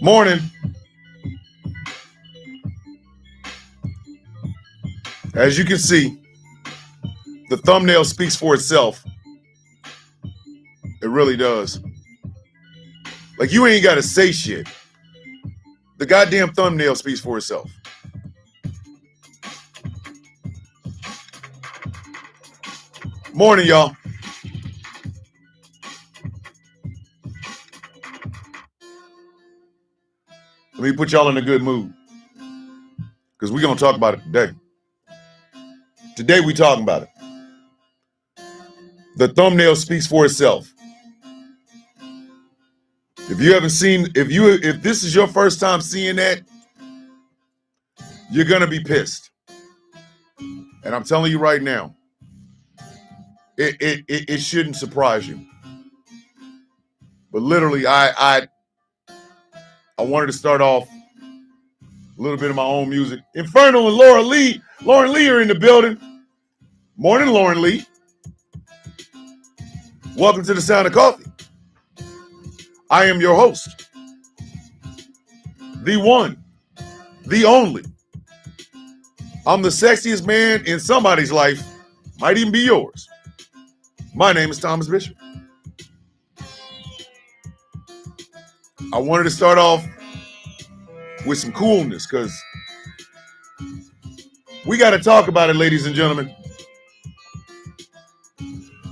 Morning. As you can see, the thumbnail speaks for itself. It really does. Like, you ain't got to say shit. The goddamn thumbnail speaks for itself. Morning, y'all. Let me put y'all in a good mood, because we're going to talk about it today. Today we talking about it. The thumbnail speaks for itself. If you haven't seen, if this is your first time seeing that, you're gonna be pissed. And I'm telling you right now, it shouldn't surprise you. But literally, I wanted to start off a little bit of my own music. Inferno and Lauren Lee are in the building. Morning, Lauren Lee. Welcome to the Sound of Coffee. I am your host, the one, the only. I'm the sexiest man in somebody's life, might even be yours. My name is Thomas Bishop. I wanted to start off with some coolness, because we got to talk about it, ladies and gentlemen.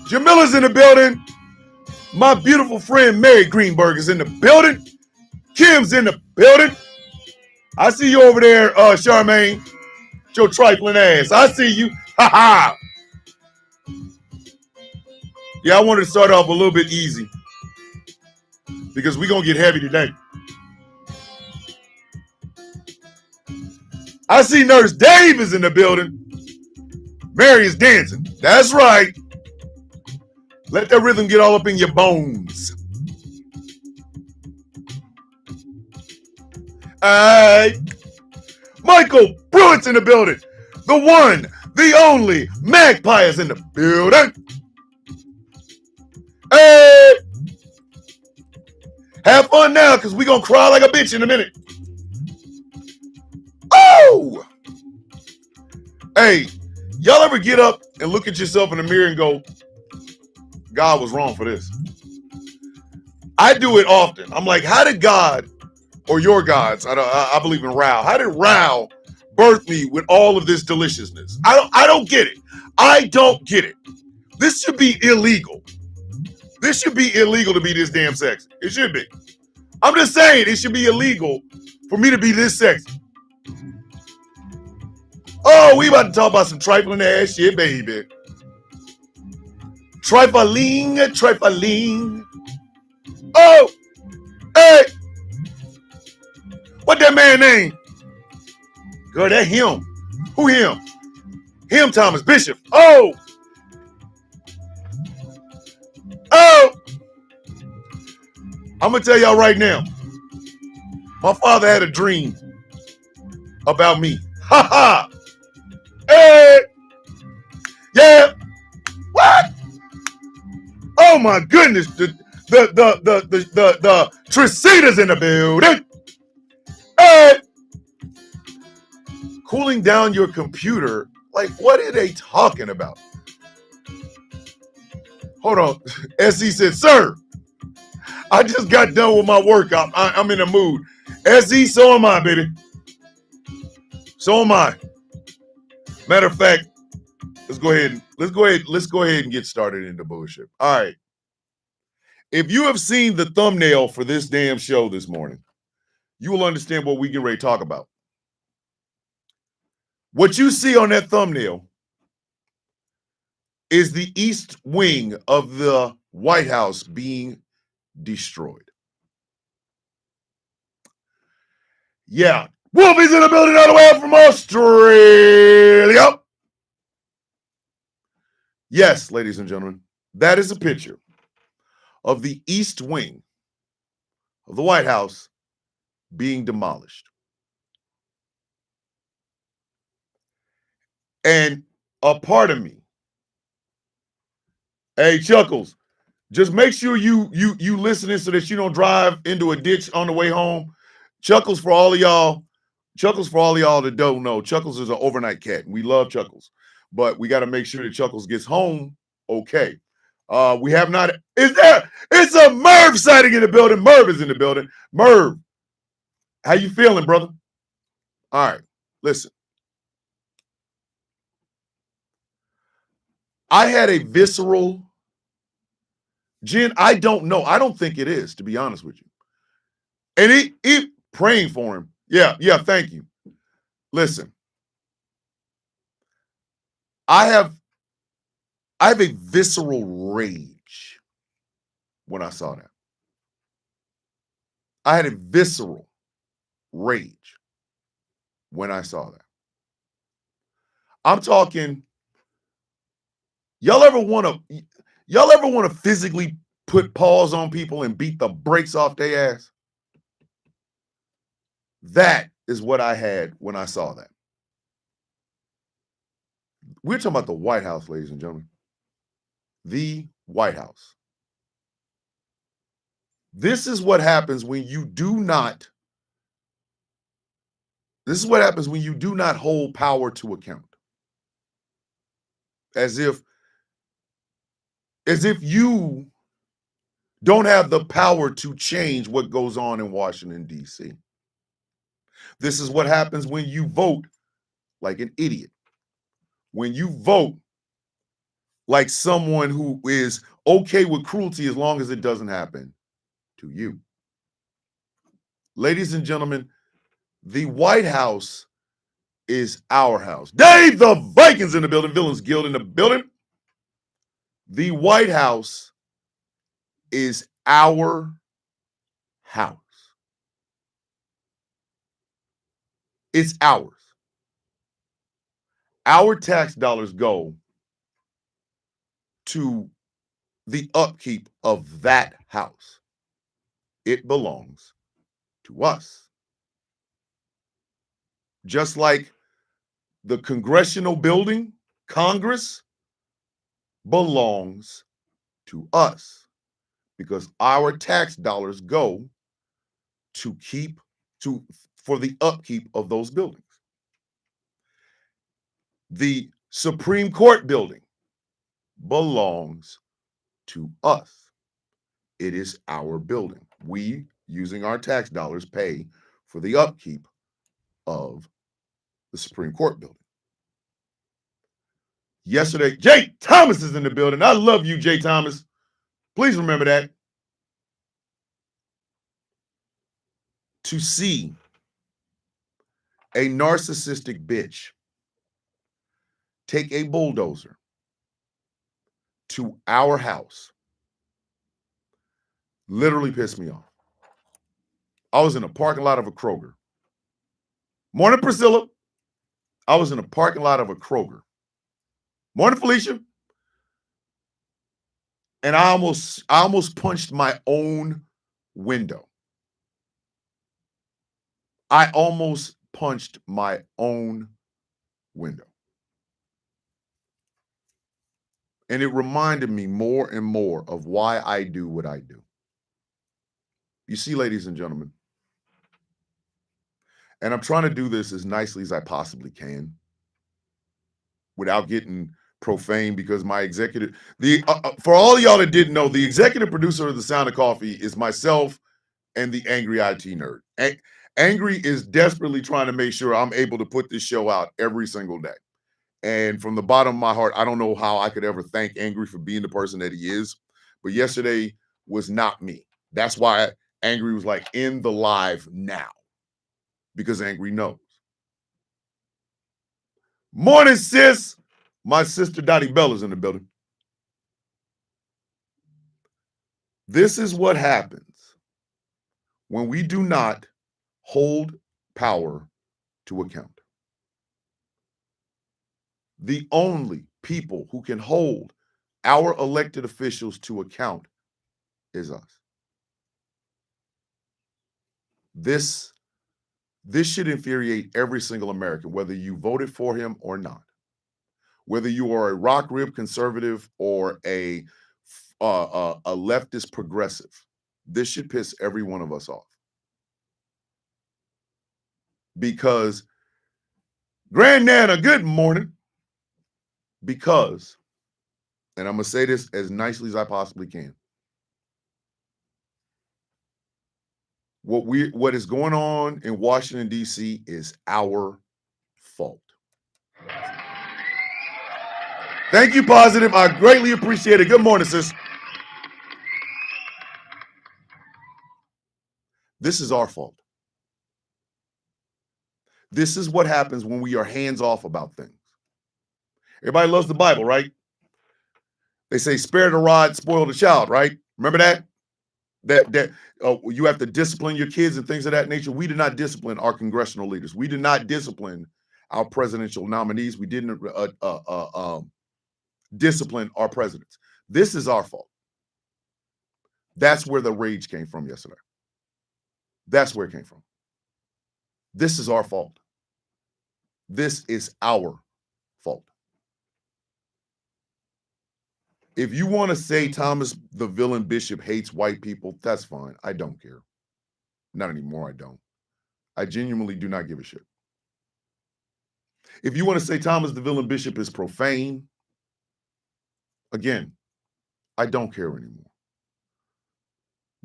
Jamila's in the building. My beautiful friend Mary Greenberg is in the building. Kim's in the building. I see you over there, Charmaine. Your trifling ass. I see you. Ha ha. Yeah, I wanted to start off a little bit easy, because we're going to get heavy today. I see Nurse Dave is in the building. Mary is dancing. That's right. Let that rhythm get all up in your bones. Michael Pruitt's in the building. The one, the only Magpie is in the building. Hey! Have fun now, because we're going to cry like a bitch in a minute. Oh! Hey, y'all ever get up and look at yourself in the mirror and go, God was wrong for this? I do it often. I'm like, how did God, or your gods, I believe in Rao, how did Rao birth me with all of this deliciousness? I don't get it. I don't get it. This should be illegal. This should be illegal to be this damn sexy. It should be. I'm just saying, it should be illegal for me to be this sexy. Oh, we about to talk about some trifling ass shit, baby. Trifling. Oh, hey. What that man name? Girl, that him. Who him? Him, Thomas Bishop. Oh. I'm going to tell y'all right now. My father had a dream about me. Ha ha. Hey. Yeah. What? Oh my goodness. The Tricitas in the building. Hey. Cooling down your computer. Like, what are they talking about? Hold on. SE said, sir, I just got done with my workout. I'm in a mood. SE, so am I, baby. So am I. Matter of fact, let's go ahead and get started into bullshit. All right. If you have seen the thumbnail for this damn show this morning, you will understand what we get ready to talk about. What you see on that thumbnail is the East Wing of the White House being destroyed. Yeah. Wolfie's in the building all the way up from Australia. Yes, ladies and gentlemen, that is a picture of the East Wing of the White House being demolished. And a part of me, hey, Chuckles, just make sure you listening so that you don't drive into a ditch on the way home. Chuckles for all of y'all. Chuckles for all of y'all that don't know. Chuckles is an overnight cat. We love Chuckles, but we got to make sure that Chuckles gets home okay. We have not. Is there? It's a Merv sighting in the building. Merv is in the building. Merv, how you feeling, brother? All right, listen. I had a visceral. Jen, I don't know. I don't think it is, to be honest with you. And he praying for him. Yeah, thank you. Listen, I have a visceral rage when I saw that. I had a visceral rage when I saw that. I'm talking, y'all ever want to physically put paws on people and beat the brakes off their ass? That is what I had when I saw that. We're talking about the White House, ladies and gentlemen. The White House. This is what happens when you do not hold power to account. As if you don't have the power to change what goes on in Washington, D.C. This is what happens when you vote like an idiot. When you vote like someone who is okay with cruelty as long as it doesn't happen to you. Ladies and gentlemen, the White House is our house. Dave the Vikings in the building, Villains Guild in the building. The White House is our house. It's ours. Our tax dollars go to the upkeep of that house. It belongs to us. Just like the congressional building, Congress, belongs to us because our tax dollars go for the upkeep of those buildings. The Supreme Court building belongs to us. It is our building. We, using our tax dollars, pay for the upkeep of the Supreme Court building. Yesterday, Jay Thomas is in the building. I love you, Jay Thomas. Please remember that. To see a narcissistic bitch take a bulldozer to our house literally pissed me off. I was in a parking lot of a Kroger. Morning, Priscilla. I was in a parking lot of a Kroger. Morning, Felicia. And I almost punched my own window. I almost punched my own window. And it reminded me more and more of why I do what I do. You see, ladies and gentlemen, and I'm trying to do this as nicely as I possibly can without getting profane, because my executive, for all y'all that didn't know, the executive producer of The Sound of Coffee is myself and the Angry IT Nerd. Angry is desperately trying to make sure I'm able to put this show out every single day. And from the bottom of my heart, I don't know how I could ever thank Angry for being the person that he is. But yesterday was not me. That's why Angry was like in the live now, because Angry knows. Morning, sis. My sister Dottie Bella's in the building. This is what happens when we do not hold power to account. The only people who can hold our elected officials to account is us. This should infuriate every single American, whether you voted for him or not. Whether you are a rock rib conservative or a leftist progressive, this should piss every one of us off. because Grandnana, good morning. Because, and I'm going to say this as nicely as I possibly can. What is going on in Washington, D.C. is our fault. Thank you, Positive. I greatly appreciate it. Good morning, sis. This is our fault. This is what happens when we are hands off about things. Everybody loves the Bible, right? They say, spare the rod, spoil the child, right? Remember that? That you have to discipline your kids and things of that nature. We did not discipline our congressional leaders. We did not discipline our presidential nominees. We didn't discipline our presidents. This is our fault. That's where the rage came from yesterday. That's where it came from. This is our fault. This is our fault. If you want to say Thomas the Villain Bishop hates white people, that's fine. I don't care. Not anymore, I don't. I genuinely do not give a shit. If you want to say Thomas the Villain Bishop is profane, again, I don't care anymore.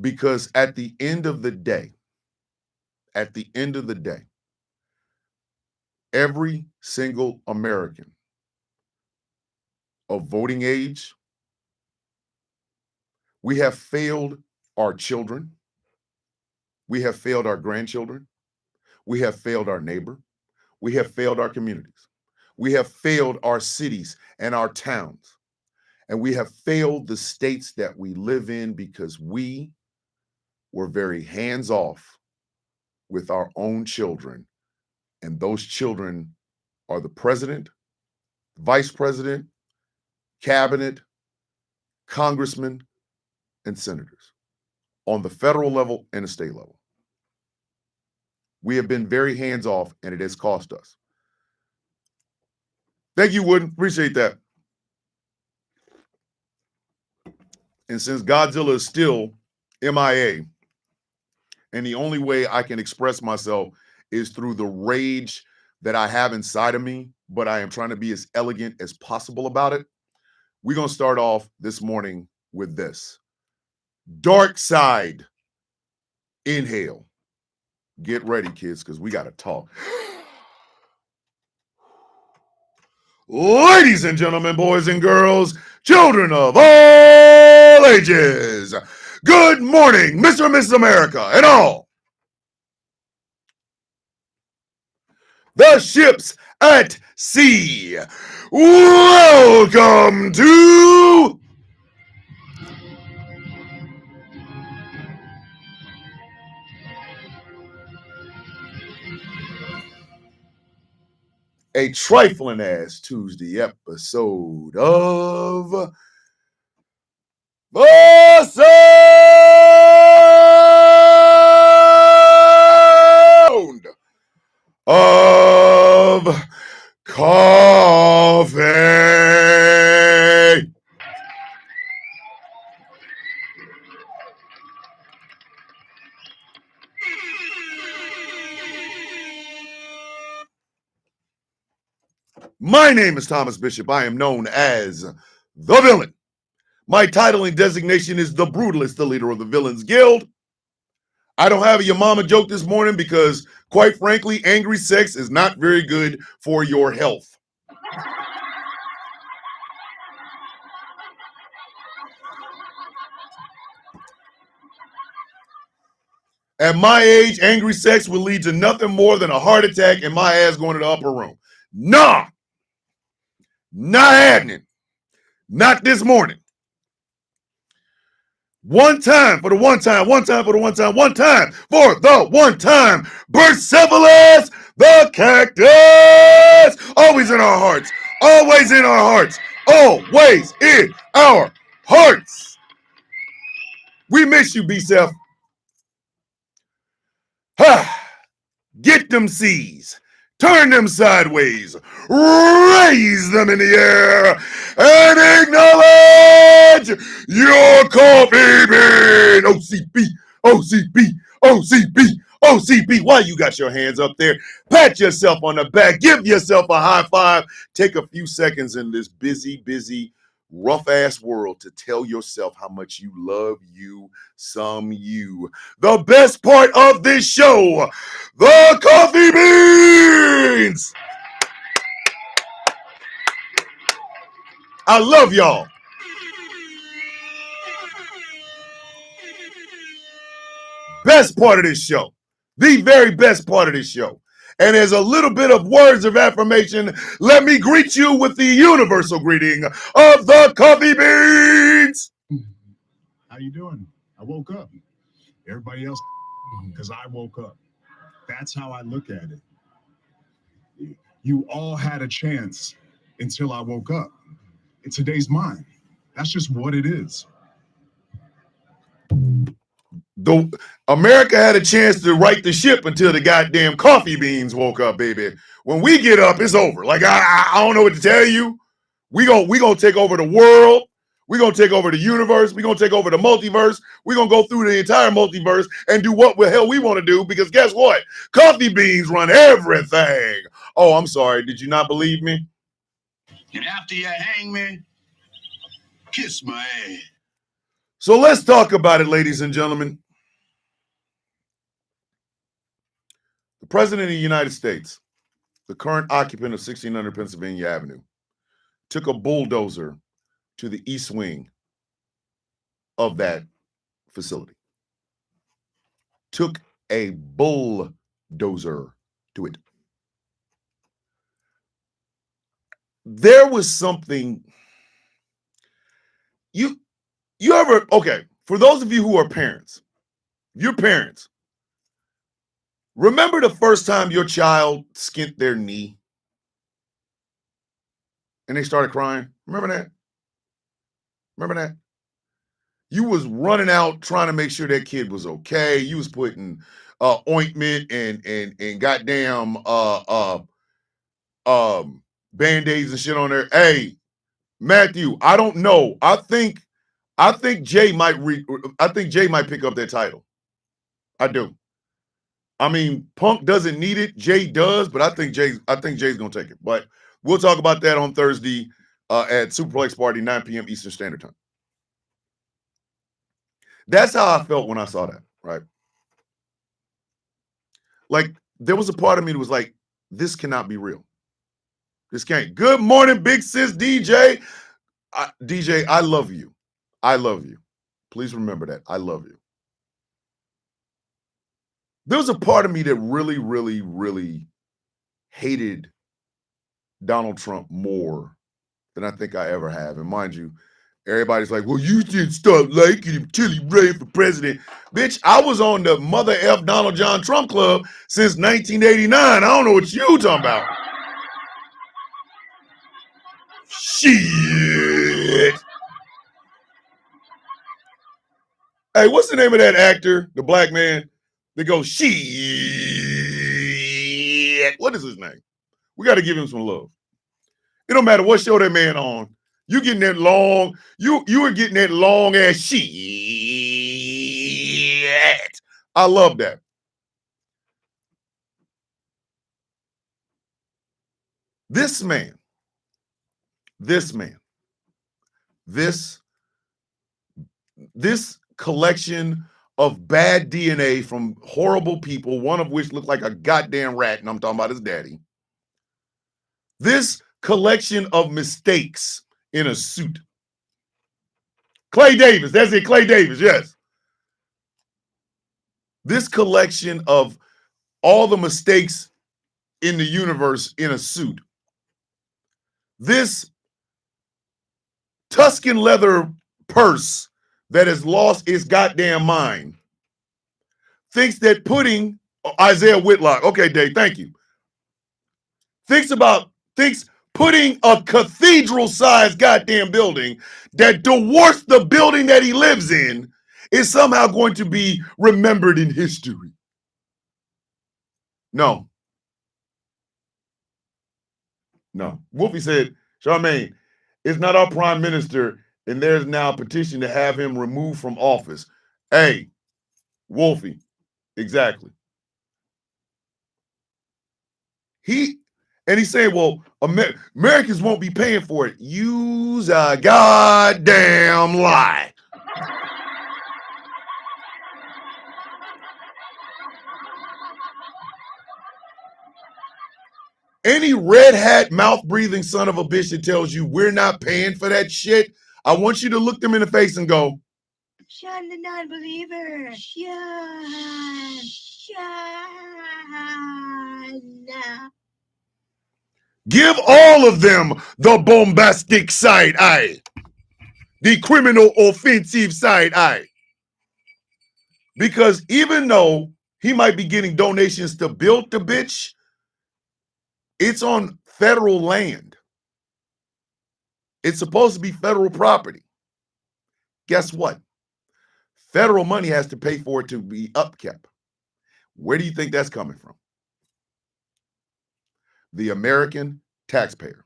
Because at the end of the day, every single American of voting age, we have failed our children. We have failed our grandchildren. We have failed our neighbor. We have failed our communities. We have failed our cities and our towns. And we have failed the states that we live in because we were very hands-off with our own children. And those children are the president, vice president, cabinet, congressmen, and senators on the federal level and the state level. We have been very hands-off, and it has cost us. Thank you, Wooden. Appreciate that. And since Godzilla is still MIA, and the only way I can express myself is through the rage that I have inside of me, but I am trying to be as elegant as possible about it, we're going to start off this morning with this. Dark side. Inhale. Get ready, kids, because we got to talk. Ladies and gentlemen, boys and girls, children of all ages, good morning, Mr. and Mrs. America, and all. The ships at sea. Welcome to a trifling ass Tuesday episode of The Sound of Coffee. My name is Thomas Bishop. I am known as the Villain. My title and designation is the Brutalist, the leader of the Villains Guild. I don't have a your mama joke this morning because, quite frankly, angry sex is not very good for your health. At my age, angry sex will lead to nothing more than a heart attack and my ass going to the upper room. Nah, not happening. Not this morning. One time for the one time, one time for the one time, one time for the one time. Persepolis, the cactus, always in our hearts, always in our hearts, always in our hearts. We miss you, B-Seth. Get them C's, turn them sideways, raise them in the air, and acknowledge your coffee bean. OCB, OCB, OCB, OCB, why you got your hands up there? Pat yourself on the back. Give yourself a high five. Take a few seconds in this busy, rough-ass world to tell yourself how much you love you, some you. The best part of this show, the coffee beans. I love y'all. Best part of this show. The very best part of this show. And as a little bit of words of affirmation, let me greet you with the universal greeting of the coffee beans. How you doing? I woke up. Everybody else, because I woke up. That's how I look at it. You all had a chance until I woke up. And today's mine. That's just what it is. America had a chance to right the ship until the goddamn coffee beans woke up, baby. When we get up, it's over. Like, I don't know what to tell you. We gonna take over the world. We're going to take over the universe. We're going to take over the multiverse. We're going to go through the entire multiverse and do what the hell we want to do, because guess what? Coffee beans run everything. Oh, I'm sorry. Did you not believe me? And after you hang me, kiss my ass. So let's talk about it, ladies and gentlemen. The President of the United States, the current occupant of 1600 Pennsylvania Avenue, took a bulldozer to the east wing of that facility. Took a bulldozer to it. There was something you ever, okay, for those of you who are parents, you're parents, remember the first time your child skinned their knee and they started crying? Remember that? Remember that? You was running out trying to make sure that kid was okay. You was putting ointment and goddamn band-aids and shit on there. Hey, Matthew, I don't know. I think Jay might pick up that title. I do. I mean, Punk doesn't need it. Jay does, but I think Jay's gonna take it. But we'll talk about that on Thursday at Superplex Party, 9 p.m. Eastern Standard Time. That's how I felt when I saw that, right? Like, there was a part of me that was like, this cannot be real. This can't. Good morning, big sis DJ. DJ, I love you. I love you. Please remember that. I love you. There was a part of me that really, really, really hated Donald Trump more than I think I ever have. And mind you, everybody's like, well, you didn't start liking him till he ran for president. Bitch, I was on the Mother F Donald John Trump Club since 1989. I don't know what you talking about. Shit. Hey, what's the name of that actor, the black man that goes, shit? What is his name? We got to give him some love. It don't matter what show that man on. You getting that long, you were getting that long ass shit. I love that. This collection of bad DNA from horrible people, one of which looked like a goddamn rat, and I'm talking about his daddy. This collection of mistakes in a suit. Clay Davis, that's it, Clay Davis, yes. This collection of all the mistakes in the universe in a suit. This Tuscan leather purse that has lost its goddamn mind thinks that putting Isaiah Whitlock, okay, Dave, thank you. Thinks putting a cathedral-sized goddamn building that dwarfs the building that he lives in is somehow going to be remembered in history. No. Wolfie said, Charmaine, it's not our prime minister, and there's now a petition to have him removed from office. Hey, Wolfie, exactly. He's saying, well, Americans won't be paying for it. Use a goddamn lie. Any red hat, mouth breathing son of a bitch that tells you we're not paying for that shit, I want you to look them in the face and go, Sean the non-believer. Sean. give all of them the bombastic side eye, the criminal offensive side eye. Because even though he might be getting donations to build the bitch, it's on federal land. It's supposed to be federal property. Guess what? Federal money has to pay for it to be upkept. Where do you think that's coming from? The American taxpayer.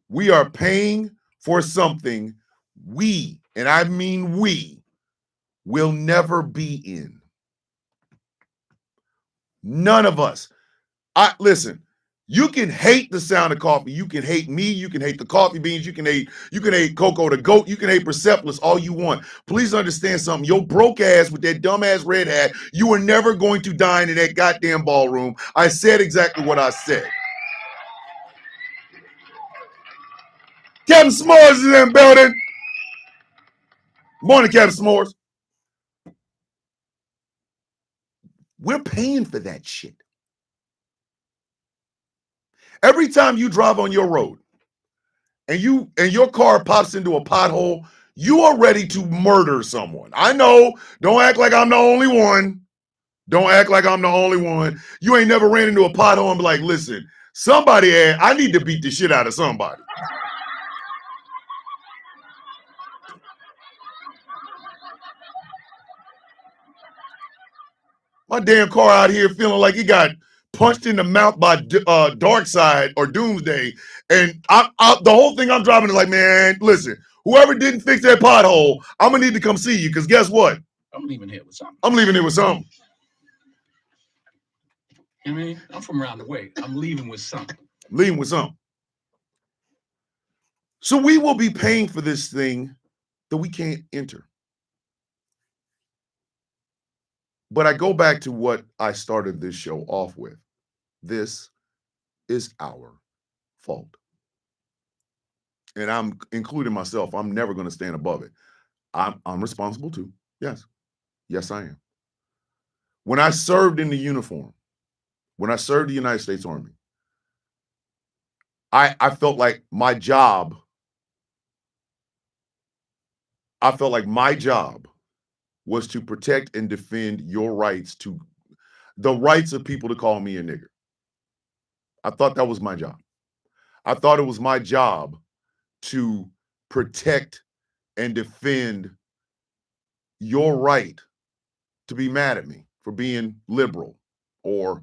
We are paying for something we, and I mean we, will never be in. None of us. Listen, you can hate the sound of coffee. You can hate me. You can hate the coffee beans. You can hate Coco the goat. You can hate Persepolis all you want. Please understand something. Your broke ass with that dumbass red hat, you are never going to dine in that goddamn ballroom. I said exactly what I said. Captain S'mores is in the building. Morning, Captain S'mores. We're paying for that shit. Every time you drive on your road and your car pops into a pothole, you are ready to murder someone. I know. Don't act like I'm the only one. Don't act like I'm the only one. You ain't never ran into a pothole and be like, listen, I need to beat the shit out of somebody. My damn car out here feeling like it got punched in the mouth by Darkseid or Doomsday. And the whole thing I'm driving is like, man, listen, whoever didn't fix that pothole, I'm going to need to come see you because guess what? I'm leaving here with something. I'm leaving here with something. I mean, I'm from around the way. I'm leaving with something. Leaving with something. So we will be paying for this thing that we can't enter. But I go back to what I started this show off with. This is our fault. And I'm including myself. I'm never going to stand above it. I'm responsible too. Yes. Yes, I am. When I served in the uniform, when I served the United States Army, I felt like my job was to protect and defend your rights, to the rights of people to call me a nigger. I thought that was my job. I thought it was my job to protect and defend your right to be mad at me for being liberal or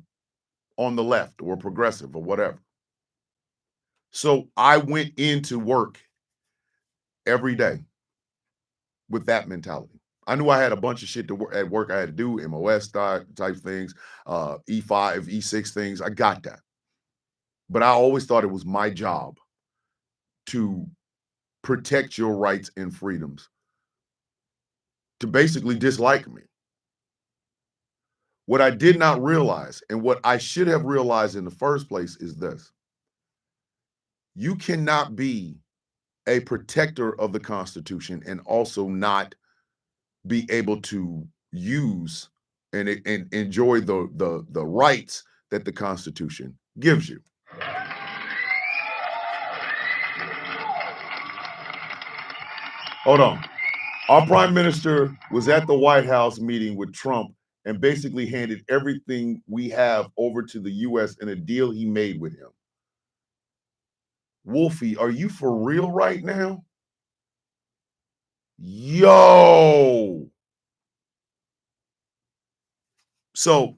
on the left or progressive or whatever. So I went into work every day with that mentality. I knew I had a bunch of shit at work I had to do, MOS type things, E5, E6 things. I got that. But I always thought it was my job to protect your rights and freedoms, to basically dislike me. What I did not realize, and what I should have realized in the first place, is this. You cannot be a protector of the Constitution and also not be able to use and enjoy the rights that the Constitution gives you. Hold on. Our prime minister was at the White House meeting with Trump and basically handed everything we have over to the U.S. in a deal he made with him. Wolfie, are you for real right now? Yo. So,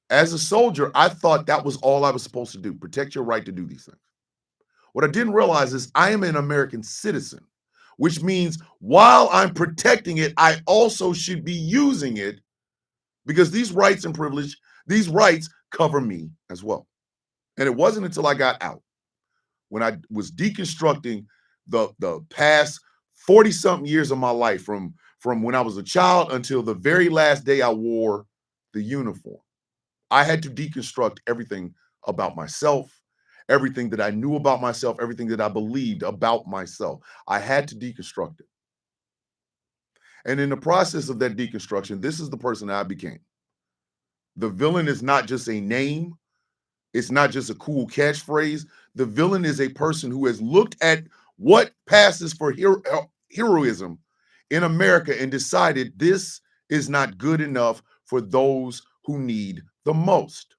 as a soldier, I thought that was all I was supposed to do, protect your right to do these things. What I didn't realize is I am an American citizen, which means while I'm protecting it, I also should be using it, because these rights and privilege, These rights cover me as well. And it wasn't until I got out, when I was deconstructing the past 40-something years of my life, from when I was a child until the very last day I wore the uniform. I had to deconstruct everything about myself, everything that I knew about myself, everything that I believed about myself. I had to deconstruct it. And in the process of that deconstruction, this is the person that I became. The villain is not just a name. It's not just a cool catchphrase. The villain is a person who has looked at what passes for heroism in America and decided this is not good enough for those who need the most.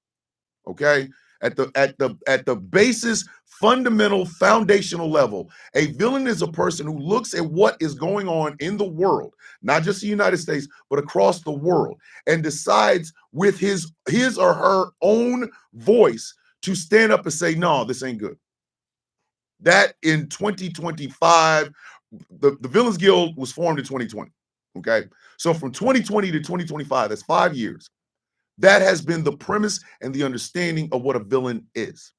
Okay? At the basis, fundamental, foundational level, a villain is a person who looks at what is going on in the world, not just the United States, but across the world, and decides with his or her own voice to stand up and say, no, this ain't good. That in 2025, the Villains Guild was formed in 2020. Okay. So from 2020 to 2025, that's 5 years. That has been the premise and the understanding of what a villain is.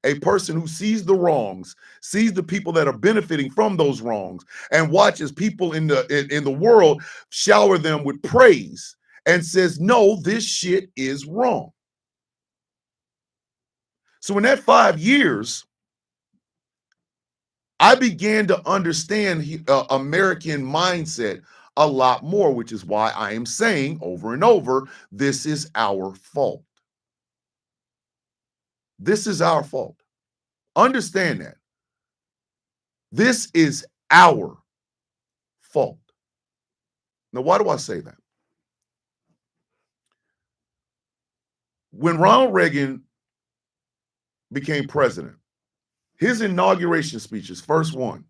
A person who sees the wrongs, sees the people that are benefiting from those wrongs, and watches people in the world shower them with praise and says, no, this shit is wrong. So in that 5 years, I began to understand American mindset a lot more, which is why I am saying over and over, this is our fault. This is our fault. Understand that. This is our fault. Now, why do I say that? When Ronald Reagan became president, his inauguration speeches, first one,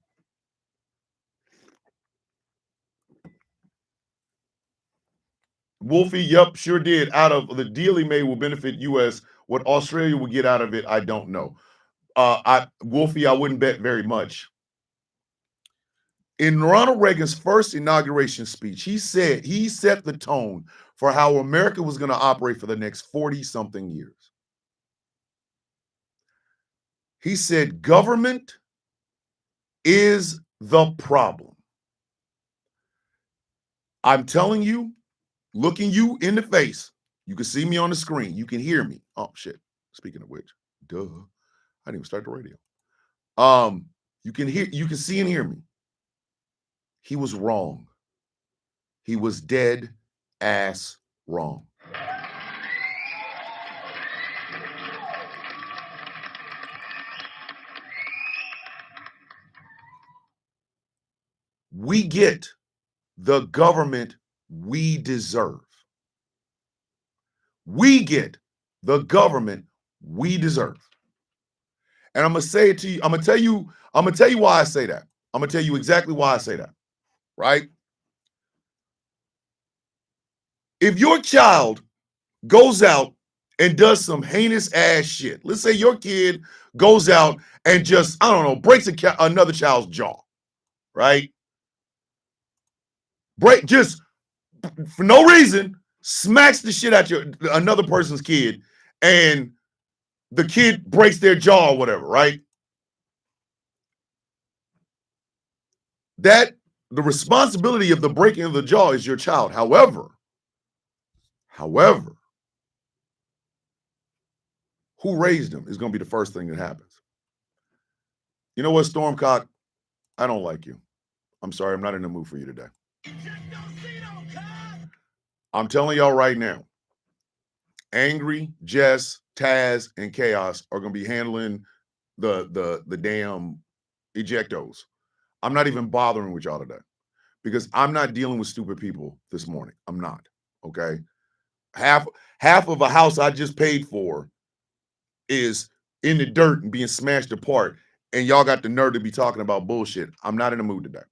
Wolfie, yep, sure did. Out of the deal he made will benefit U.S. What Australia will get out of it, I don't know. Wolfie, I wouldn't bet very much. In Ronald Reagan's first inauguration speech, he set the tone for how America was going to operate for the next 40-something years. He said, government is the problem. I'm telling you, looking you in the face, you can see me on the screen. You can hear me. Oh, shit. Speaking of which, duh. I didn't even start the radio. You can see and hear me. He was wrong. He was dead ass wrong. We get the government we deserve. We get the government we deserve. And I'm gonna say it to you. I'm gonna tell you why I say that. I'm gonna tell you exactly why I say that. Right? If your child goes out and does some heinous ass shit, let's say your kid goes out and just, I don't know, breaks another child's jaw, right? Just for no reason, smacks the shit out another person's kid, and the kid breaks their jaw or whatever, right? That the responsibility of the breaking of the jaw is your child. However, who raised him is going to be the first thing that happens. You know what, Stormcock? I don't like you. I'm sorry, I'm not in the mood for you today. I'm telling y'all right now, Angry, Jess, Taz, and Chaos are going to be handling the damn ejectos. I'm not even bothering with y'all today because I'm not dealing with stupid people this morning. I'm not, okay? Half of a house I just paid for is in the dirt and being smashed apart, and y'all got the nerve to be talking about bullshit. I'm not in the mood today.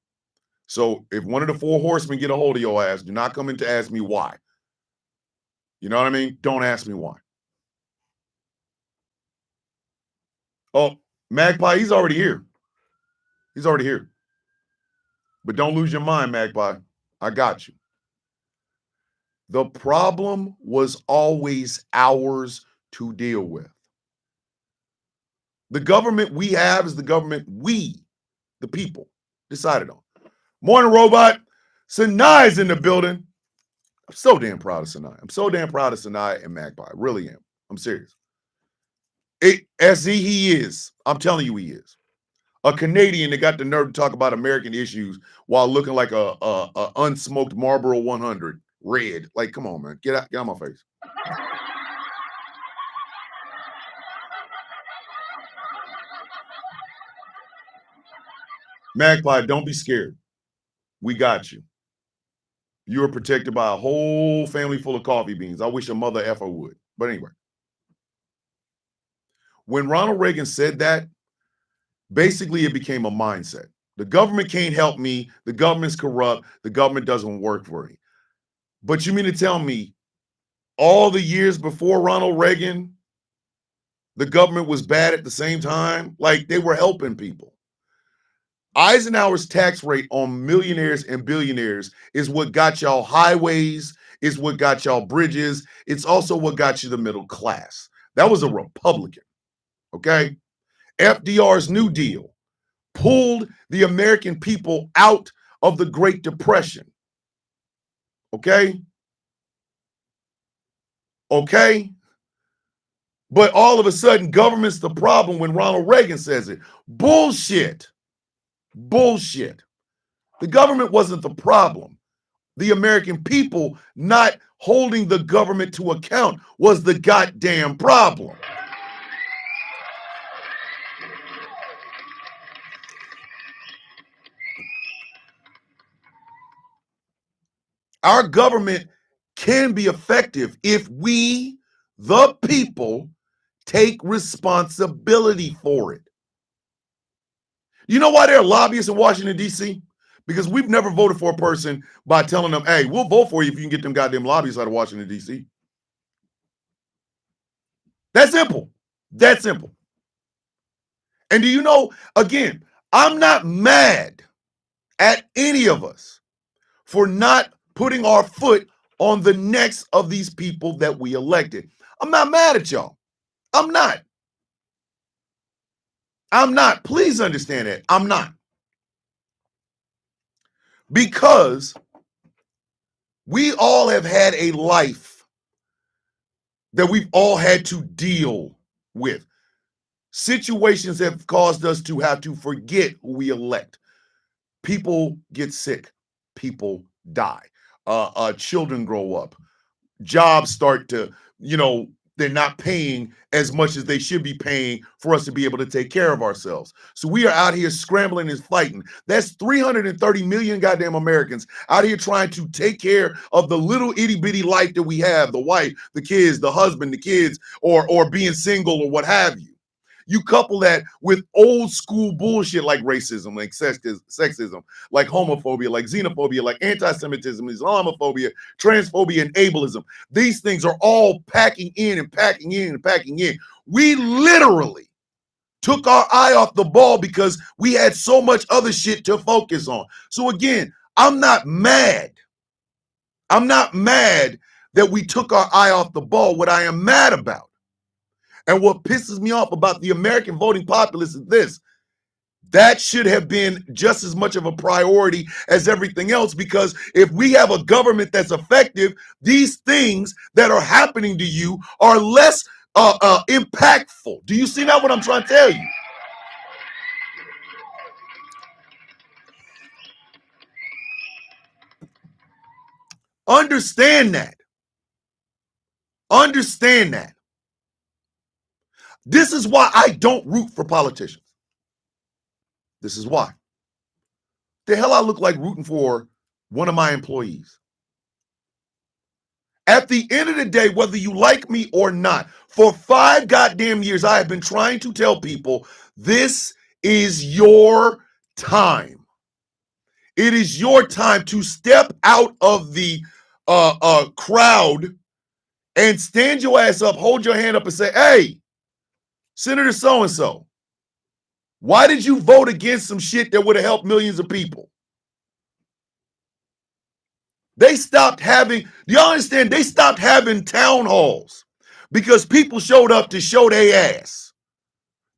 So if one of the 4 horsemen get a hold of your ass, do not come in to ask me why. You know what I mean? Don't ask me why. Oh, Magpie, he's already here. He's already here. But don't lose your mind, Magpie. I got you. The problem was always ours to deal with. The government we have is the government we, the people, decided on. Morning, Robot. Sanai's in the building. I'm so damn proud of Sanai. I'm so damn proud of Sanai and Magpie. Really am. I'm serious. He is. I'm telling you, he is. A Canadian that got the nerve to talk about American issues while looking like a unsmoked Marlboro 100 red. Like, come on, man. Get out of my face. Magpie, don't be scared. We got you. You are protected by a whole family full of coffee beans. I wish a mother effer would. But anyway. When Ronald Reagan said that, basically it became a mindset. The government can't help me. The government's corrupt. The government doesn't work for me. But you mean to tell me all the years before Ronald Reagan, the government was bad at the same time? Like, they were helping people. Eisenhower's tax rate on millionaires and billionaires is what got y'all highways, is what got y'all bridges. It's also what got you the middle class. That was a Republican, okay? FDR's New Deal pulled the American people out of the Great Depression, okay? Okay? But all of a sudden, government's the problem when Ronald Reagan says it. Bullshit. Bullshit. The government wasn't the problem. The American people not holding the government to account was the goddamn problem. Our government can be effective if we, the people, take responsibility for it. You know why there are lobbyists in Washington, D.C.? Because we've never voted for a person by telling them, hey, we'll vote for you if you can get them goddamn lobbyists out of Washington, D.C. That's simple. That's simple. And do you know, again, I'm not mad at any of us for not putting our foot on the necks of these people that we elected. I'm not mad at y'all. I'm not. I'm not. Please understand that. I'm not. Because we all have had a life that we've all had to deal with. Situations have caused us to have to forget who we elect. People get sick. People die. Children grow up. Jobs start to, they're not paying as much as they should be paying for us to be able to take care of ourselves. So we are out here scrambling and fighting. That's 330 million goddamn Americans out here trying to take care of the little itty bitty life that we have, the wife, the kids, the husband, the kids, or being single or what have you. You couple that with old school bullshit like racism, like sexism, like homophobia, like xenophobia, like anti-Semitism, Islamophobia, transphobia, and ableism. These things are all packing in and packing in and packing in. We literally took our eye off the ball because we had so much other shit to focus on. So again, I'm not mad. I'm not mad that we took our eye off the ball. What I am mad about, and what pisses me off about the American voting populace is this: that should have been just as much of a priority as everything else, because if we have a government that's effective, these things that are happening to you are less impactful. Do you see now what I'm trying to tell you? Understand that. Understand that. This is why I don't root for politicians. This is why. The hell I look like rooting for one of my employees. At the end of the day, whether you like me or not, for 5 goddamn years, I have been trying to tell people, this is your time. It is your time to step out of the crowd and stand your ass up, hold your hand up and say, hey, Senator so-and-so, why did you vote against some shit that would have helped millions of people? They stopped having, do y'all understand? They stopped having town halls because people showed up to show their ass.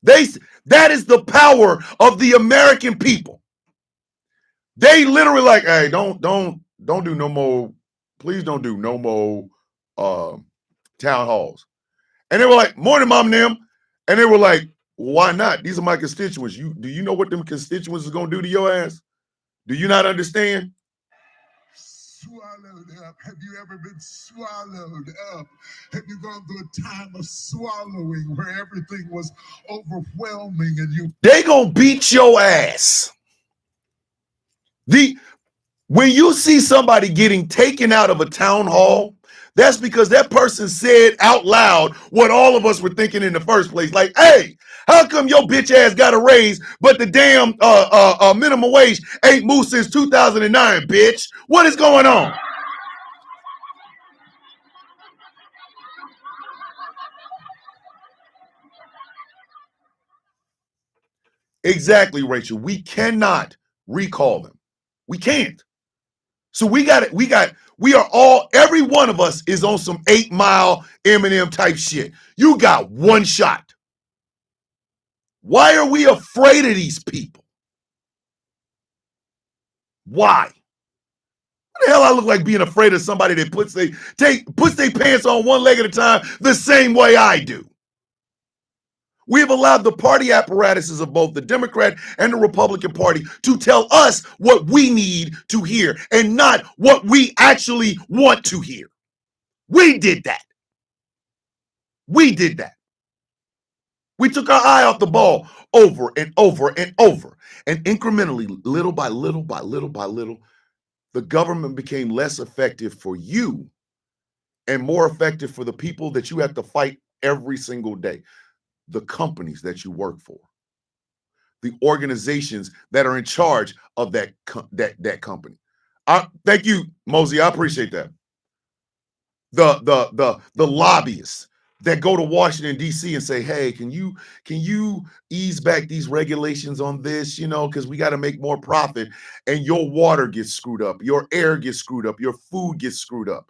That is the power of the American people. They literally like, hey, don't do no more, please don't do no more town halls. And they were like, morning, mom and them. And they were like, why not? These are my constituents. Do you know what them constituents is gonna do to your ass? Do you not understand? Swallowed up. Have you ever been swallowed up? Have you gone through a time of swallowing where everything was overwhelming and you? They gonna beat your ass. When you see somebody getting taken out of a town hall, that's because that person said out loud what all of us were thinking in the first place. Like, hey, how come your bitch ass got a raise, but the damn minimum wage ain't moved since 2009, bitch? What is going on? Exactly, Rachel. We cannot recall them. We can't. So every one of us is on some 8 Mile Eminem type shit. You got one shot. Why are we afraid of these people? Why? What the hell I look like being afraid of somebody that puts their pants on one leg at a time the same way I do? We have allowed the party apparatuses of both the Democrat and the Republican Party to tell us what we need to hear and not what we actually want to hear. We did that. We did that. We took our eye off the ball over and over and over. And incrementally, little by little by little by little, the government became less effective for you and more effective for the people that you have to fight every single day. The companies that you work for, the organizations that are in charge of that company. Thank you, Mosey. I appreciate that. The lobbyists that go to Washington, D.C. and say, hey, can you ease back these regulations on this, because we got to make more profit, and your water gets screwed up, your air gets screwed up, your food gets screwed up.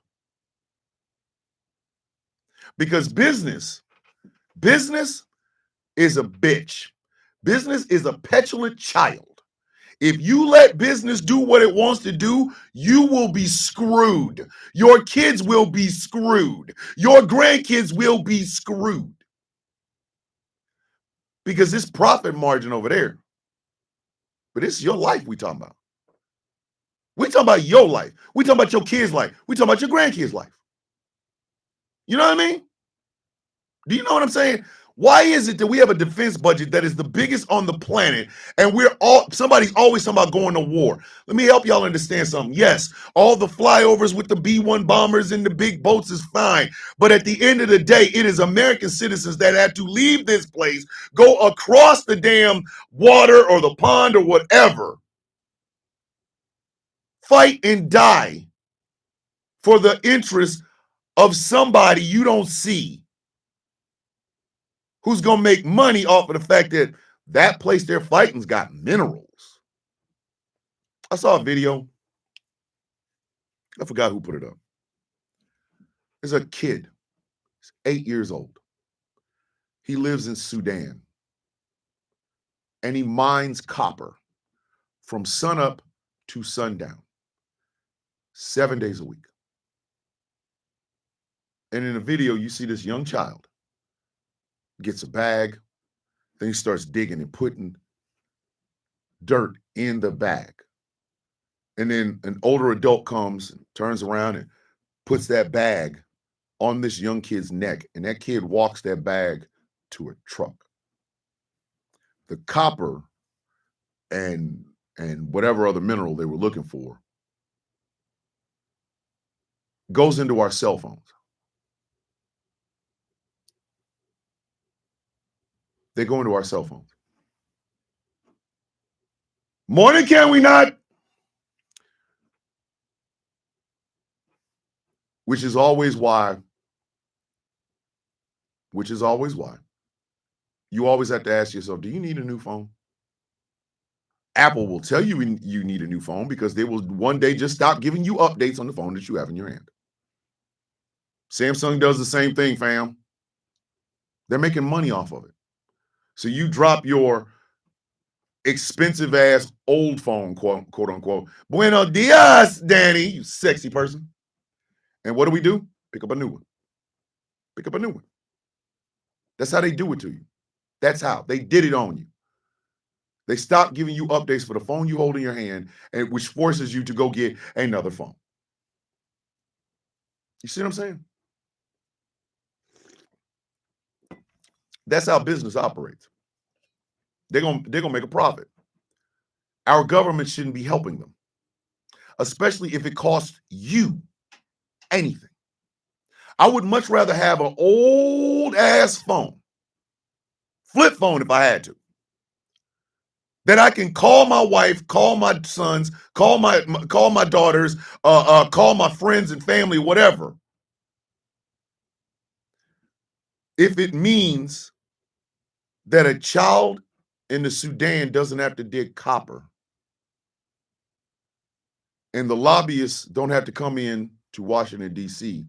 Because business is a bitch. Business is a petulant child. If you let business do what it wants to do, you will be screwed. Your kids will be screwed. Your grandkids will be screwed. Because this profit margin over there, but it's your life we talking about. We talking about your life. We talking about your kids' life. We talking about your grandkids' life. You know what I mean? Do you know what I'm saying? Why is it that we have a defense budget that is the biggest on the planet, and somebody's always talking about going to war? Let me help y'all understand something. Yes, all the flyovers with the B-1 bombers and the big boats is fine, but at the end of the day, it is American citizens that had to leave this place, go across the damn water or the pond or whatever, fight and die for the interest of somebody you don't see, who's going to make money off of the fact that that place they're fighting's got minerals. I saw a video. I forgot who put it up. There's a kid. He's 8 years old. He lives in Sudan. And he mines copper from sunup to sundown, 7 days a week. And in the video, you see this young child gets a bag, then he starts digging and putting dirt in the bag. And then an older adult comes and turns around and puts that bag on this young kid's neck, and that kid walks that bag to a truck. The copper and whatever other mineral they were looking for goes into our cell phones. They go into our cell phones. Morning, can we not? Which is always why you always have to ask yourself, do you need a new phone? Apple will tell you you need a new phone because they will one day just stop giving you updates on the phone that you have in your hand. Samsung does the same thing, fam. They're making money off of it. So you drop your expensive ass old phone, quote unquote. Buenos dias, Danny, you sexy person. And what do? Pick up a new one. Pick up a new one. That's how they do it to you. That's how they did it on you. They stopped giving you updates for the phone you hold in your hand, and which forces you to go get another phone. You see what I'm saying? That's how business operates. They're gonna make a profit. Our government shouldn't be helping them, especially if it costs you anything. I would much rather have an old ass phone, flip phone if I had to, that I can call my wife, call my sons, call my daughters, call my friends and family, whatever. If it means that a child in the Sudan doesn't have to dig copper, and the lobbyists don't have to come in to Washington, D.C.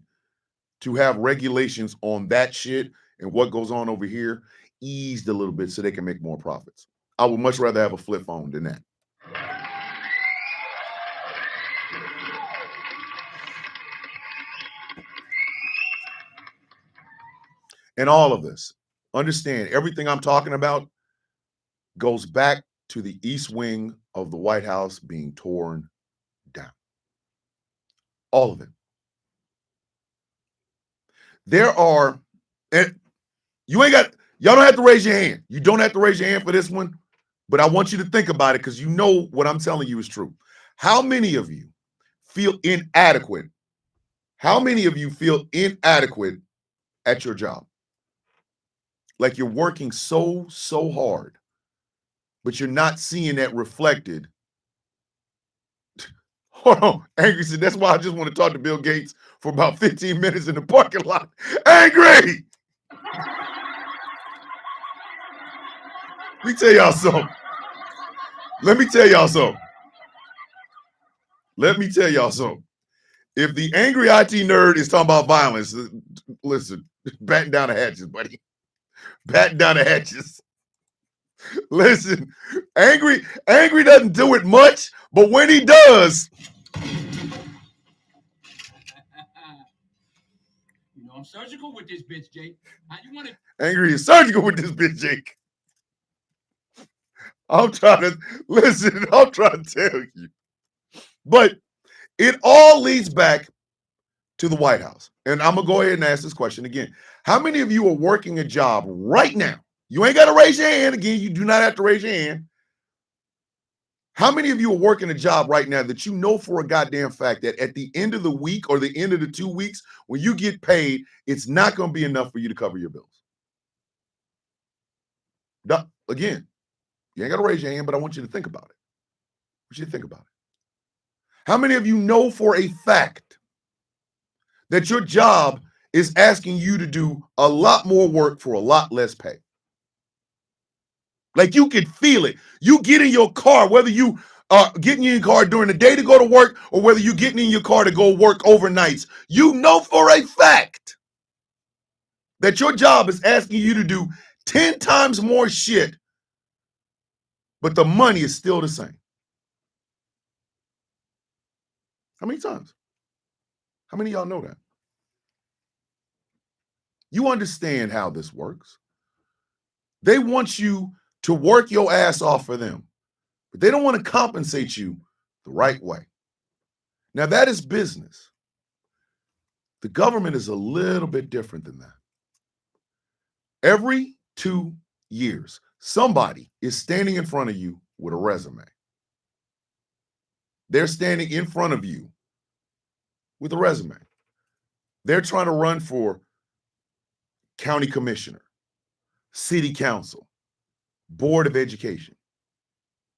to have regulations on that shit and what goes on over here eased a little bit so they can make more profits. I would much rather have a flip phone than that. And all of this, understand everything I'm talking about goes back to the east wing of the White House being torn down. All of it. There are, and y'all don't have to raise your hand. You don't have to raise your hand for this one, but I want you to think about it because you know what I'm telling you is true. How many of you feel inadequate? How many of you feel inadequate at your job? Like you're working so hard, but you're not seeing that reflected. Hold on, Angry said, that's why I just want to talk to Bill Gates for about 15 minutes in the parking lot. Angry! Let me tell y'all something. Let me tell y'all something. If the angry IT nerd is talking about violence, listen, batten down the hatches, buddy. Batten down the hatches. Listen, angry doesn't do it much, but when he does, You know I'm surgical with this bitch, Jake. How you want it? Angry is surgical with this bitch, Jake. I'm trying to tell you. But it all leads back to the White House. And I'm going to go ahead and ask this question again. How many of you are working a job right now? You ain't got to raise your hand. Again, you do not have to raise your hand. How many of you are working a job right now that you know for a goddamn fact that at the end of the week or the end of the 2 weeks, when you get paid, it's not going to be enough for you to cover your bills? Again, you ain't got to raise your hand, but I want you to think about it. I want you to think about it. How many of you know for a fact that your job is asking you to do a lot more work for a lot less pay? Like you can feel it. You get in your car, whether you are getting in your car during the day to go to work or whether you're getting in your car to go work overnights, you know for a fact that your job is asking you to do 10 times more shit, but the money is still the same. How many times? How many of y'all know that? You understand how this works. They want you to work your ass off for them, but they don't want to compensate you the right way. Now, that is business. The government is a little bit different than that. Every 2 years, somebody is standing in front of you with a resume. They're standing in front of you with a resume. They're trying to run for county commissioner, city council, board of education.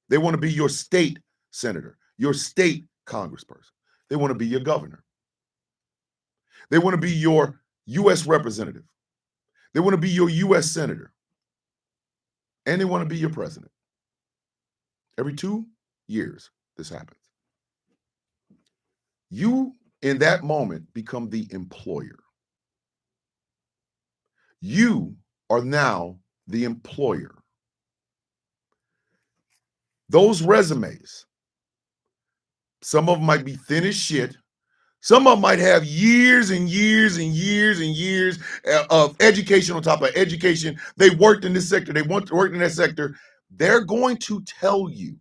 They want to be your state senator, your state congressperson. They want to be your governor. They want to be your U.S. representative. They want to be your U.S. senator. And they want to be your president. Every 2 years, this happens. You, in that moment, become the employer. You are now the employer. Those resumes, some of them might be thin as shit. Some of them might have years and years and years and years of education on top of education. They worked in this sector. They worked in that sector. They're going to tell you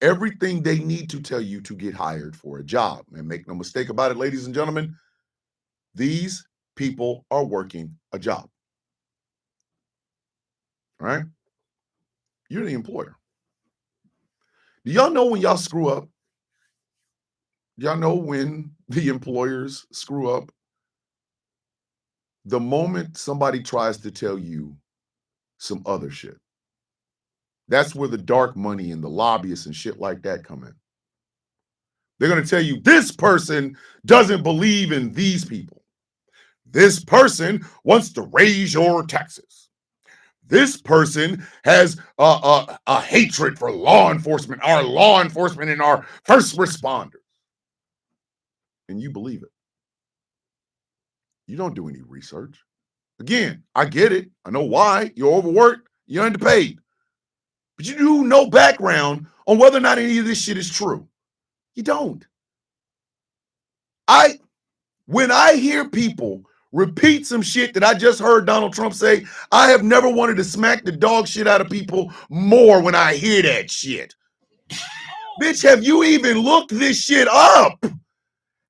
everything they need to tell you to get hired for a job. And make no mistake about it, ladies and gentlemen, these people are working a job. All right? You're the employer. Do y'all know when y'all screw up? Y'all know when the employers screw up? The moment somebody tries to tell you some other shit. That's where the dark money and the lobbyists and shit like that come in. They're going to tell you this person doesn't believe in these people. This person wants to raise your taxes. This person has a hatred for law enforcement, our law enforcement and our first responders. And you believe it. You don't do any research. Again, I get it. I know why. You're overworked. You're underpaid. But you do no background on whether or not any of this shit is true. You don't. When I hear people repeat some shit that I just heard Donald Trump say, I have never wanted to smack the dog shit out of people more when I hear that shit. Bitch, have you even looked this shit up?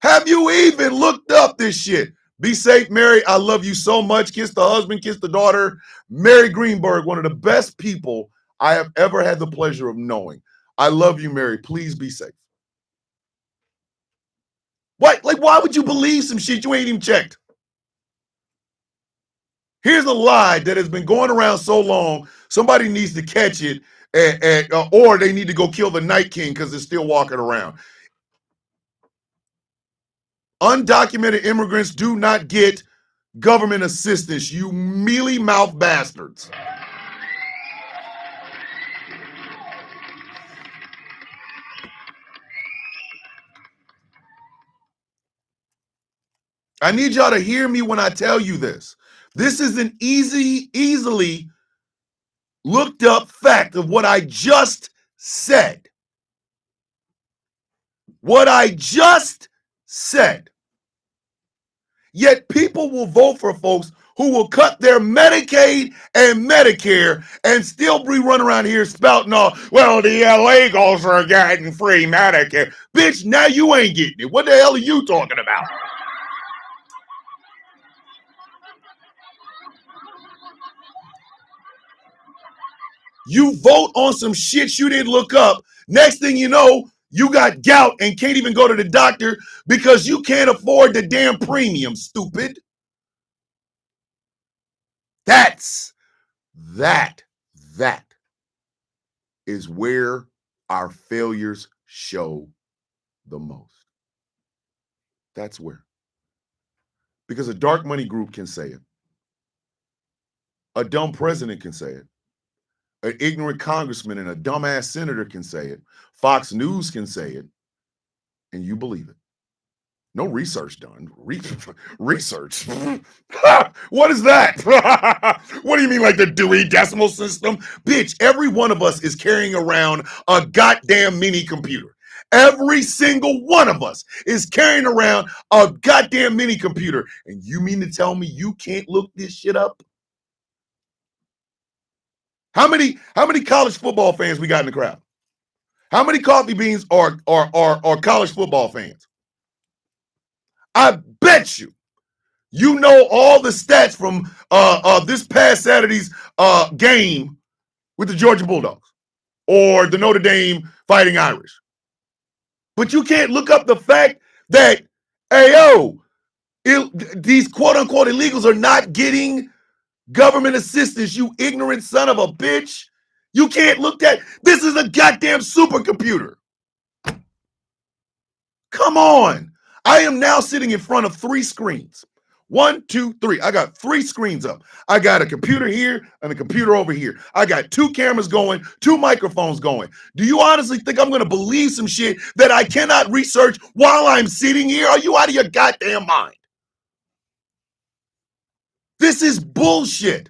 Have you even looked up this shit? Be safe, Mary. I love you so much. Kiss the husband, kiss the daughter. Mary Greenberg, one of the best people I have ever had the pleasure of knowing. I love you, Mary. Please be safe. What? Like, why would you believe some shit you ain't even checked? Here's a lie that has been going around so long, somebody needs to catch it, or they need to go kill the Night King because they're still walking around. Undocumented immigrants do not get government assistance, you mealy-mouthed bastards. I need y'all to hear me when I tell you this. This is an easily looked up fact of what I just said. What I just said. Yet people will vote for folks who will cut their Medicaid and Medicare and still be running around here spouting off, well, the illegals are getting free Medicare. Bitch, now you ain't getting it. What the hell are you talking about? You vote on some shit you didn't look up. Next thing you know, you got gout and can't even go to the doctor because you can't afford the damn premium, stupid. That is where our failures show the most. That's where. Because a dark money group can say it. A dumb president can say it. An ignorant congressman and a dumbass senator can say it. Fox News can say it. And you believe it. No research done. Research. What is that? What do you mean, like the Dewey Decimal System? Bitch, every one of us is carrying around a goddamn mini computer. Every single one of us is carrying around a goddamn mini computer. And you mean to tell me you can't look this shit up? How many college football fans we got in the crowd? How many coffee beans are college football fans? I bet you know all the stats from this past Saturday's game with the Georgia Bulldogs or the Notre Dame Fighting Irish. But you can't look up the fact that, these quote-unquote illegals are not getting government assistance, you ignorant son of a bitch. You can't look at, this is a goddamn supercomputer. Come on. I am now sitting in front of 3 screens. 1, 2, 3. I got 3 screens up. I got a computer here and a computer over here. I got 2 cameras going, 2 microphones going. Do you honestly think I'm going to believe some shit that I cannot research while I'm sitting here? Are you out of your goddamn mind? This is bullshit.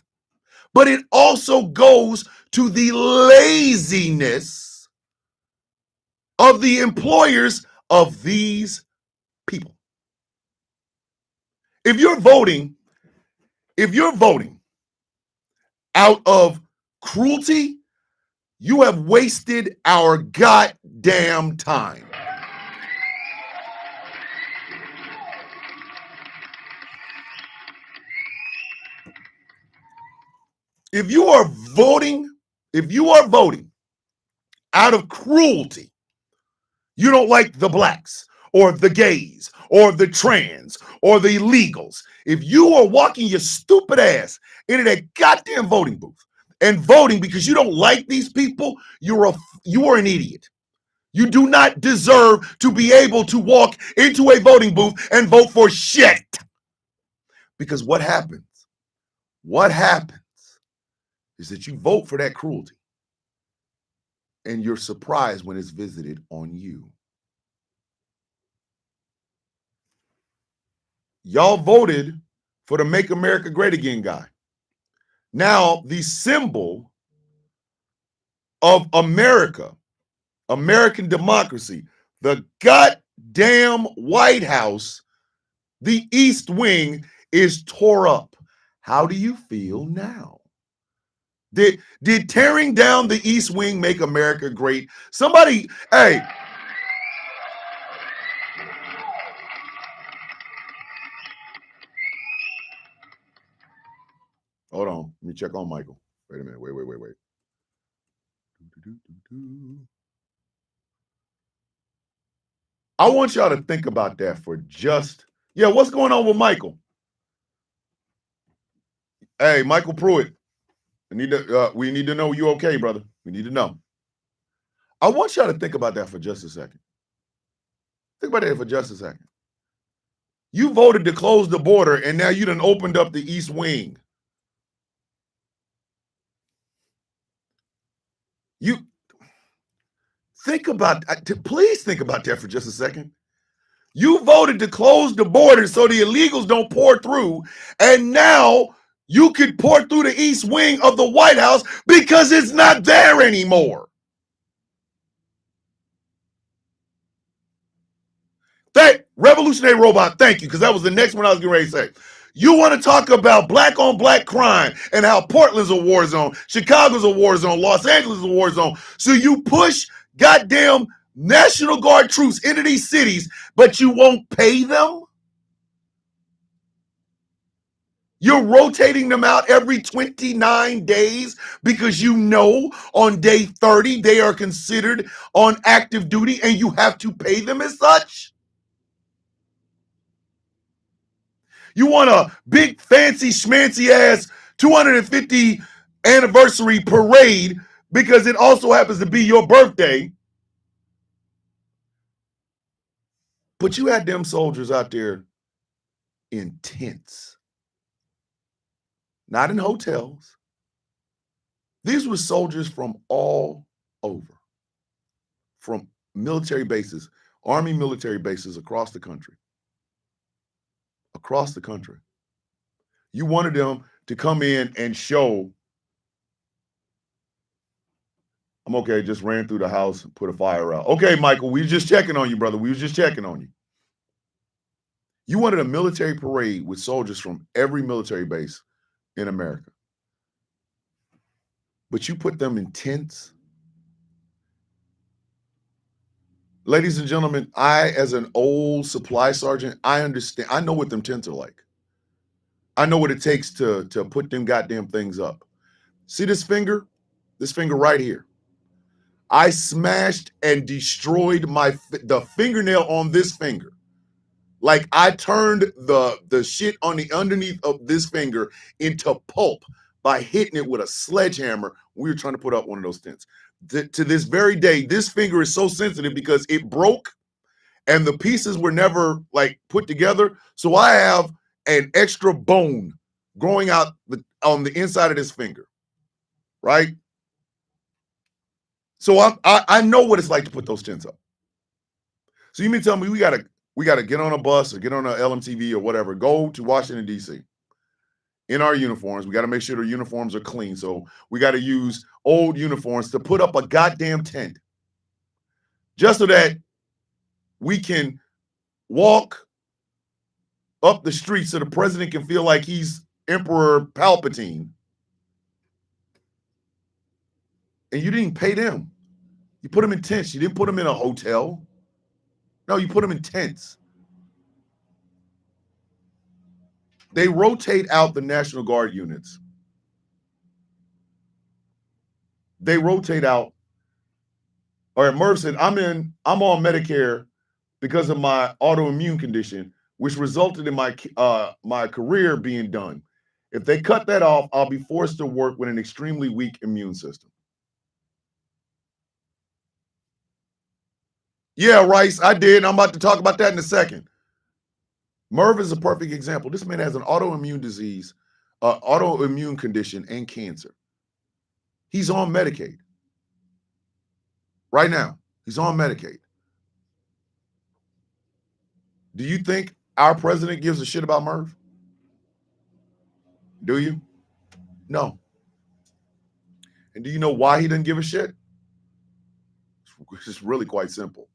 But it also goes to the laziness of the employers of these people. If you're voting out of cruelty, you have wasted our goddamn time. If you are voting out of cruelty, you don't like the blacks or the gays or the trans or the illegals. If you are walking your stupid ass into that goddamn voting booth and voting because you don't like these people, you are an idiot. You do not deserve to be able to walk into a voting booth and vote for shit. Because what happens is that you vote for that cruelty and you're surprised when it's visited on you. Y'all voted for the Make America Great Again guy. Now, the symbol of America, American democracy, the goddamn White House, the East Wing is tore up. How do you feel now? Did tearing down the East Wing make America great? Somebody, hey. Hold on. Let me check on Michael. Wait a minute. Wait. I want y'all to think about that for just, what's going on with Michael? Hey, Michael Pruitt. We need to know you okay, brother. We need to know. I want y'all to think about that for just a second. Think about that for just a second. You voted to close the border, and now you done opened up the East Wing. You think about, please think about that for just a second. You voted to close the border so the illegals don't pour through, and now you could pour through the East Wing of the White House because it's not there anymore. Revolutionary Robot, thank you, because that was the next one I was getting ready to say. You want to talk about black on black crime and how Portland's a war zone, Chicago's a war zone, Los Angeles is a war zone. So you push goddamn National Guard troops into these cities, but you won't pay them? You're rotating them out every 29 days because you know on day 30 they are considered on active duty and you have to pay them as such? You want a big fancy schmancy ass 250 anniversary parade because it also happens to be your birthday. But you had them soldiers out there in tents. Not in hotels. These were soldiers from all over. From military bases, Army military bases across the country. Across the country. You wanted them to come in and show, I'm okay, just ran through the house and put a fire out. Okay, Michael, we were just checking on you, brother. We was just checking on you. You wanted a military parade with soldiers from every military base in America. But you put them in tents. Ladies and gentlemen, I, as an old supply sergeant, I understand. I know what them tents are like. I know what it takes to put them goddamn things up. See this finger? This finger right here. I smashed and destroyed the fingernail on this finger. Like I turned the shit on the underneath of this finger into pulp by hitting it with a sledgehammer. We were trying to put up one of those tents. To this very day, this finger is so sensitive because it broke and the pieces were never like put together. So I have an extra bone growing out on the inside of his finger, right? So I know what it's like to put those tents up. So you mean tell me we gotta get on a bus or get on a LMTV or whatever, go to Washington, D.C. in our uniforms. We got to make sure the uniforms are clean. So we got to use old uniforms to put up a goddamn tent just so that we can walk up the street so the president can feel like he's Emperor Palpatine. And you didn't pay them. You put them in tents. You didn't put them in a hotel. No, you put them in tents. They rotate out the National Guard units. They rotate out. All right, Merv said, I'm on Medicare because of my autoimmune condition, which resulted in my career being done. If they cut that off, I'll be forced to work with an extremely weak immune system. Yeah, Rice, I did. I'm about to talk about that in a second. Merv is a perfect example. This man has an autoimmune disease, autoimmune condition, and cancer. He's on Medicaid. Right now, he's on Medicaid. Do you think our president gives a shit about Merv? Do you? No. And do you know why he doesn't give a shit? It's really quite simple.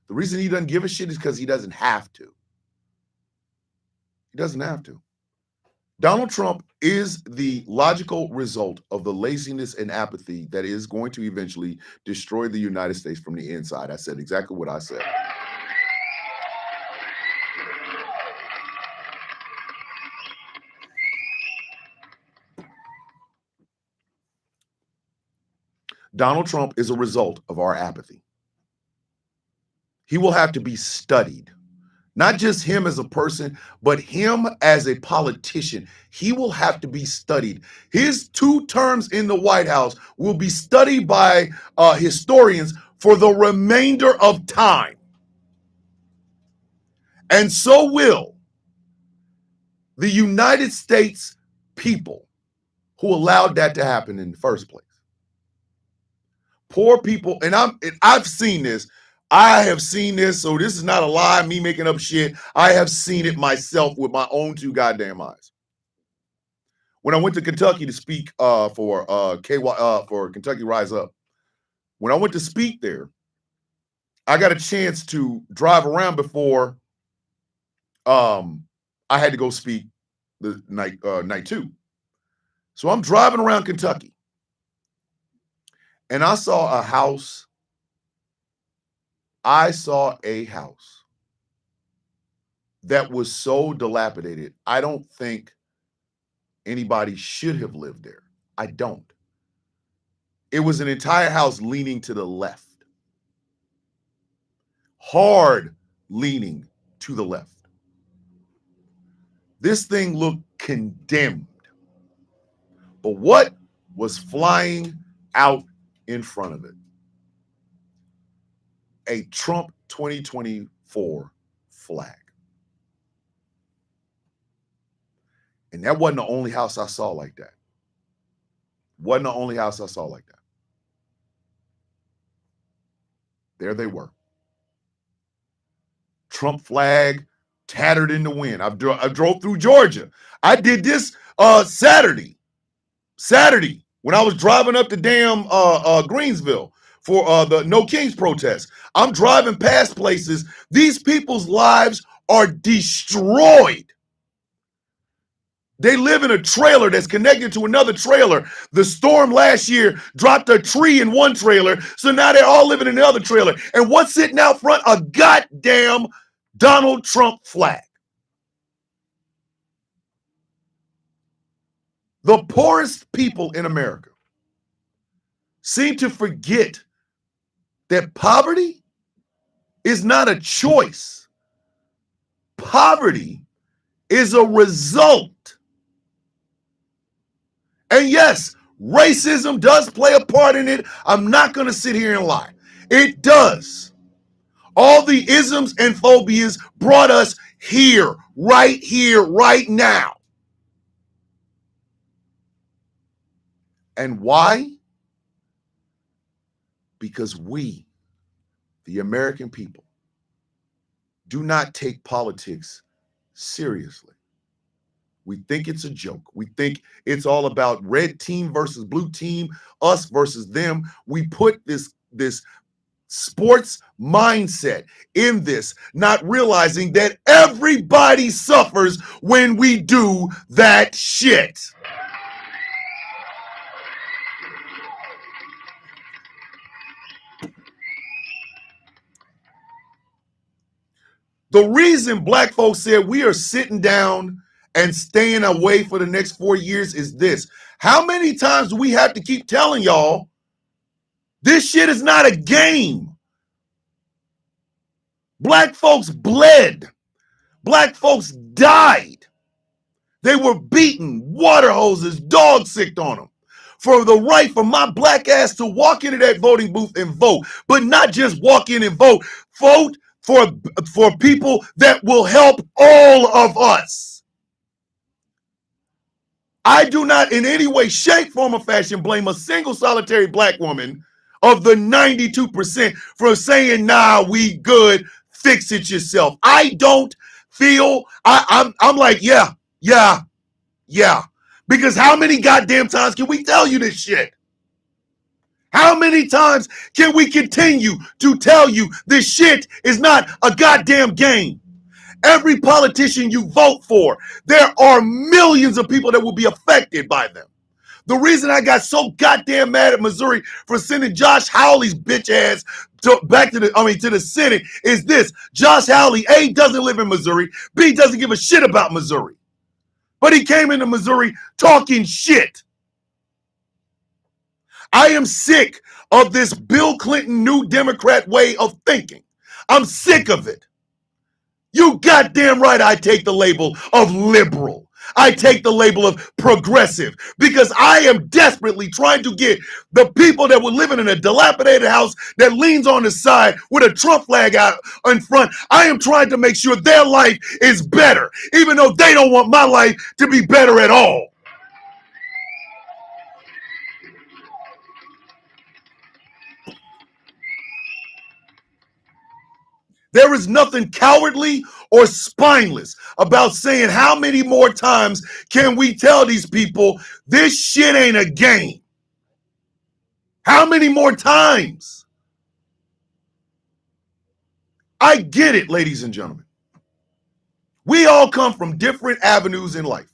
The reason he doesn't give a shit is because he doesn't have to. He doesn't have to. Donald Trump is the logical result of the laziness and apathy that is going to eventually destroy the United States from the inside. I said exactly what I said. Donald Trump is a result of our apathy. He will have to be studied. Not just him as a person, but him as a politician. He will have to be studied. His 2 terms in the White House will be studied by historians for the remainder of time. And so will the United States people who allowed that to happen in the first place. Poor people, and I've seen this. I have seen this, so this is not a lie, me making up shit. I have seen it myself with my own 2 goddamn eyes. When I went to Kentucky to speak for Kentucky Rise Up, when I went to speak there, I got a chance to drive around before I had to go speak the night 2. So I'm driving around Kentucky, and I saw a house. I saw a house that was so dilapidated. I don't think anybody should have lived there. I don't. It was an entire house leaning to the left. Hard leaning to the left. This thing looked condemned. But what was flying out in front of it? A Trump 2024 flag. And that wasn't the only house I saw like that. Wasn't the only house I saw like that. There they were. Trump flag tattered in the wind. I drove through Georgia. I did this Saturday when I was driving up to damn Greensville for the No Kings protest. I'm driving past places. These people's lives are destroyed. They live in a trailer that's connected to another trailer. The storm last year dropped a tree in one trailer, so now they're all living in the other trailer. And what's sitting out front? A goddamn Donald Trump flag. The poorest people in America seem to forget that poverty is not a choice. Poverty is a result. And yes, racism does play a part in it. I'm not going to sit here and lie. It does. All the isms and phobias brought us here right here, right now. And why? Because we, the American people, do not take politics seriously. We think it's a joke. We think it's all about red team versus blue team, us versus them. We put this sports mindset in this, not realizing that everybody suffers when we do that shit. The reason black folks said we are sitting down and staying away for the next 4 years is this. How many times do we have to keep telling y'all this shit is not a game? Black folks bled. Black folks died. They were beaten, water hoses, dog sicked on them. For the right for my black ass to walk into that voting booth and vote, but not just walk in and vote. Vote for people that will help all of us. I do not in any way, shape, form, or fashion blame a single solitary black woman of the 92% for saying, nah, we good, fix it yourself. I don't feel, I'm like, yeah. Because how many goddamn times can we tell you this shit? How many times can we continue to tell you this shit is not a goddamn game? Every politician you vote for, there are millions of people that will be affected by them. The reason I got so goddamn mad at Missouri for sending Josh Hawley's bitch ass back to the Senate is this. Josh Hawley, A, doesn't live in Missouri, B, doesn't give a shit about Missouri. But he came into Missouri talking shit. I am sick of this Bill Clinton New Democrat way of thinking. I'm sick of it. You goddamn right I take the label of liberal. I take the label of progressive because I am desperately trying to get the people that were living in a dilapidated house that leans on the side with a Trump flag out in front. I am trying to make sure their life is better, even though they don't want my life to be better at all. There is nothing cowardly or spineless about saying how many more times can we tell these people this shit ain't a game? How many more times? I get it, ladies and gentlemen. We all come from different avenues in life.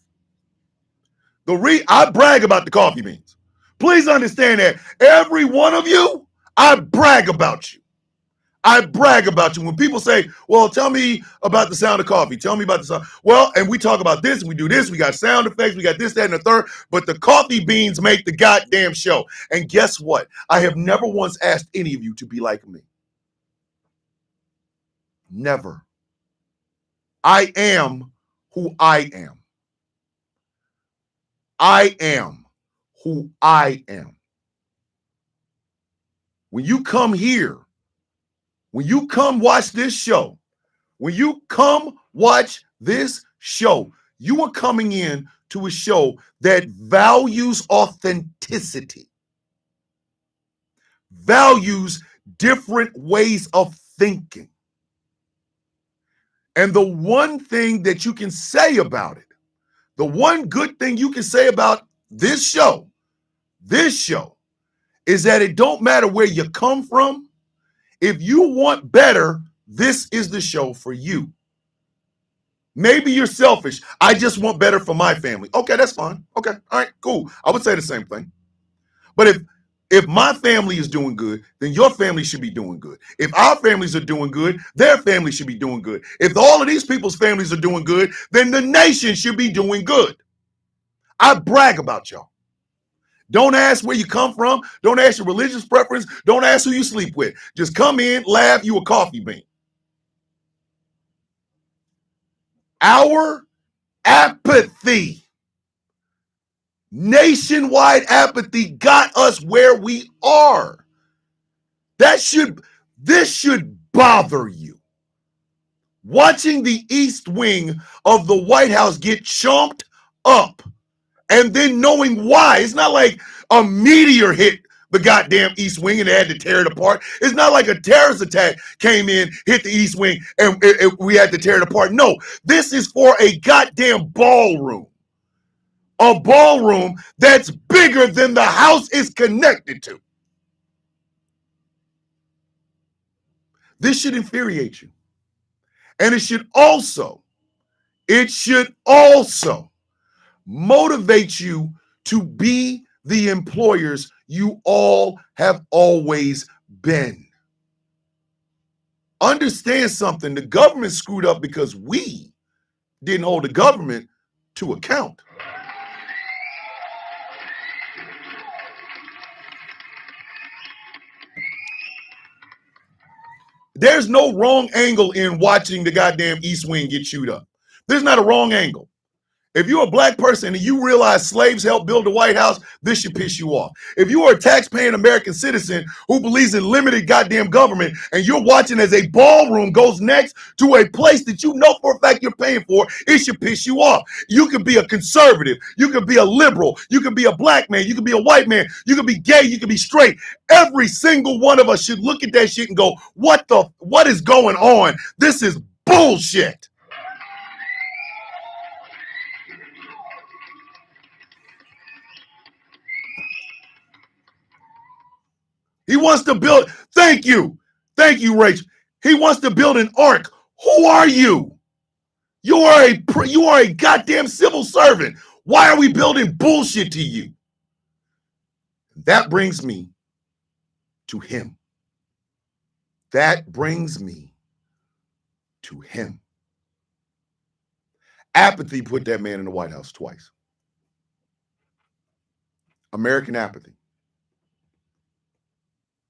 I brag about the coffee beans. Please understand that every one of you, I brag about you. I brag about you. When people say, well, tell me about the sound of coffee. Tell me about the sound. Well, and we talk about this, and we do this. We got sound effects. We got this, that, and the third. But the coffee beans make the goddamn show. And guess what? I have never once asked any of you to be like me. Never. I am who I am. I am who I am. When you come here, when you come watch this show, you are coming in to a show that values authenticity, values different ways of thinking. And the one thing that you can say about it, the one good thing you can say about this show is that it don't matter where you come from. If you want better, this is the show for you. Maybe you're selfish. I just want better for my family. Okay, that's fine. Okay, all right, cool. I would say the same thing. But if my family is doing good, then your family should be doing good. If our families are doing good, their family should be doing good. If all of these people's families are doing good, then the nation should be doing good. I brag about y'all. Don't ask where you come from. Don't ask your religious preference. Don't ask who you sleep with. Just come in, laugh, you a coffee bean. Our apathy, nationwide apathy, got us where we are. This should bother you. watching the East Wing of the White House get chomped up and then knowing why. It's not like a meteor hit the goddamn East Wing and they had to tear it apart. It's not like a terrorist attack came in, hit the East Wing, and we had to tear it apart. No, this is for a goddamn ballroom. A ballroom that's bigger than the house is connected to. This should infuriate you. And it should also motivate you to be the employers you all have always been. Understand something. The government screwed up because we didn't hold the government to account. There's no wrong angle in watching the goddamn East Wing get chewed up. There's not a wrong angle. If you're a black person and you realize slaves helped build the White House, this should piss you off. If you are a tax-paying American citizen who believes in limited goddamn government and you're watching as a ballroom goes next to a place that you know for a fact you're paying for, it should piss you off. You could be a conservative. You could be a liberal. You could be a black man. You could be a white man. You could be gay. You could be straight. Every single one of us should look at that shit and go, what is going on? This is bullshit. He wants to build, thank you, Rachel. He wants to build an ark. Who are you? You are a goddamn civil servant. Why are we building bullshit to you? That brings me to him. That brings me to him. Apathy put that man in the White House twice. American apathy.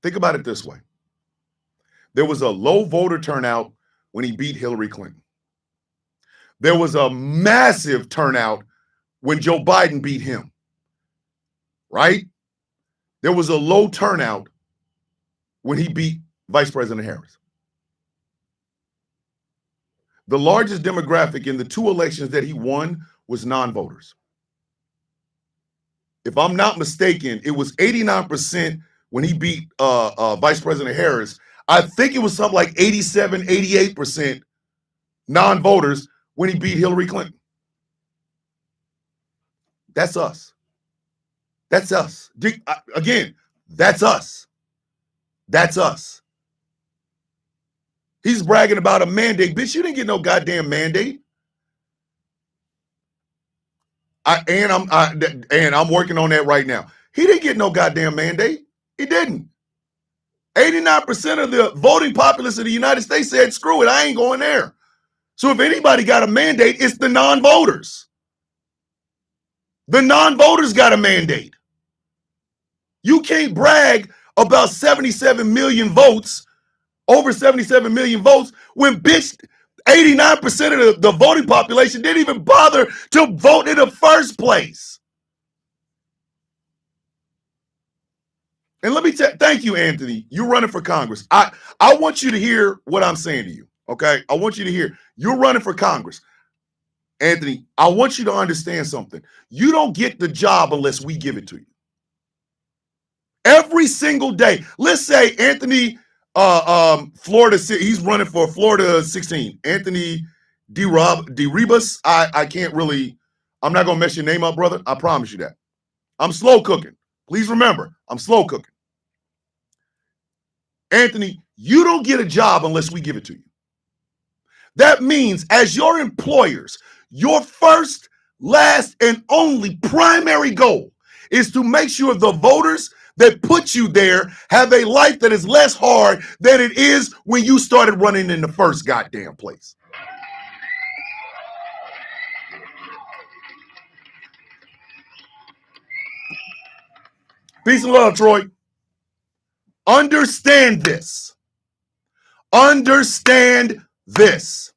Think about it this way. There was a low voter turnout when he beat Hillary Clinton. There was a massive turnout when Joe Biden beat him, right? There was a low turnout when he beat Vice President Harris. The largest demographic in the two elections that he won was non-voters. If I'm not mistaken, it was 89% when he beat Vice President Harris. I think it was something like 87, 88% non-voters when he beat Hillary Clinton. That's us. That's us. Again, that's us. That's us. He's bragging about a mandate. Bitch, you didn't get no goddamn mandate. I'm working on that right now. He didn't get no goddamn mandate. He didn't. 89% of the voting populace of the United States said, screw it, I ain't going there. So if anybody got a mandate, it's the non-voters. The non-voters got a mandate. You can't brag about 77 million votes, over 77 million votes, when bitch 89% of the voting population didn't even bother to vote in the first place. And let me thank you, Anthony. You're running for Congress. I want you to hear what I'm saying to you, okay? I want you to hear. You're running for Congress. Anthony, I want you to understand something. You don't get the job unless we give it to you. Every single day. Let's say Anthony, Florida, he's running for Florida 16. Anthony DeRibas. I can't really, I'm not going to mess your name up, brother. I promise you that. I'm slow cooking. Please remember, I'm slow cooking. Anthony, you don't get a job unless we give it to you. That means as your employers, your first, last, and only primary goal is to make sure the voters that put you there have a life that is less hard than it is when you started running in the first goddamn place. Peace and love, Troy. Understand this. Understand this.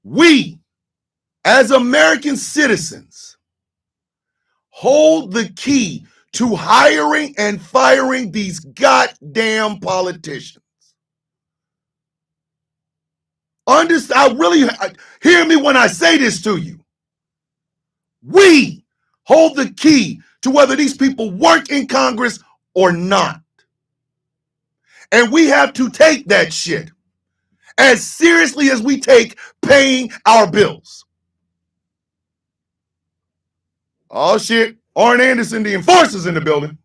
We, as American citizens, hold the key to hiring and firing these goddamn politicians. Hear me when I say this to you. We hold the key to whether these people work in Congress or not. And we have to take that shit as seriously as we take paying our bills. Oh shit, Arn Anderson, the enforcer's in the building.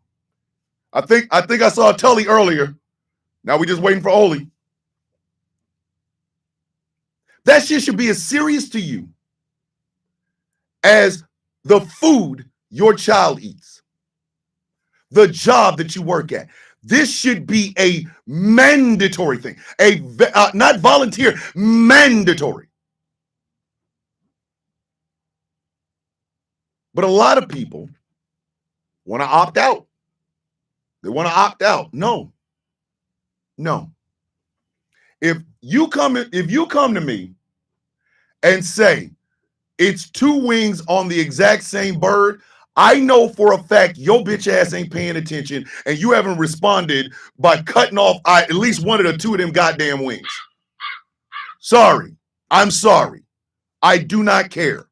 I think I saw Tully earlier. Now we just waiting for Oli. That shit should be as serious to you as the food your child eats, the job that you work at. This should be a mandatory thing, not volunteer, mandatory. But a lot of people want to opt out. They want to opt out. No. If you come to me and say it's two wings on the exact same bird, I know for a fact your bitch ass ain't paying attention and you haven't responded by cutting off at least one of the two of them goddamn wings. Sorry. I'm sorry. I do not care.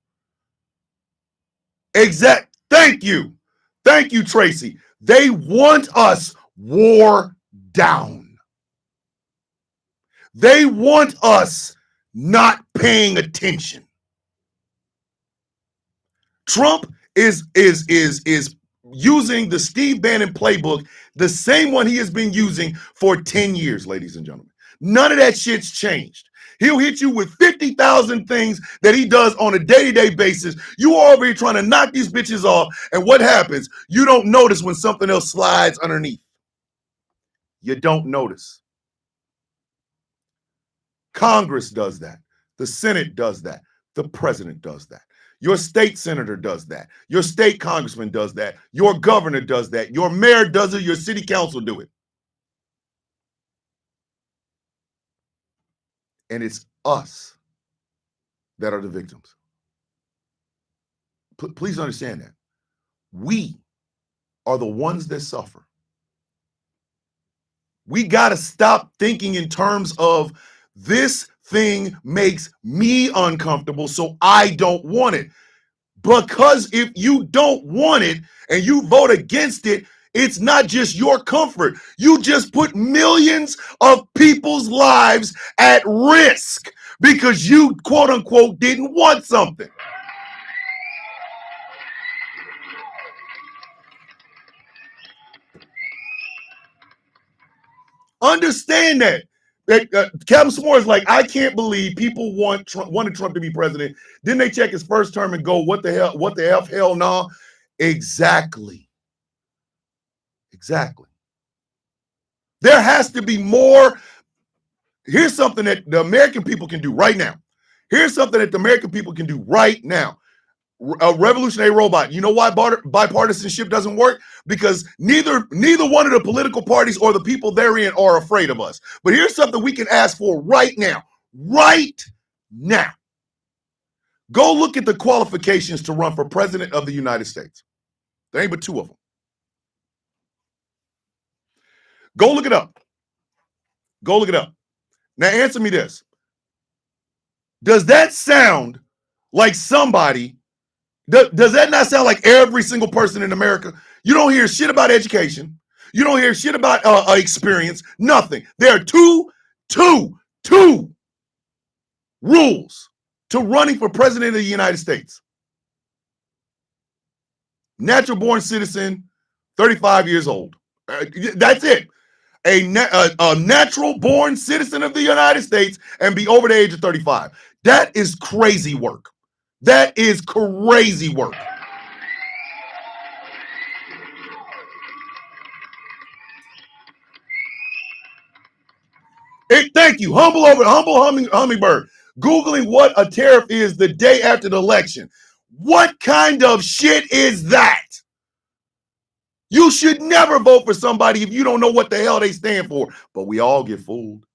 Thank you. Thank you, Tracy. They want us wore down. They want us not paying attention. Trump is using the Steve Bannon playbook, the same one he has been using for 10 years, ladies and gentlemen. None of that shit's changed. He'll hit you with 50,000 things that he does on a day-to-day basis. You are over here trying to knock these bitches off, and what happens? You don't notice when something else slides underneath. You don't notice. Congress does that. The Senate does that. The president does that. Your state senator does that. Your state congressman does that. Your governor does that. Your mayor does it. Your city council do it. And it's us that are the victims. Please understand that. We are the ones that suffer. We got to stop thinking in terms of this thing makes me uncomfortable, so I don't want it. Because if you don't want it and you vote against it, it's not just your comfort. You just put millions of people's lives at risk because you, quote unquote, didn't want something. Understand that. Captain S'more is like, I can't believe people wanted Trump to be president. Didn't they check his first term and go, what the hell? What the F? Hell no. Exactly. There has to be more. Here's something that the American people can do right now. A revolutionary robot. You know why bipartisanship doesn't work? Because neither one of the political parties or the people therein are afraid of us. But here's something we can ask for right now. Right now. Go look at the qualifications to run for president of the United States. There ain't but two of them. Go look it up. Now answer me this. Does that sound like somebody? Does that not sound like every single person in America? You don't hear shit about education. You don't hear shit about experience. Nothing. There are two rules to running for president of the United States. Natural born citizen, 35 years old. That's it. A natural born citizen of the United States and be over the age of 35. That is crazy work. Thank you. Humble Hummingbird. Googling what a tariff is the day after the election. What kind of shit is that? You should never vote for somebody if you don't know what the hell they stand for. But we all get fooled.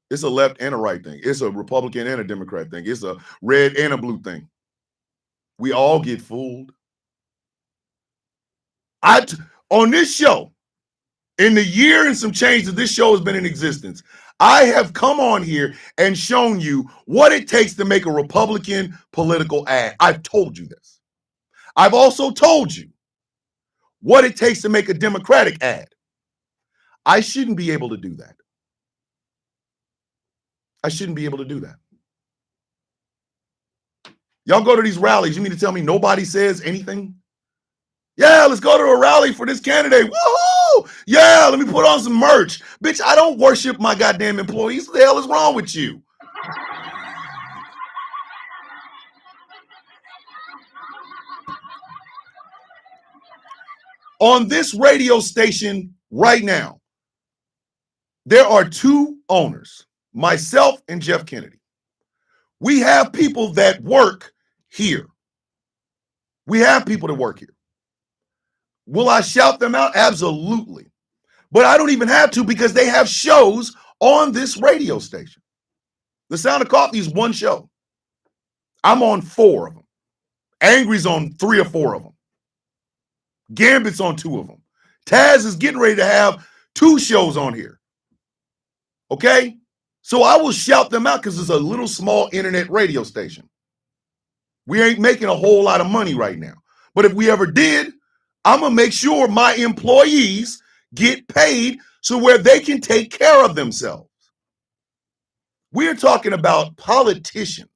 It's a left and a right thing. It's a Republican and a Democrat thing. It's a red and a blue thing. We all get fooled. On this show, in the year and some change that this show has been in existence, I have come on here and shown you what it takes to make a Republican political ad. I've told you this. I've also told you what it takes to make a Democratic ad. I shouldn't be able to do that. I shouldn't be able to do that. Y'all go to these rallies. You mean to tell me nobody says anything? Yeah, let's go to a rally for this candidate. Woohoo! Yeah, let me put on some merch. Bitch, I don't worship my goddamn employees. What the hell is wrong with you? On this radio station right now, there are two owners, myself and Jeff Kennedy. We have people that work here. We have people that work here. Will I shout them out? Absolutely. But I don't even have to because they have shows on this radio station. The Sound of Coffee is one show. I'm on 4 of them. Angry's on 3 or 4 of them. Gambit's on 2 of them. Taz is getting ready to have 2 shows on here. Okay? So I will shout them out because it's a little small internet radio station. We ain't making a whole lot of money right now. But if we ever did, I'm going to make sure my employees get paid so where they can take care of themselves. We're talking about politicians.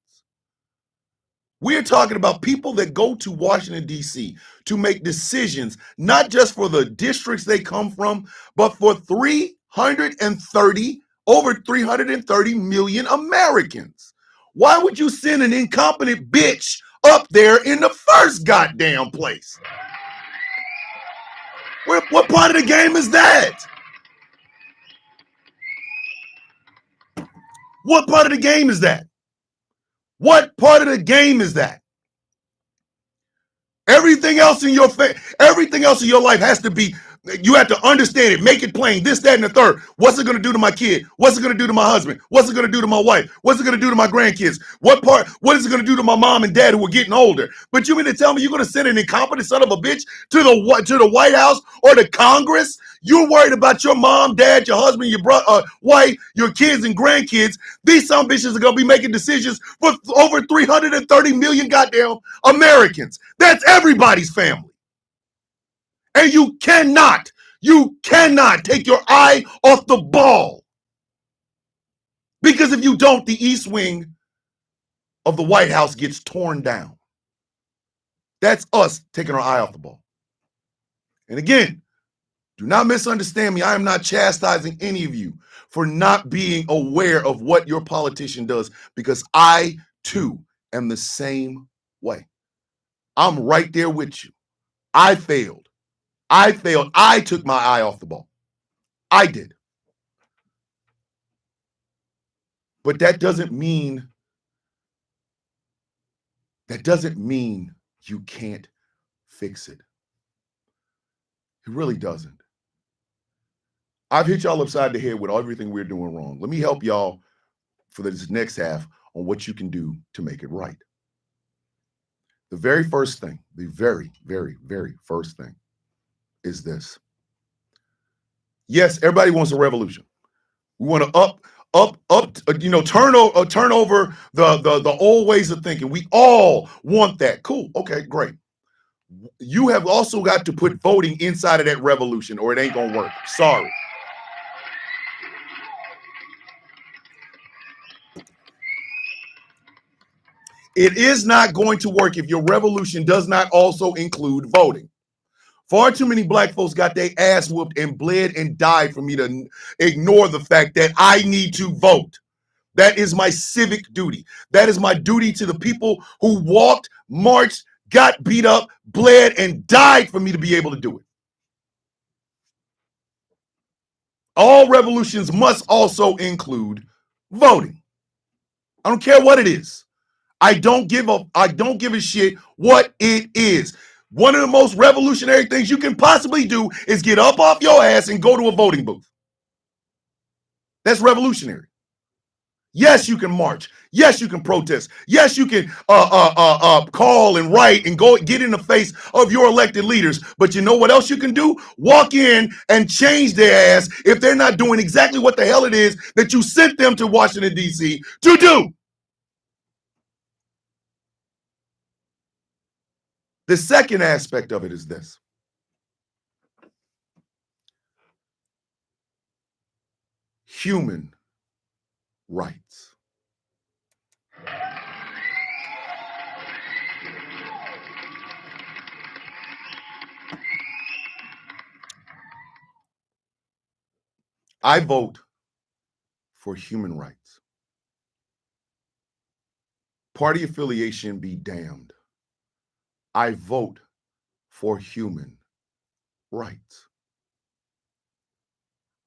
We're talking about people that go to Washington, D.C. to make decisions, not just for the districts they come from, but for over 330 million Americans. Why would you send an incompetent bitch up there in the first goddamn place? What part of the game is that? What part of the game is that? What part of the game is that? Everything else in your life has to be, you have to understand it, make it plain, this, that, and the third. What's it going to do to my kid? What's it going to do to my husband? What's it going to do to my wife? What's it going to do to my grandkids? What is it going to do to my mom and dad who are getting older? But you mean to tell me you're going to send an incompetent son of a bitch to the White House or the Congress? You're worried about your mom, dad, your husband, your wife, your kids and grandkids. These some bitches are going to be making decisions for over 330 million goddamn Americans. That's everybody's family. And you cannot take your eye off the ball. Because if you don't, the East Wing of the White House gets torn down. That's us taking our eye off the ball. And again, do not misunderstand me. I am not chastising any of you for not being aware of what your politician does, because I too am the same way. I'm right there with you. I failed. I took my eye off the ball. I did. But that doesn't mean you can't fix it. It really doesn't. I've hit y'all upside the head with everything we're doing wrong. Let me help y'all for this next half on what you can do to make it right. The very first thing, the very, very, very first thing is this. Yes, everybody wants a revolution. We want to turn over the old ways of thinking. We all want that. Cool. Okay, great. You have also got to put voting inside of that revolution or it ain't going to work. Sorry. It is not going to work if your revolution does not also include voting. Far too many black folks got their ass whooped and bled and died for me to ignore the fact that I need to vote. That is my civic duty. That is my duty to the people who walked, marched, got beat up, bled, and died for me to be able to do it. All revolutions must also include voting. I don't care what it is. I don't give a shit what it is. One of the most revolutionary things you can possibly do is get up off your ass and go to a voting booth. That's revolutionary. Yes, you can march. Yes, you can protest. Yes, you can call and write and go get in the face of your elected leaders. But you know what else you can do? Walk in and change their ass if they're not doing exactly what the hell it is that you sent them to Washington, D.C. to do. The second aspect of it is this. Human rights. I vote for human rights. Party affiliation be damned. I vote for human rights.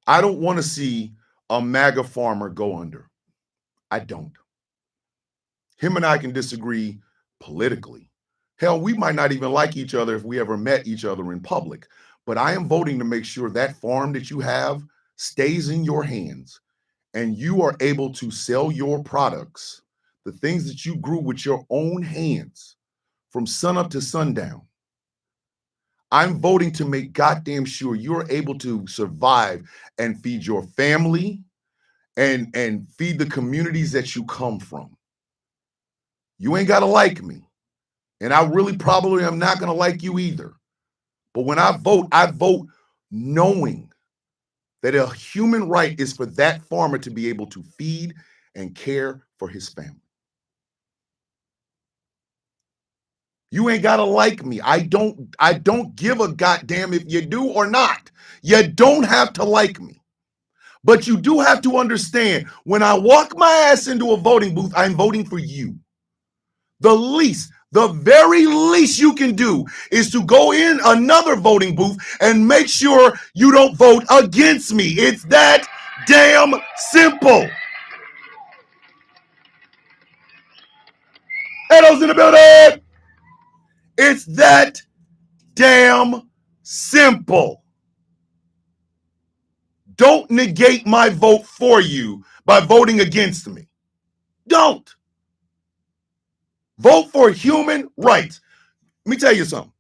I don't want to see a MAGA farmer go under. I don't. Him and I can disagree politically. Hell, we might not even like each other if we ever met each other in public. But I am voting to make sure that farm that you have stays in your hands and you are able to sell your products, the things that you grew with your own hands from sunup to sundown. I'm voting to make goddamn sure you're able to survive and feed your family and feed the communities that you come from. You ain't got to like me. And I really probably am not going to like you either. But when I vote knowing that a human right is for that farmer to be able to feed and care for his family. You ain't got to like me. I don't give a goddamn if you do or not. You don't have to like me. But you do have to understand, when I walk my ass into a voting booth, I'm voting for you. The very least you can do is to go in another voting booth and make sure you don't vote against me. It's that damn simple. Edo's in the building. It's that damn simple. Don't negate my vote for you by voting against me. Don't. Vote for human rights. Let me tell you something.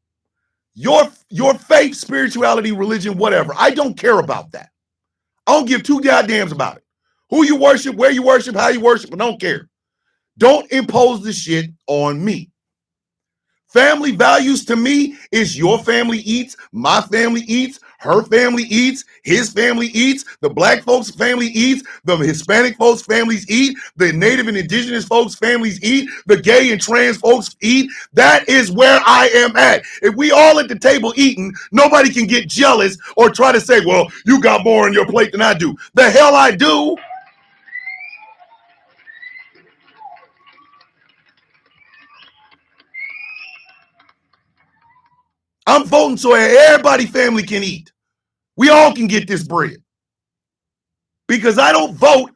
Your faith, spirituality, religion, whatever, I don't care about that. I don't give two goddamns about it. Who you worship, where you worship, how you worship, I don't care. Don't impose the shit on me. Family values to me is your family eats, my family eats, her family eats, his family eats, the black folks' family eats, the Hispanic folks' families eat, the native and indigenous folks' families eat, the gay and trans folks eat. That is where I am at. If we all at the table eating, nobody can get jealous or try to say, well, you got more on your plate than I do. The hell I do. I'm voting so everybody's family can eat. We all can get this bread. Because I don't vote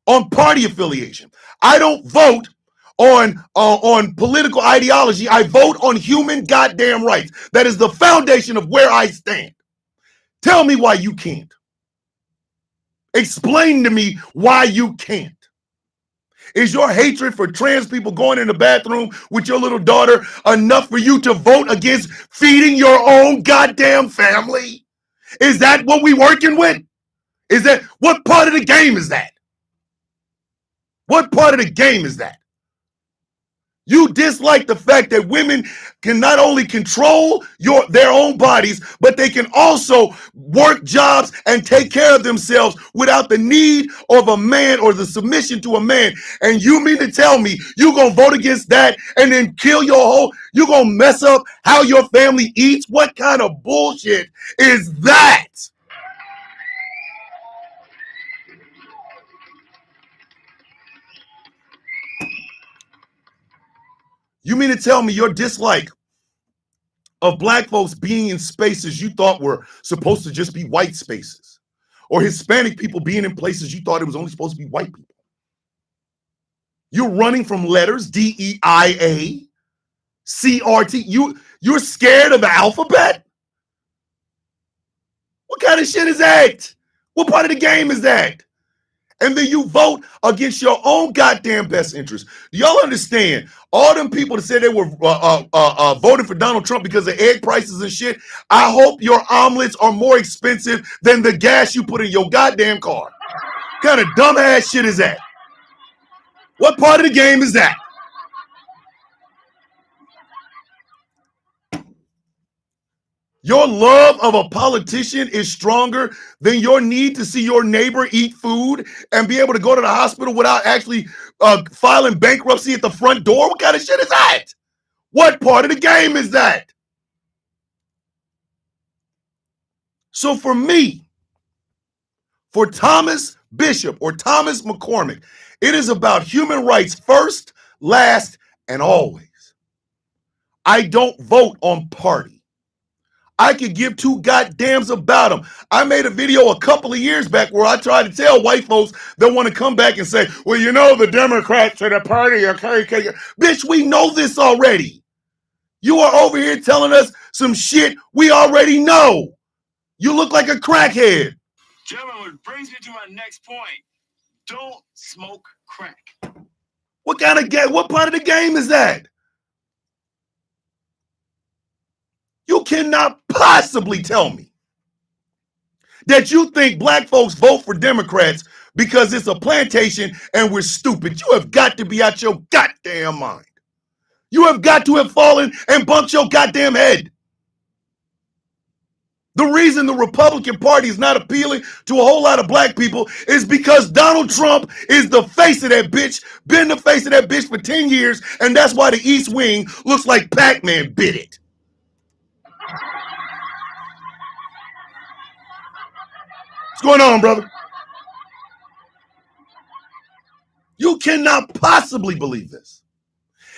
on party affiliation. I don't vote on political ideology. I vote on human goddamn rights. That is the foundation of where I stand. Tell me why you can't. Explain to me why you can't. Is your hatred for trans people going in the bathroom with your little daughter enough for you to vote against feeding your own goddamn family? Is that what we working with? Is that what part of the game is that? What part of the game is that? You dislike the fact that women can not only control their own bodies, but they can also work jobs and take care of themselves without the need of a man or the submission to a man. And you mean to tell me you're going to vote against that and then kill your whole, you're going to mess up how your family eats? What kind of bullshit is that? You mean to tell me your dislike of black folks being in spaces you thought were supposed to just be white spaces, or Hispanic people being in places you thought it was only supposed to be white people? You're running from letters, DEIA, CRT. You're scared of the alphabet? What kind of shit is that? What part of the game is that? And then you vote against your own goddamn best interest. Do y'all understand? All them people that said they were voting for Donald Trump because of egg prices and shit, I hope your omelets are more expensive than the gas you put in your goddamn car. What kind of dumbass shit is that? What part of the game is that? Your love of a politician is stronger than your need to see your neighbor eat food and be able to go to the hospital without actually filing bankruptcy at the front door? What kind of shit is that? What part of the game is that? So for me, for Thomas Bishop or Thomas McCormick, it is about human rights first, last, and always. I don't vote on party. I could give two goddams about them. I made a video a couple of years back where I tried to tell white folks that want to come back and say, well, you know, the Democrats are the party. Okay. Bitch, we know this already. You are over here telling us some shit we already know. You look like a crackhead. Gentlemen, which brings me to my next point. Don't smoke crack. What kind of game? What part of the game is that? You cannot possibly tell me that you think black folks vote for Democrats because it's a plantation and we're stupid. You have got to be out your goddamn mind. You have got to have fallen and bumped your goddamn head. The reason the Republican Party is not appealing to a whole lot of black people is because Donald Trump is the face of that bitch, been the face of that bitch for 10 years, and that's why the East Wing looks like Pac-Man bit it. What's going on, brother? You cannot possibly believe this.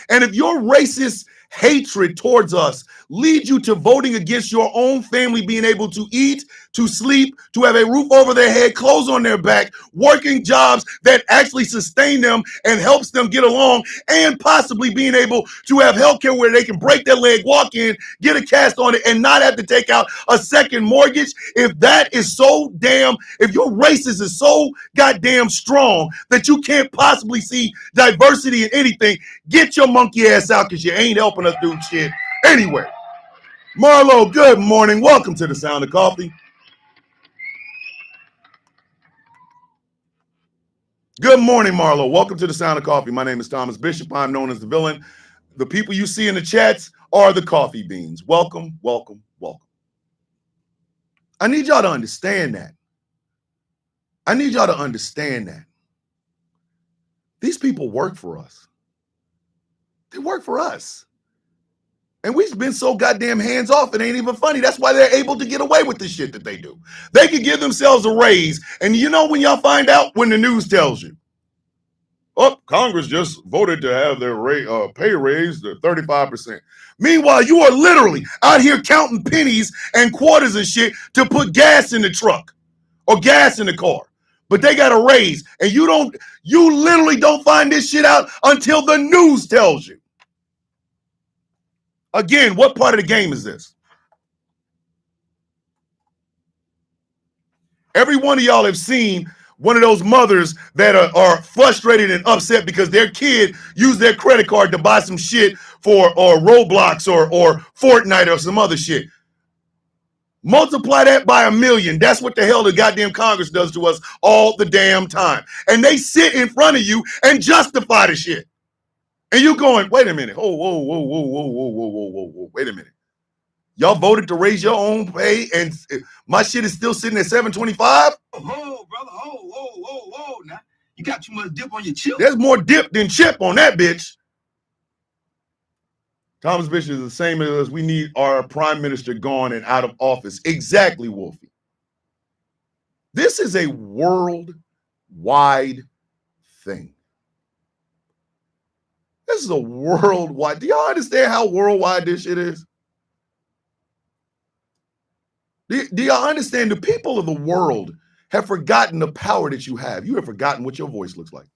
And if your racist hatred towards us leads you to voting against your own family being able to eat, to sleep, to have a roof over their head, clothes on their back, working jobs that actually sustain them and helps them get along, and possibly being able to have healthcare where they can break their leg, walk in, get a cast on it, and not have to take out a second mortgage, if that is so damn, if your racist is so goddamn strong that you can't possibly see diversity in anything, get your monkey ass out because you ain't helping us do shit anyway. Marlo, good morning. Welcome to the Sound of Coffee. Good morning, Marlo. Welcome to the Sound of Coffee. My name is Thomas Bishop. I'm known as the villain. The people you see in the chats are the coffee beans. Welcome, welcome, welcome. I need y'all to understand that. I need y'all to understand that. These people work for us. They work for us. And we've been so goddamn hands off, it ain't even funny. That's why they're able to get away with the shit that they do. They could give themselves a raise. And you know when y'all find out? When the news tells you. Oh, Congress just voted to have their pay raised to 35%. Meanwhile, you are literally out here counting pennies and quarters and shit to put gas in the truck or gas in the car. But they got a raise. And you literally don't find this shit out until the news tells you. Again, what part of the game is this? Every one of y'all have seen one of those mothers that are frustrated and upset because their kid used their credit card to buy some shit or Roblox or Fortnite or some other shit. Multiply that by 1 million. That's what the hell the goddamn Congress does to us all the damn time. And they sit in front of you and justify the shit. And you going, wait a minute. Oh, whoa. Wait a minute. Y'all voted to raise your own pay and my shit is still sitting at $7.25? Whoa, brother. Whoa. Now, you got too much dip on your chip. There's more dip than chip on that bitch. Thomas Bishop is the same as we need our prime minister gone and out of office. Exactly, Wolfie. This is a worldwide thing. This is a worldwide. Do y'all understand how worldwide this shit is? Do y'all understand? The people of the world have forgotten the power that you have. You have forgotten what your voice looks like.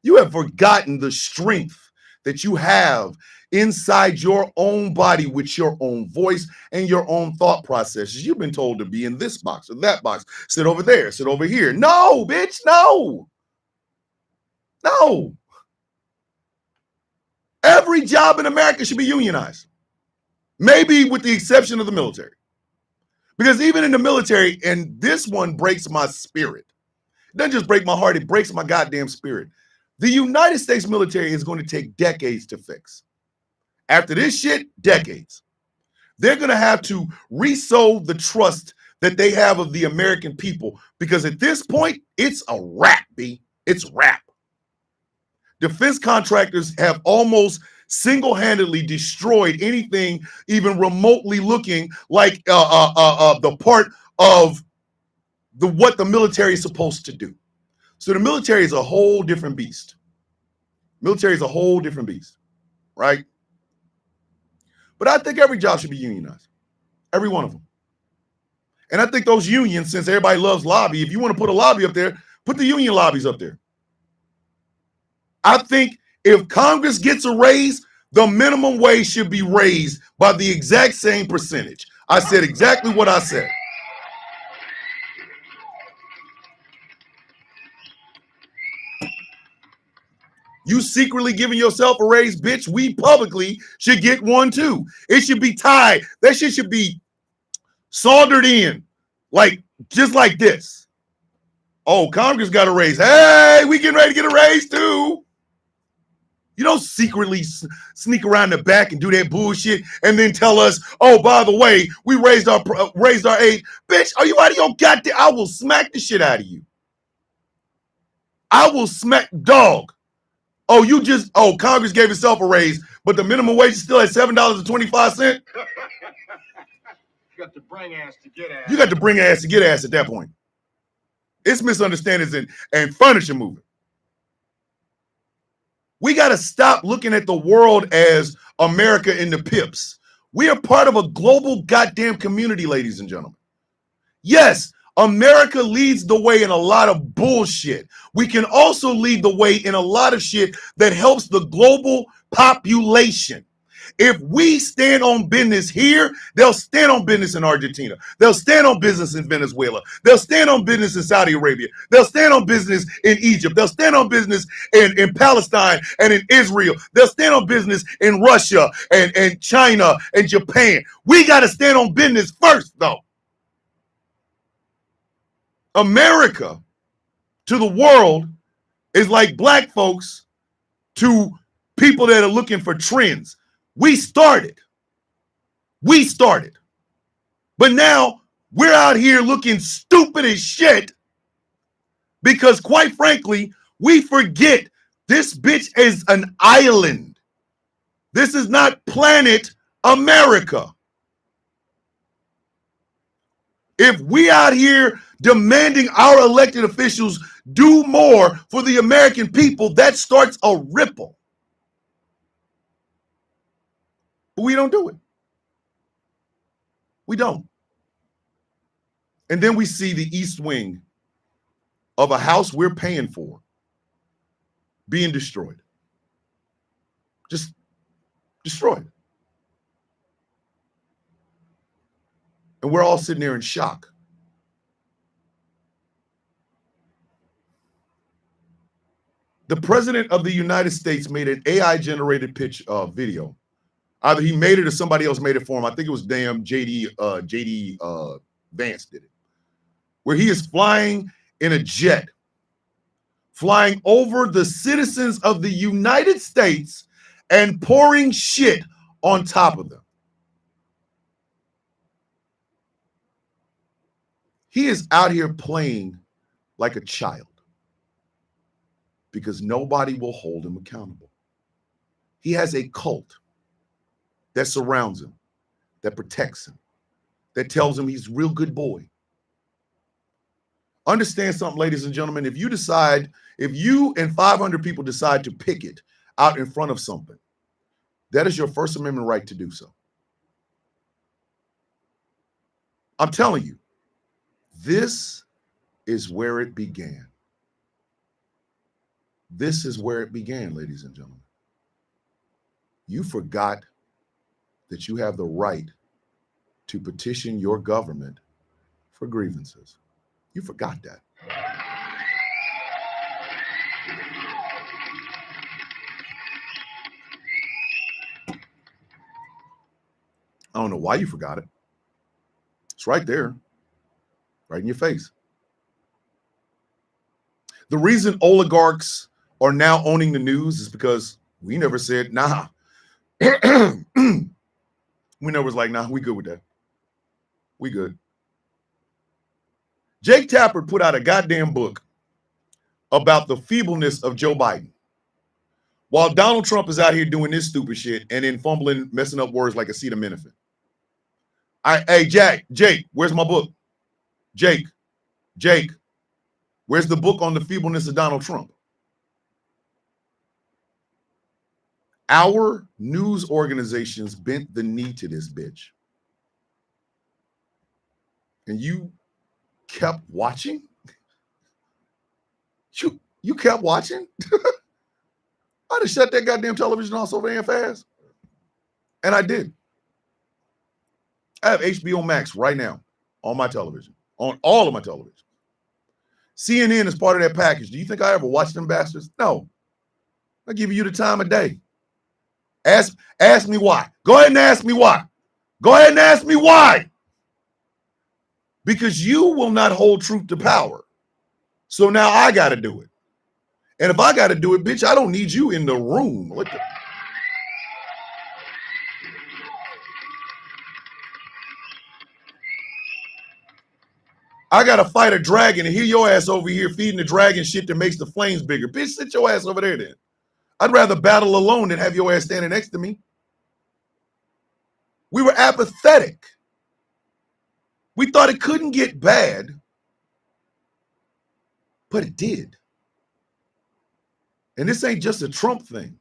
You have forgotten the strength that you have inside your own body with your own voice and your own thought processes. You've been told to be in this box or that box, sit over there, sit over here. No, bitch, no. No. Every job in America should be unionized, maybe with the exception of the military. Because even in the military, and this one breaks my spirit. It doesn't just break my heart, it breaks my goddamn spirit. The United States military is going to take decades to fix. After this shit, decades. They're going to have to re-sow the trust that they have of the American people, because at this point, it's a wrap, B. It's wrap. Defense contractors have almost single-handedly destroyed anything even remotely looking like the part of what the military is supposed to do. So the military is a whole different beast. Military is a whole different beast, right? But I think every job should be unionized, every one of them. And I think those unions, since everybody loves lobby, if you want to put a lobby up there, put the union lobbies up there. I think if Congress gets a raise, the minimum wage should be raised by the exact same percentage. I said exactly what I said. You secretly giving yourself a raise, bitch. We publicly should get one too. It should be tied. That shit should be soldered in, like just like this. Oh, Congress got a raise. Hey, we getting ready to get a raise too. You don't secretly sneak around the back and do that bullshit and then tell us, oh, by the way, we raised our aid. Bitch, are you out of your goddamn? I will smack the shit out of you. I will smack dog. Oh, Congress gave itself a raise, but the minimum wage is still at $7.25. You got to bring ass to get ass. You got to bring ass to get ass at that point. It's misunderstandings and furniture moving. We got to stop looking at the world as America and the pips. We are part of a global goddamn community, ladies and gentlemen. Yes, America leads the way in a lot of bullshit. We can also lead the way in a lot of shit that helps the global population. If we stand on business here, they'll stand on business in Argentina. They'll stand on business in Venezuela. They'll stand on business in Saudi Arabia. They'll stand on business in Egypt. They'll stand on business in Palestine and in Israel. They'll stand on business in Russia and China and Japan. We got to stand on business first, though. America to the world is like black folks to people that are looking for trends. We started. But now we're out here looking stupid as shit because, quite frankly, we forget this bitch is an island. This is not planet America. If we out here demanding our elected officials do more for the American people, that starts a ripple. But we don't do it. We don't. And then we see the east wing of a house we're paying for being destroyed. Just destroyed. And we're all sitting there in shock. The president of the United States made an AI-generated pitch video. Either he made it or somebody else made it for him. I think it was damn JD Vance did it. Where he is flying in a jet, flying over the citizens of the United States and pouring shit on top of them. He is out here playing like a child because nobody will hold him accountable. He has a cult that surrounds him, that protects him, that tells him he's a real good boy. Understand something, ladies and gentlemen. If you and 500 people decide to picket out in front of something, that is your First Amendment right to do so. I'm telling you, this is where it began. This is where it began, ladies and gentlemen. You forgot that you have the right to petition your government for grievances. You forgot that. I don't know why you forgot it. It's right there, right in your face. The reason oligarchs are now owning the news is because we never said, nah. We never was like, nah, we good with that. We good. Jake Tapper put out a goddamn book about the feebleness of Joe Biden. While Donald Trump is out here doing this stupid shit and then fumbling, messing up words like acetaminophen. Hey, Jake, where's my book? Jake, where's the book on the feebleness of Donald Trump? Our news organizations bent the knee to this bitch. And you kept watching? You kept watching? I'd have shut that goddamn television off so damn fast. And I did. I have HBO Max right now on my television, on all of my television. CNN is part of that package. Do you think I ever watched them bastards? No. I give you the time of day. Ask me why. Go ahead and ask me why. Go ahead and ask me why. Because you will not hold truth to power. So now I got to do it. And if I got to do it, bitch, I don't need you in the room. What the? I got to fight a dragon and hear your ass over here feeding the dragon shit that makes the flames bigger. Bitch, sit your ass over there then. I'd rather battle alone than have your ass standing next to me. We were apathetic. We thought it couldn't get bad, but it did. And this ain't just a Trump thing.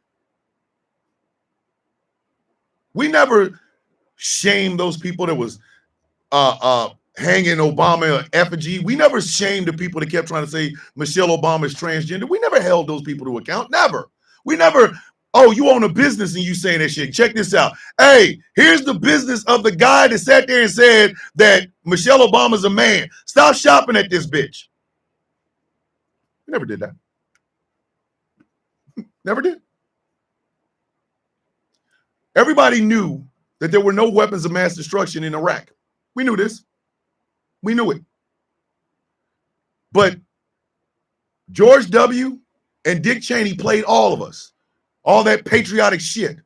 We never shamed those people that was hanging Obama effigy. We never shamed the people that kept trying to say Michelle Obama is transgender. We never held those people to account. Never. We never, oh, you own a business and you saying that shit. Check this out. Hey, here's the business of the guy that sat there and said that Michelle Obama's a man. Stop shopping at this bitch. We never did that. Never did. Everybody knew that there were no weapons of mass destruction in Iraq. We knew this. We knew it. But George W. and Dick Cheney played all of us. All that patriotic shit.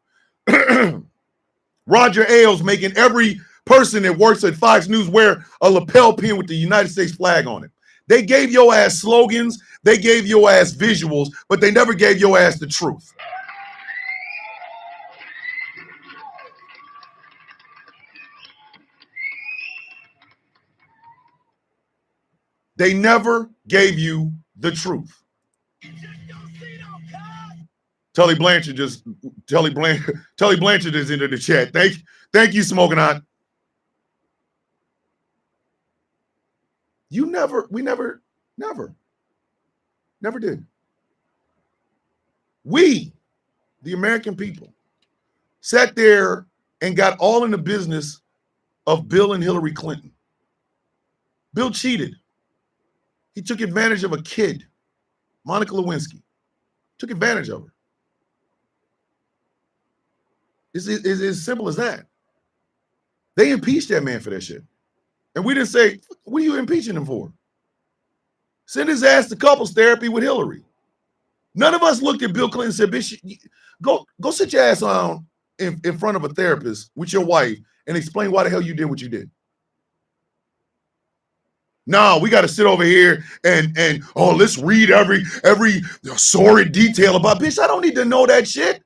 Roger Ailes making every person that works at Fox News wear a lapel pin with the United States flag on it. They gave your ass slogans. They gave your ass visuals, but they never gave your ass the truth. They never gave you the truth. Tully Blanchard is into the chat. Thank you, Smoking Hot. We never did. We, the American people, sat there and got all in the business of Bill and Hillary Clinton. Bill cheated. He took advantage of a kid, Monica Lewinsky. Took advantage of her. It's as simple as that. They impeached that man for that shit. And we didn't say, what are you impeaching him for? Send his ass to couples therapy with Hillary. None of us looked at Bill Clinton and said, bitch, go sit your ass down in front of a therapist with your wife and explain why the hell you did what you did. No, we got to sit over here and let's read every sordid detail about, bitch, I don't need to know that shit.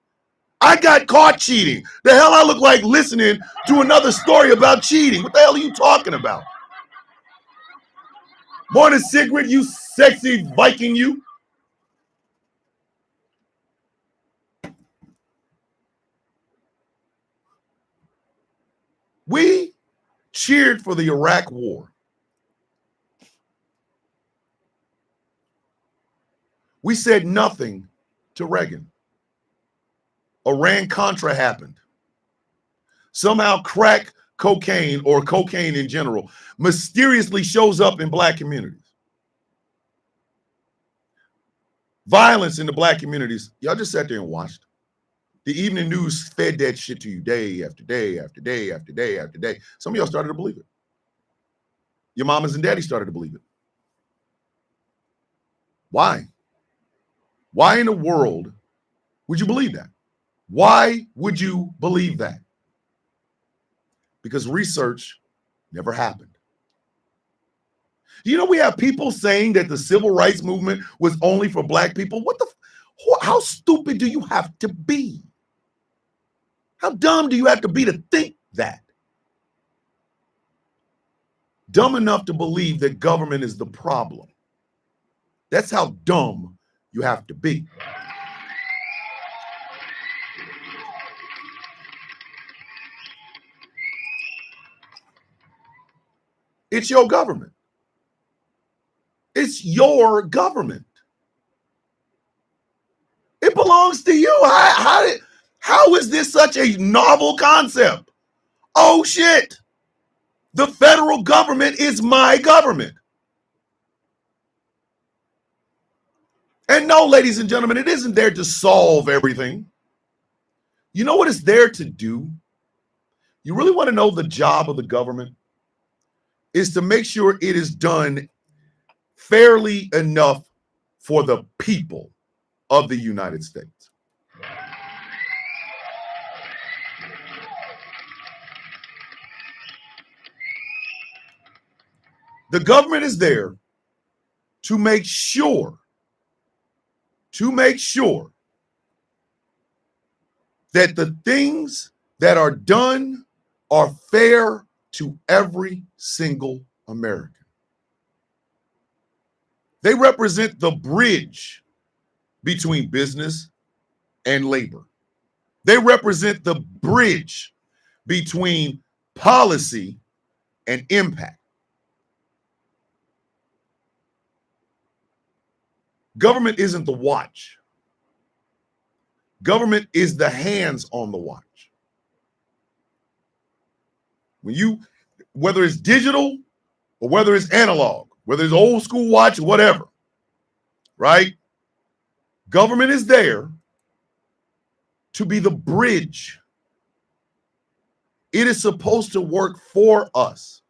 I got caught cheating. The hell I look like listening to another story about cheating. What the hell are you talking about? Morning, Sigrid, you sexy Viking, you. We cheered for the Iraq War. We said nothing to Reagan. Iran-Contra happened. Somehow crack cocaine or cocaine in general mysteriously shows up in black communities. Violence in the black communities, y'all just sat there and watched. The evening news fed that shit to you day after day after day after day after day. Some of y'all started to believe it. Your mamas and daddies started to believe it. Why? Why in the world would you believe that? Why would you believe that? Because research never happened. You know, we have people saying that the civil rights movement was only for black people. How stupid do you have to be? How dumb do you have to be to think that? Dumb enough to believe that government is the problem. That's how dumb you have to be. It's your government. It's your government. It belongs to you. How is this such a novel concept? Oh shit. The federal government is my government. And no, ladies and gentlemen, it isn't there to solve everything. You know what it's there to do? You really want to know the job of the government? Is to make sure it is done fairly enough for the people of the United States. The government is there to make sure that the things that are done are fair to every single American. They represent the bridge between business and labor. They represent the bridge between policy and impact. Government isn't the watch. Government is the hands on the watch. Whether it's digital or whether it's analog, whether it's old school watch, whatever, right? Government is there to be the bridge. It is supposed to work for us.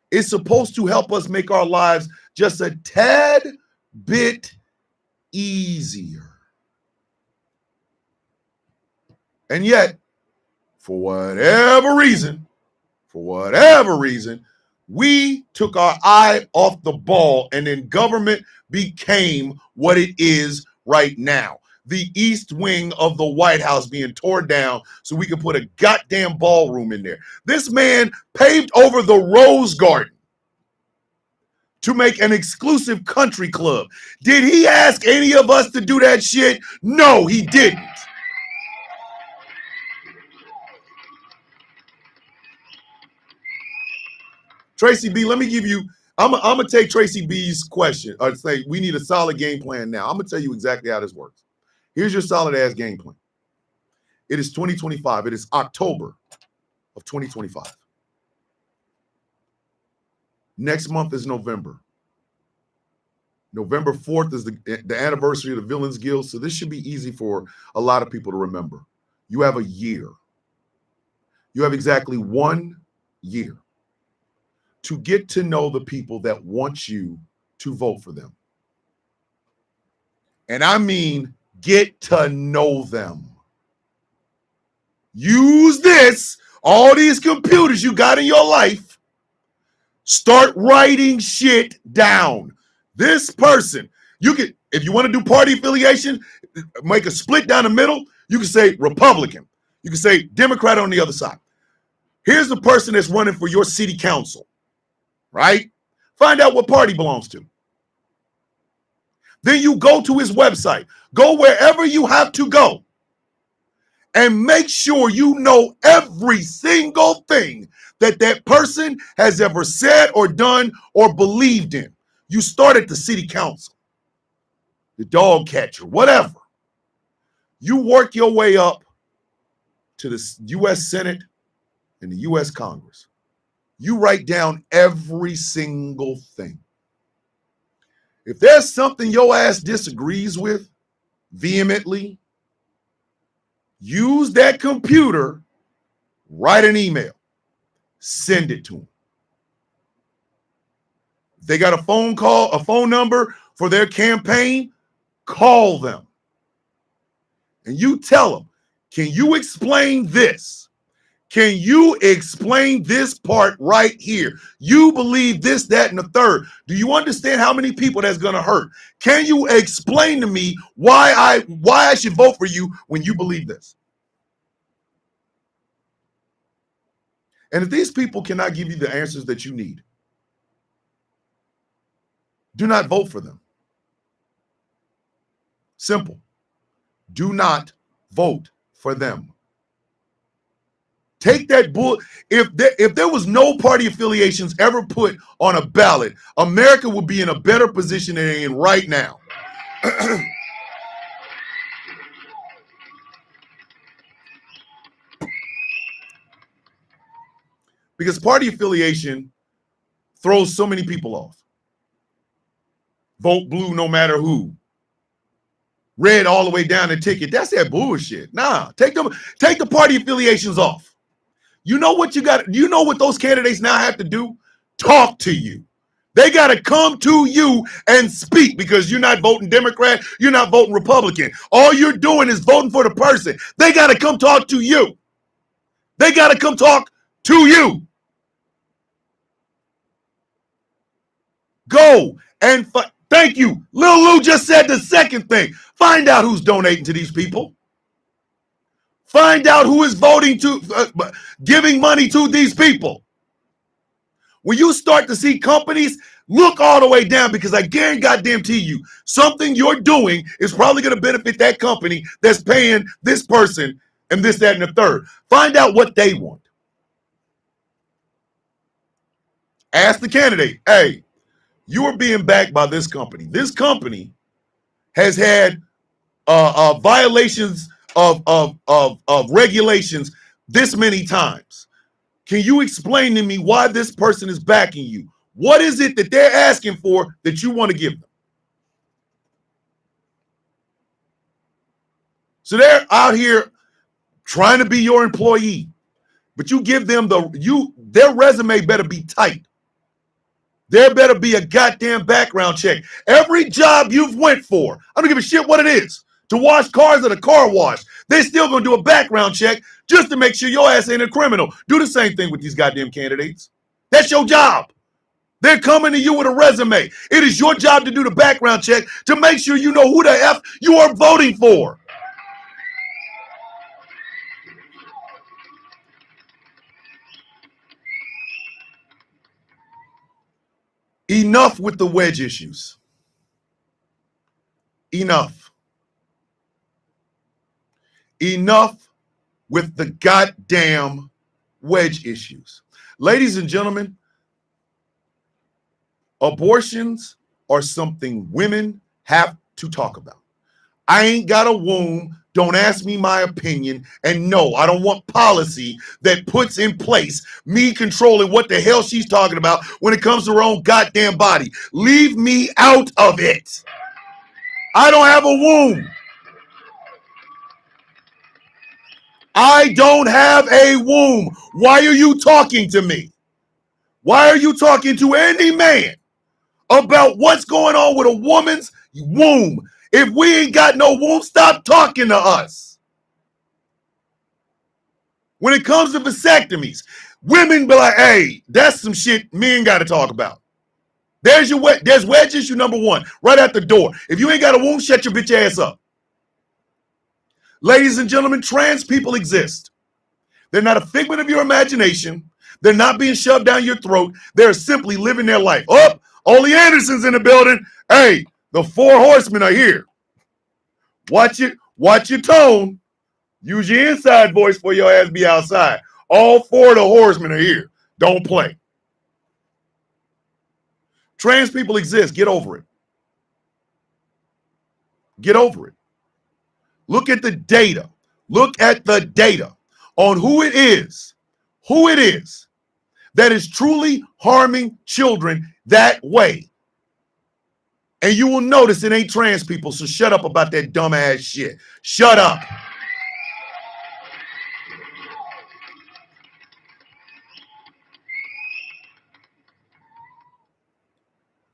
It's supposed to help us make our lives just a tad bit easier. And yet, for whatever reason, we took our eye off the ball, and then government became what it is right now. The East Wing of the White House being torn down so we could put a goddamn ballroom in there. This man paved over the Rose Garden to make an exclusive country club. Did he ask any of us to do that shit? No, he didn't. Tracy B, let me give you, I'm going to take Tracy B's question, or say we need a solid game plan now. I'm going to tell you exactly how this works. Here's your solid ass game plan. It is 2025. It is October of 2025. Next month is November. November 4th is the anniversary of the Villains Guild, so this should be easy for a lot of people to remember. You have a year. You have exactly 1 year to get to know the people that want you to vote for them. And I mean, get to know them. Use this, all these computers you got in your life. Start writing shit down. This person, you can, if you want to do party affiliation, make a split down the middle. You can say Republican. You can say Democrat on the other side. Here's the person that's running for your city council. Right? Find out what party belongs to. Then you go to his website. Go wherever you have to go. And make sure you know every single thing that that person has ever said or done or believed in. You start at the city council, the dog catcher, whatever. You work your way up to the U.S. Senate and the U.S. Congress. You write down every single thing. If there's something your ass disagrees with vehemently, use that computer, write an email, send it to them. If they got a phone number for their campaign, call them. And you tell them, can you explain this? Can you explain this part right here? You believe this, that, and the third. Do you understand how many people that's going to hurt? Can you explain to me why I should vote for you when you believe this? And if these people cannot give you the answers that you need, do not vote for them. Simple. Do not vote for them. Take that bull. If there was no party affiliations ever put on a ballot, America would be in a better position than they're in right now. Because party affiliation throws so many people off. Vote blue no matter who. Red all the way down the ticket. That's that bullshit. Nah, take the party affiliations off. You know what you got? You know what those candidates now have to do? Talk to you. They got to come to you and speak, because you're not voting Democrat. You're not voting Republican. All you're doing is voting for the person. They got to come talk to you. They got to come talk to you. Go and thank you. Lil Lou just said the second thing. Find out who's donating to these people. Find out who is voting to, giving money to these people. When you start to see companies, look all the way down, because I guarantee you, something you're doing is probably going to benefit that company that's paying this person and this, that, and the third. Find out what they want. Ask the candidate, hey, you are being backed by this company. This company has had violations of regulations this many times. Can you explain to me why this person is backing you? What is it that they're asking for that you want to give them? So they're out here trying to be your employee, but you give them their resume better be tight. There better be a goddamn background check. Every job you've went for, I don't give a shit what it is, to wash cars at a car wash, they're still going to do a background check just to make sure your ass ain't a criminal. Do the same thing with these goddamn candidates. That's your job. They're coming to you with a resume. It is your job to do the background check to make sure you know who the F you are voting for. Enough with the wedge issues. Enough. Enough with the goddamn wedge issues. Ladies and gentlemen, abortions are something women have to talk about. I ain't got a womb. Don't ask me my opinion. And no, I don't want policy that puts in place me controlling what the hell she's talking about when it comes to her own goddamn body. Leave me out of it. I don't have a womb. I don't have a womb. Why are you talking to me? Why are you talking to any man about what's going on with a woman's womb? If we ain't got no womb, stop talking to us. When it comes to vasectomies, women be like, hey, that's some shit men got to talk about. There's wedge issue number one, right at the door. If you ain't got a womb, shut your bitch ass up. Ladies and gentlemen, trans people exist. They're not a figment of your imagination. They're not being shoved down your throat. They're simply living their life. Oh, Ole Anderson's in the building. Hey, the 4 horsemen are here. Watch it. Watch your tone. Use your inside voice for your ass be outside. All 4 of the horsemen are here. Don't play. Trans people exist. Get over it. Get over it. Look at the data. Look at the data on who it is that is truly harming children that way. And you will notice it ain't trans people, so shut up about that dumbass shit. Shut up.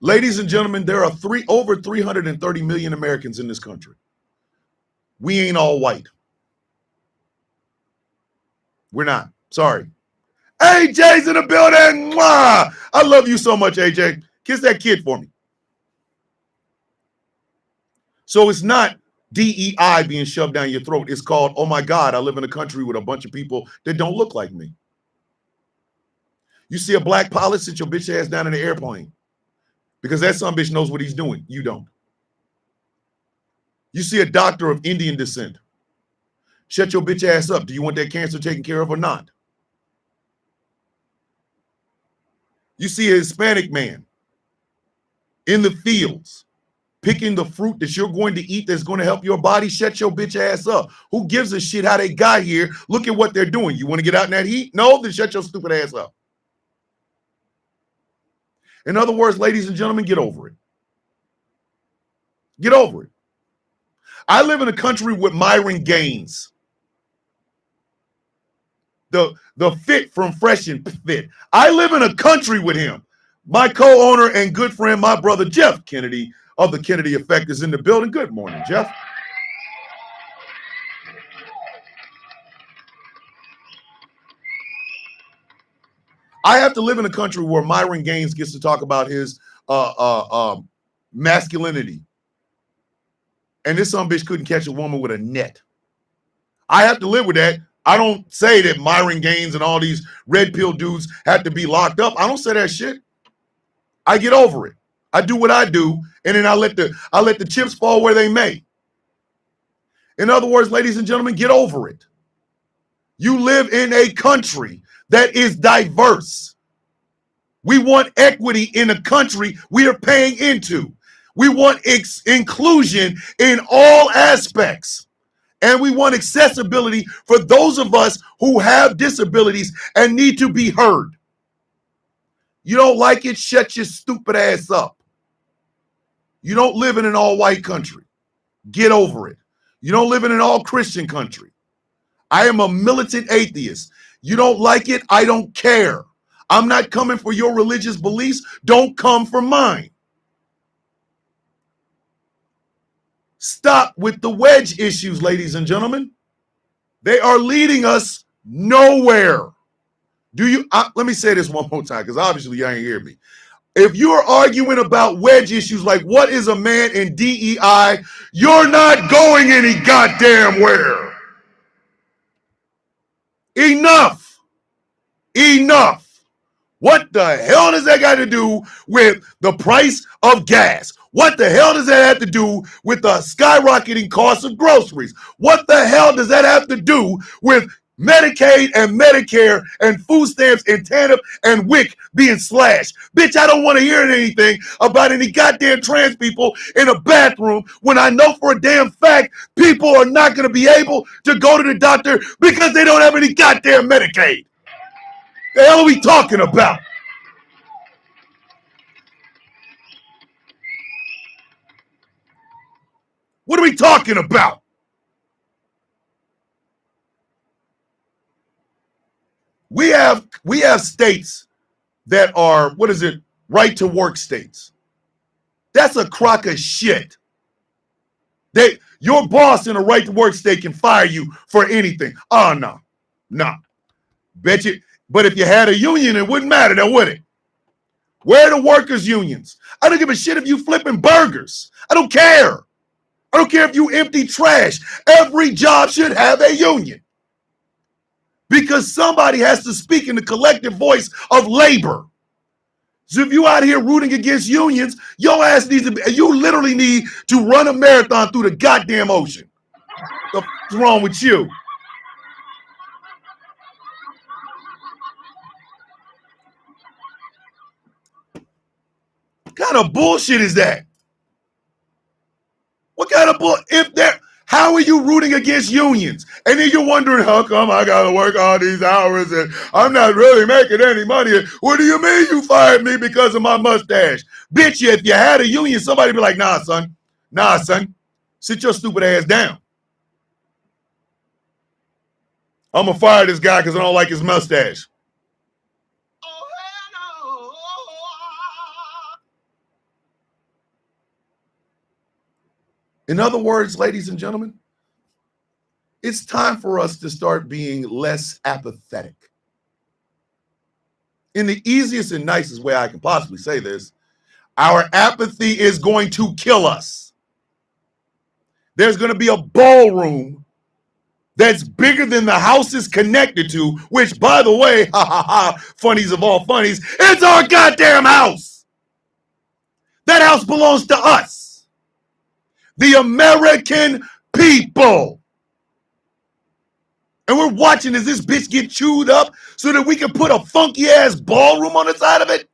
Ladies and gentlemen, there are over 330 million Americans in this country. We ain't all white. We're not. Sorry. AJ's in the building. Mwah! I love you so much, AJ. Kiss that kid for me. So it's not DEI being shoved down your throat. It's called, oh my God, I live in a country with a bunch of people that don't look like me. You see a black pilot, sit your bitch ass down in the airplane. Because that son bitch knows what he's doing. You don't. You see a doctor of Indian descent. Shut your bitch ass up. Do you want that cancer taken care of or not? You see a Hispanic man in the fields picking the fruit that you're going to eat that's going to help your body. Shut your bitch ass up. Who gives a shit how they got here? Look at what they're doing. You want to get out in that heat? No, then shut your stupid ass up. In other words, ladies and gentlemen, get over it. Get over it. I live in a country with Myron Gaines. The fit from Fresh and Fit. I live in a country with him. My co-owner and good friend, my brother Jeff Kennedy of the Kennedy Effect is in the building. Good morning, Jeff. I have to live in a country where Myron Gaines gets to talk about his masculinity. And this son bitch couldn't catch a woman with a net. I have to live with that. I don't say that Myron Gaines and all these red pill dudes have to be locked up. I don't say that shit. I get over it. I do what I do, and then I let the chips fall where they may. In other words, ladies and gentlemen, get over it. You live in a country that is diverse. We want equity in a country we are paying into. We want inclusion in all aspects. And we want accessibility for those of us who have disabilities and need to be heard. You don't like it? Shut your stupid ass up. You don't live in an all-white country. Get over it. You don't live in an all-Christian country. I am a militant atheist. You don't like it? I don't care. I'm not coming for your religious beliefs. Don't come for mine. Stop with the wedge issues, ladies and gentlemen. They are leading us nowhere. Let me say this one more time, because obviously you ain't hear me. If you're arguing about wedge issues like what is a man in DEI, you're not going any goddamn where. Enough. Enough. What the hell does that got to do with the price of gas? What the hell does that have to do with the skyrocketing cost of groceries? What the hell does that have to do with Medicaid and Medicare and food stamps and TANF and WIC being slashed? Bitch, I don't want to hear anything about any goddamn trans people in a bathroom when I know for a damn fact people are not going to be able to go to the doctor because they don't have any goddamn Medicaid. The hell are we talking about? What are we talking about? We have states that are, right to work states. That's a crock of shit. Your boss in a right to work state can fire you for anything. Oh, no. Bet you. But if you had a union, it wouldn't matter, now would it? Where are the workers' unions? I don't give a shit if you flipping burgers. I don't care. I don't care if you empty trash. Every job should have a union. Because somebody has to speak in the collective voice of labor. So if you out here rooting against unions, your ass you literally need to run a marathon through the goddamn ocean. What's wrong with you? What kind of bullshit is that? What kind of bull? How are you you rooting against unions. And then you're wondering, how come I got to work all these hours and I'm not really making any money? What do you mean you fired me because of my mustache? Bitch, if you had a union, somebody would be like, nah, son. Nah, son. Sit your stupid ass down. I'm going to fire this guy because I don't like his mustache. In other words, ladies and gentlemen, it's time for us to start being less apathetic. In the easiest and nicest way I can possibly say this, our apathy is going to kill us. There's going to be a ballroom that's bigger than the house is connected to, which, by the way, funnies of all funnies, it's our goddamn house. That house belongs to us, the American people. And we're watching as this bitch get chewed up so that we can put a funky ass ballroom on the side of it.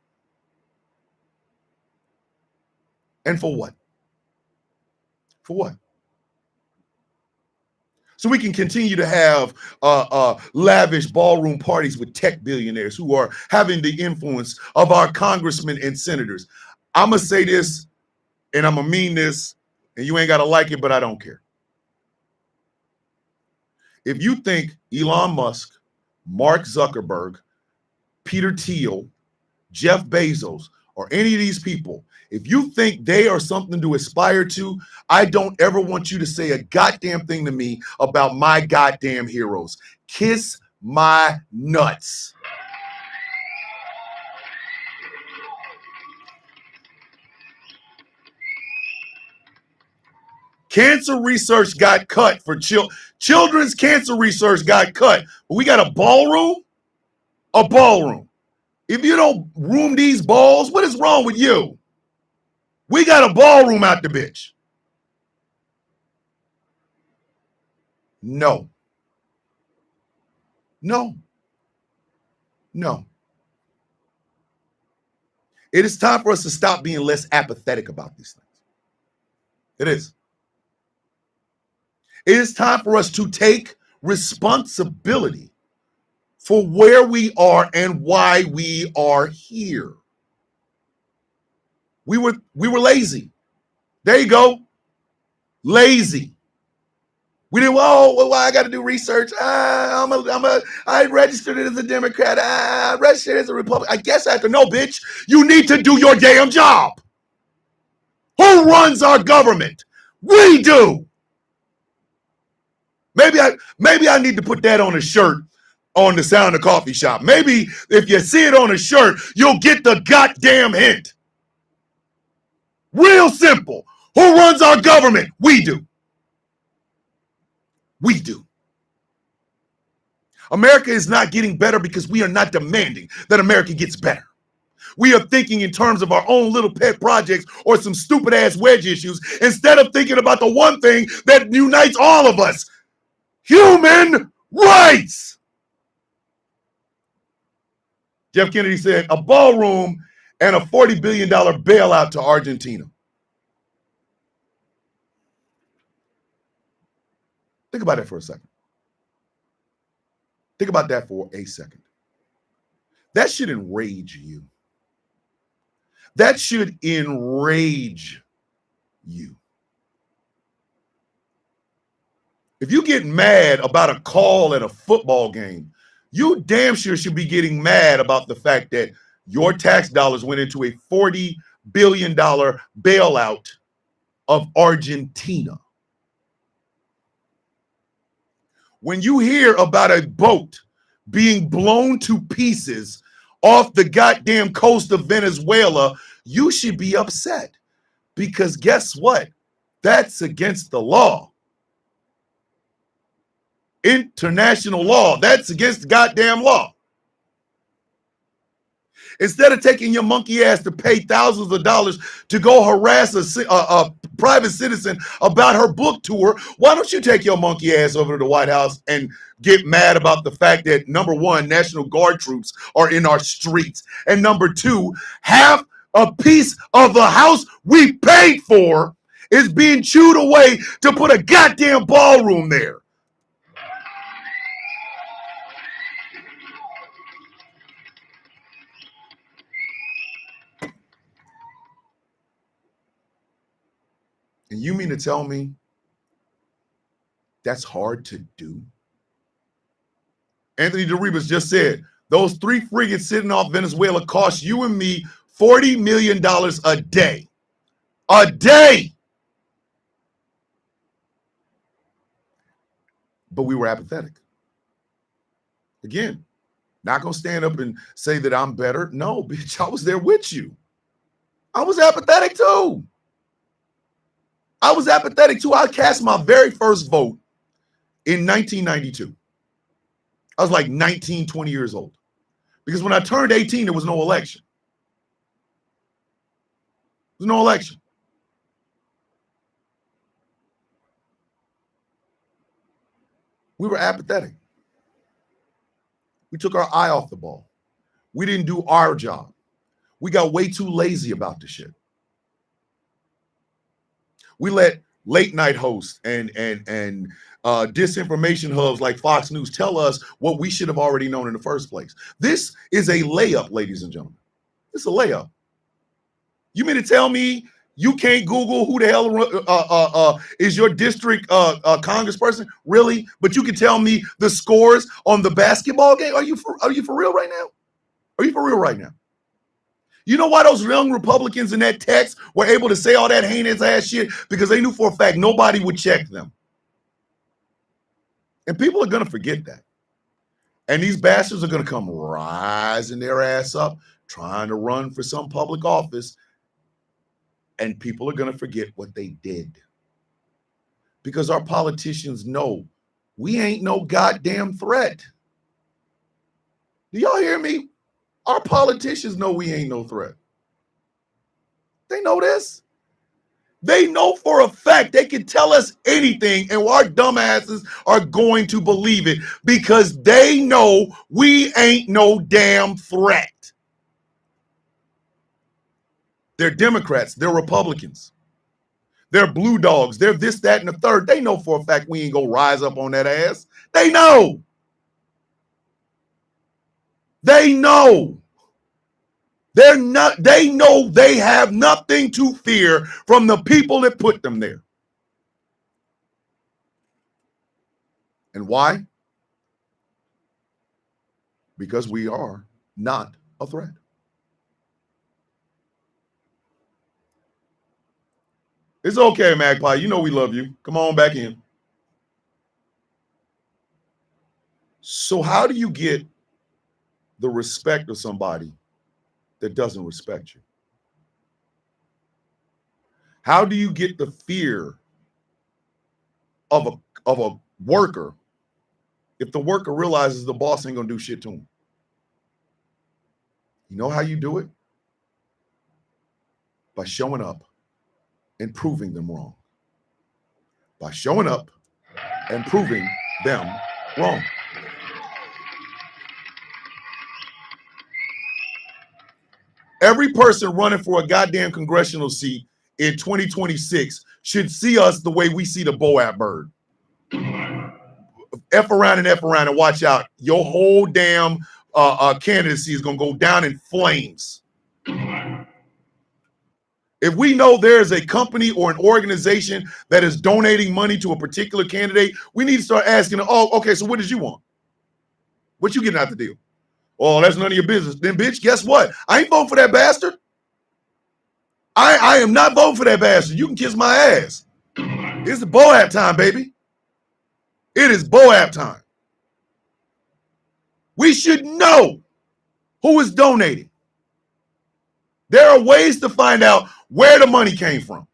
And for what? For what? So we can continue to have lavish ballroom parties with tech billionaires who are having the influence of our congressmen and senators. I'm going to say this, and I'm going to mean this, and you ain't got to like it, but I don't care. If you think Elon Musk, Mark Zuckerberg, Peter Thiel, Jeff Bezos, or any of these people, if you think they are something to aspire to, I don't ever want you to say a goddamn thing to me about my goddamn heroes. Kiss my nuts. Cancer research got cut for children's cancer research got cut. But we got a ballroom? A ballroom. If you don't room these balls, what is wrong with you? We got a ballroom out the bitch. No. No. No. It is time for us to stop being less apathetic about these things. It is. It is time for us to take responsibility for where we are and why we are here. We were lazy. There you go. Lazy. We didn't, well, I got to do research. I registered it as a Democrat. I registered it as a Republican. I guess I have to know, bitch. You need to do your damn job. Who runs our government? We do. Maybe I need to put that on a shirt on the Sound of Coffee Shop. Maybe if you see it on a shirt, you'll get the goddamn hint. Real simple. Who runs our government? We do. We do. America is not getting better because we are not demanding that America gets better. We are thinking in terms of our own little pet projects or some stupid ass wedge issues instead of thinking about the one thing that unites all of us. Human rights. Jeff Kennedy said a ballroom and a $40 billion bailout to Argentina. Think about that for a second. Think about that for a second. That should enrage you. That should enrage you. If you get mad about a call at a football game, you damn sure should be getting mad about the fact that your tax dollars went into a $40 billion bailout of Argentina. When you hear about a boat being blown to pieces off the goddamn coast of Venezuela, you should be upset because guess what? That's against the law. International law. That's against the goddamn law. Instead of taking your monkey ass to pay thousands of dollars to go harass a private citizen about her book tour, why don't you take your monkey ass over to the White House and get mad about the fact that, number one, National Guard troops are in our streets, and number two, half a piece of the house we paid for is being chewed away to put a goddamn ballroom there. And you mean to tell me that's hard to do? Anthony DeRibas just said, those 3 frigates sitting off Venezuela cost you and me $40 million a day. A day! But we were apathetic. Again, not going to stand up and say that I'm better. No, bitch, I was there with you. I was apathetic too. I was apathetic too. I cast my very first vote in 1992. I was like 19, 20 years old. Because when I turned 18, there was no election. There was no election. We were apathetic. We took our eye off the ball. We didn't do our job. We got way too lazy about the shit. We let late night hosts and disinformation hubs like Fox News tell us what we should have already known in the first place. This is a layup, ladies and gentlemen. It's a layup. You mean to tell me you can't Google who the hell is your district congressperson? Really? But you can tell me the scores on the basketball game? Are you for real right now? Are you for real right now? You know why those young Republicans in that text were able to say all that heinous ass shit? Because they knew for a fact nobody would check them. And people are going to forget that. And these bastards are going to come rising their ass up, trying to run for some public office. And people are going to forget what they did. Because our politicians know we ain't no goddamn threat. Do y'all hear me? Our politicians know we ain't no threat. They know this. They know for a fact they can tell us anything and our dumbasses are going to believe it because they know we ain't no damn threat. They're Democrats. They're Republicans. They're blue dogs. They're this, that, and the third. They know for a fact we ain't going to rise up on that ass. They know. They know. They know they have nothing to fear from the people that put them there. And why? Because we are not a threat. It's okay, Magpie. You know we love you. Come on back in. So how do you get the respect of somebody that doesn't respect you? How do you get the fear of a worker if the worker realizes the boss ain't gonna do shit to him? You know how you do it? By showing up and proving them wrong. By showing up and proving them wrong. Every person running for a goddamn congressional seat in 2026 should see us the way we see the Boab bird. F around and watch out. Your whole damn candidacy is going to go down in flames. If we know there's a company or an organization that is donating money to a particular candidate, we need to start asking, oh, okay, so what did you want? What you getting out the deal? Oh, that's none of your business. Then, bitch, guess what? I ain't voting for that bastard. I am not voting for that bastard. You can kiss my ass. It's the Boab time, baby. It is Boab time. We should know who is donating. There are ways to find out where the money came from.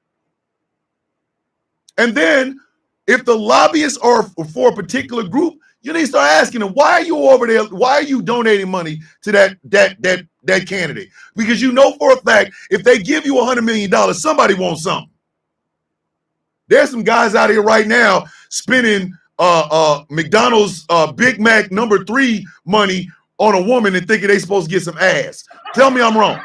And then if the lobbyists are for a particular group, you need to start asking them, why are you over there? Why are you donating money to that candidate? Because you know for a fact, if they give you $100 million, somebody wants something. There's some guys out here right now spending McDonald's Big Mac #3 money on a woman and thinking they supposed to get some ass. Tell me I'm wrong.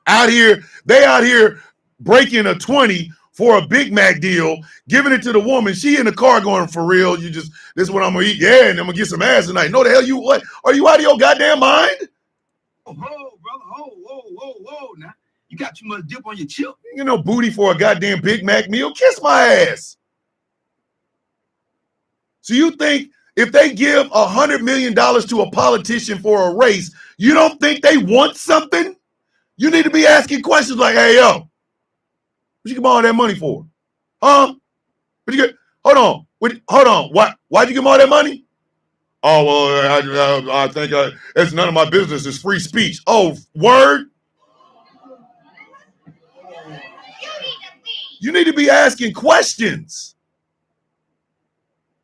They out here breaking a 20 for a Big Mac deal, giving it to the woman. She in the car going, for real, this is what I'm gonna eat. Yeah, and I'm gonna get some ass tonight. No, the hell you what? Are you out of your goddamn mind? Whoa, brother. Whoa. Now, you got too much dip on your chip. You know, booty for a goddamn Big Mac meal. Kiss my ass. So you think if they give $100 million to a politician for a race, you don't think they want something? You need to be asking questions like, hey, yo, what you give all that money for? Huh? What you get? Hold on. Why'd you give him all that money? Oh, well, I think it's none of my business. It's free speech. Oh, word? You need to be asking questions.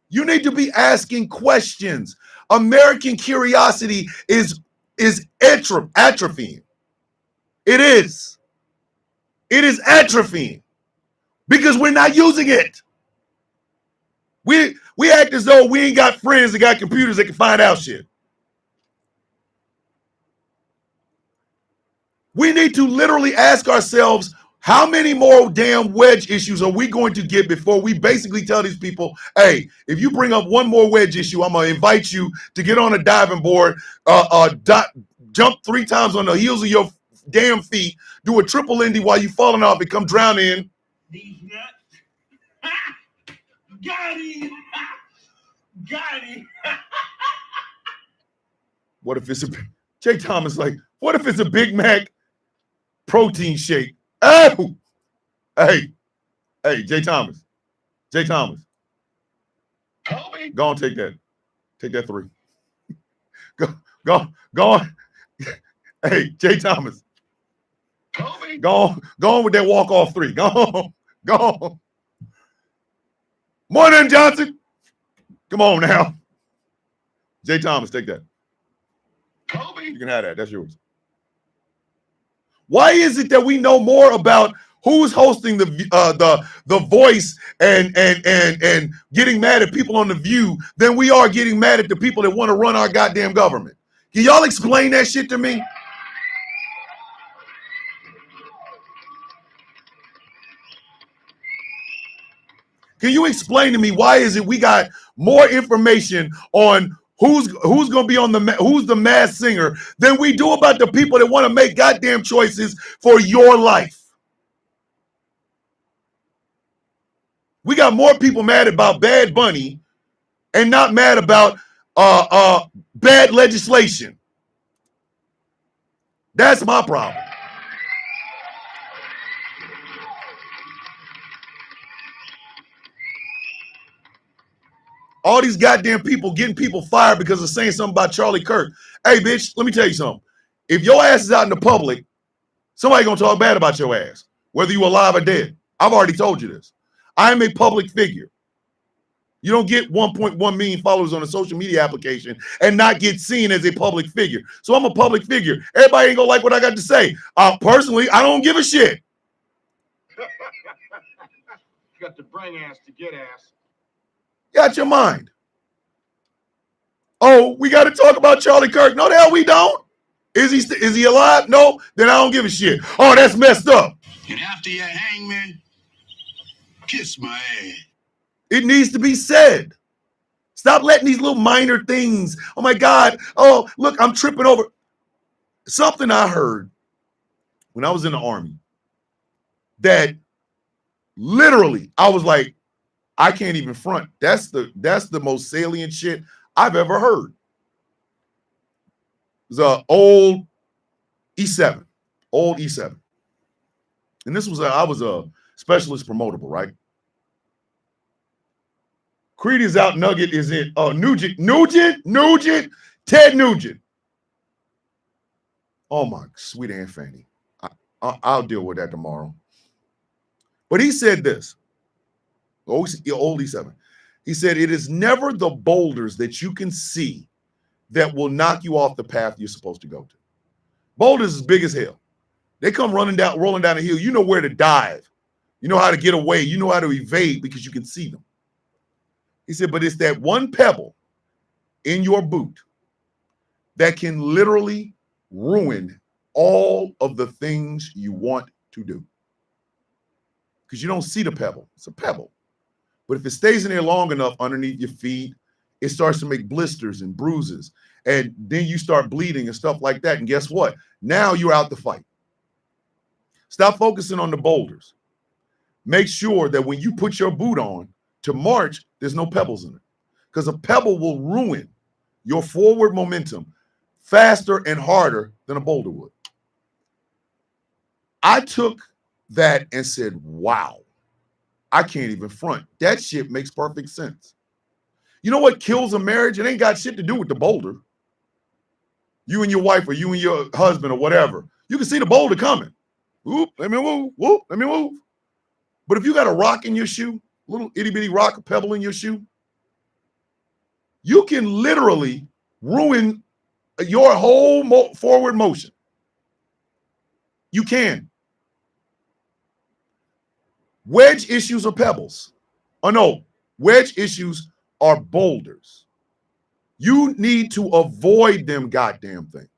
You need to be asking questions. American curiosity is atrophying. It is. It is atrophying because we're not using it. We act as though we ain't got friends that got computers that can find out shit. We need to literally ask ourselves, how many more damn wedge issues are we going to get before we basically tell these people, hey, if you bring up one more wedge issue, I'm going to invite you to get on a diving board, jump 3 times on the heels of your damn feet, do a triple Indy while you falling off and come drown in. These nuts. Got him. Got him. What if it's Jay Thomas like, what if it's a Big Mac protein shake? Oh, hey, Jay Thomas. Kobe. Go on, take that 3. Go on. Hey, Jay Thomas. Kobe. Go on with that walk-off 3. Go on. Morning, Johnson. Come on now. Jay Thomas, take that. Kobe. You can have that. That's yours. Why is it that we know more about who's hosting the Voice and getting mad at people on The View than we are getting mad at the people that want to run our goddamn government? Can y'all explain that shit to me? Can you explain to me why is it we got more information on who's going to be on who's the Masked Singer than we do about the people that want to make goddamn choices for your life? We got more people mad about Bad Bunny and not mad about bad legislation. That's my problem. All these goddamn people getting people fired because of saying something about Charlie Kirk. Hey, bitch, let me tell you something. If your ass is out in the public, somebody gonna talk bad about your ass, whether you alive or dead. I've already told you this. I am a public figure. You don't get 1.1 million followers on a social media application and not get seen as a public figure. So I'm a public figure. Everybody ain't gonna like what I got to say. Personally, I don't give a shit. Got to bring ass to get ass. Got your mind. Oh, we got to talk about Charlie Kirk. No, the hell we don't. Is he alive? No, then I don't give a shit. Oh, that's messed up. And after your hangman, kiss my ass. It needs to be said. Stop letting these little minor things. Oh my God. Oh, look, I'm tripping over. Something I heard when I was in the Army that literally I was like, I can't even front. That's the most salient shit I've ever heard. It was an old E7. And this was I was a specialist promotable, right? Creed is out, Nugget is in. Nugent, Ted Nugent. Oh my sweet Aunt Fanny. I'll deal with that tomorrow. But he said this. Old E7. He said, it is never the boulders that you can see that will knock you off the path you're supposed to go to. Boulders is big as hell. They come rolling down the hill. You know where to dive. You know how to get away. You know how to evade because you can see them. He said, but it's that one pebble in your boot that can literally ruin all of the things you want to do. Because you don't see the pebble. It's a pebble. But if it stays in there long enough underneath your feet, it starts to make blisters and bruises. And then you start bleeding and stuff like that. And guess what? Now you're out to fight. Stop focusing on the boulders. Make sure that when you put your boot on to march, there's no pebbles in it. Because a pebble will ruin your forward momentum faster and harder than a boulder would. I took that and said, wow, I can't even front. That shit makes perfect sense. You know what kills a marriage? It ain't got shit to do with the boulder. You and your wife or you and your husband or whatever, you can see the boulder coming. Whoop, let me move. Whoop, let me move. But if you got a rock in your shoe, a little itty bitty rock, a pebble in your shoe, you can literally ruin your whole forward motion. You can. Wedge issues are pebbles. Oh no, wedge issues are boulders. You need to avoid them goddamn things.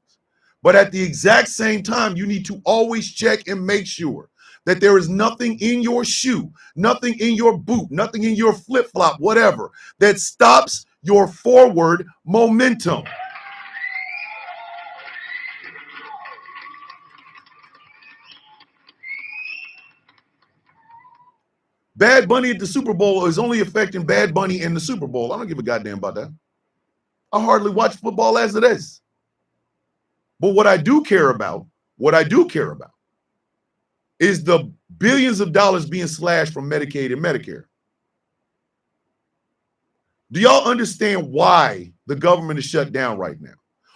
But at the exact same time, you need to always check and make sure that there is nothing in your shoe, nothing in your boot, nothing in your flip-flop, whatever, that stops your forward momentum. Bad Bunny at the Super Bowl is only affecting Bad Bunny in the Super Bowl. I don't give a goddamn about that. I hardly watch football as it is. But what I do care about is the billions of dollars being slashed from Medicaid and Medicare. Do y'all understand why the government is shut down right now?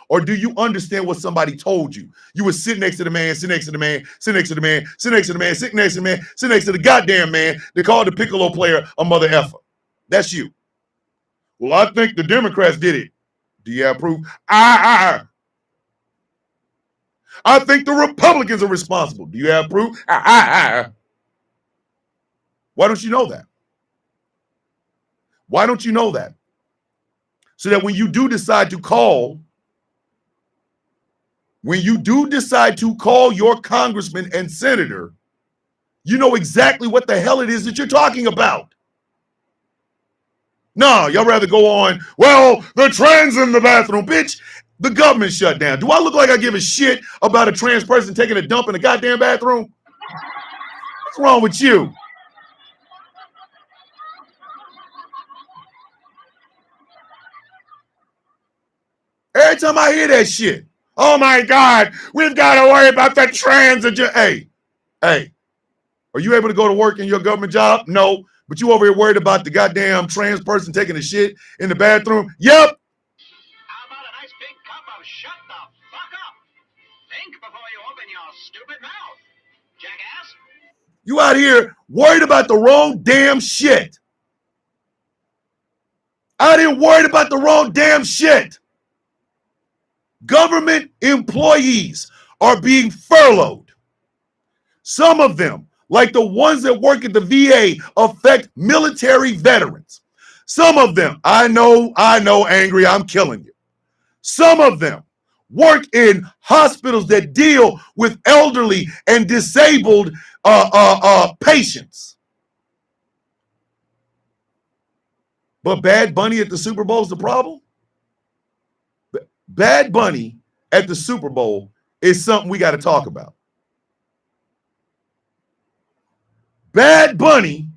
Or do you understand what somebody told you? You would sit next to the man, sit next to the man, sit next to the man, sit next to the man, sit next to the man, sit next to the goddamn man. They called the piccolo player a mother effer. That's you. Well, I think the Democrats did it. Do you have proof? I think the Republicans are responsible. Do you have proof? Why don't you know that? Why don't you know that? So that when you do decide to call your congressman and senator, you know exactly what the hell it is that you're talking about. No, y'all rather go on, well, the trans in the bathroom, bitch. The government shut down. Do I look like I give a shit about a trans person taking a dump in a goddamn bathroom? What's wrong with you? Every time I hear that shit, oh my God, we've got to worry about the trans. Hey, are you able to go to work in your government job? No, but you over here worried about the goddamn trans person taking a shit in the bathroom? Yep. How about a nice big cup of shut the fuck up? Think before you open your stupid mouth, jackass. You out here worried about the wrong damn shit. Out here worried about the wrong damn shit. Government employees are being furloughed. Some of them, like the ones that work at the VA, affect military veterans. Some of them, I know, angry, I'm killing you. Some of them work in hospitals that deal with elderly and disabled patients. But Bad Bunny at the Super Bowl is the problem? Bad Bunny at the Super Bowl is something we got to talk about. Bad Bunny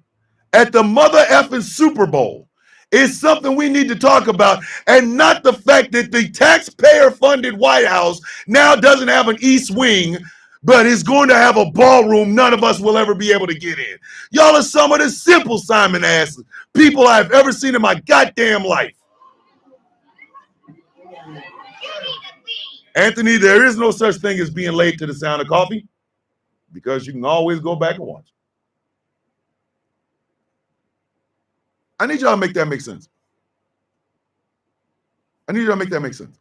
at the mother effing Super Bowl is something we need to talk about, and not the fact that the taxpayer-funded White House now doesn't have an East Wing, but is going to have a ballroom none of us will ever be able to get in. Y'all are some of the simple Simon asses people I've ever seen in my goddamn life. Anthony, there is no such thing as being late to the sound of coffee, because you can always go back and watch. I need y'all to make that make sense. I need y'all to make that make sense.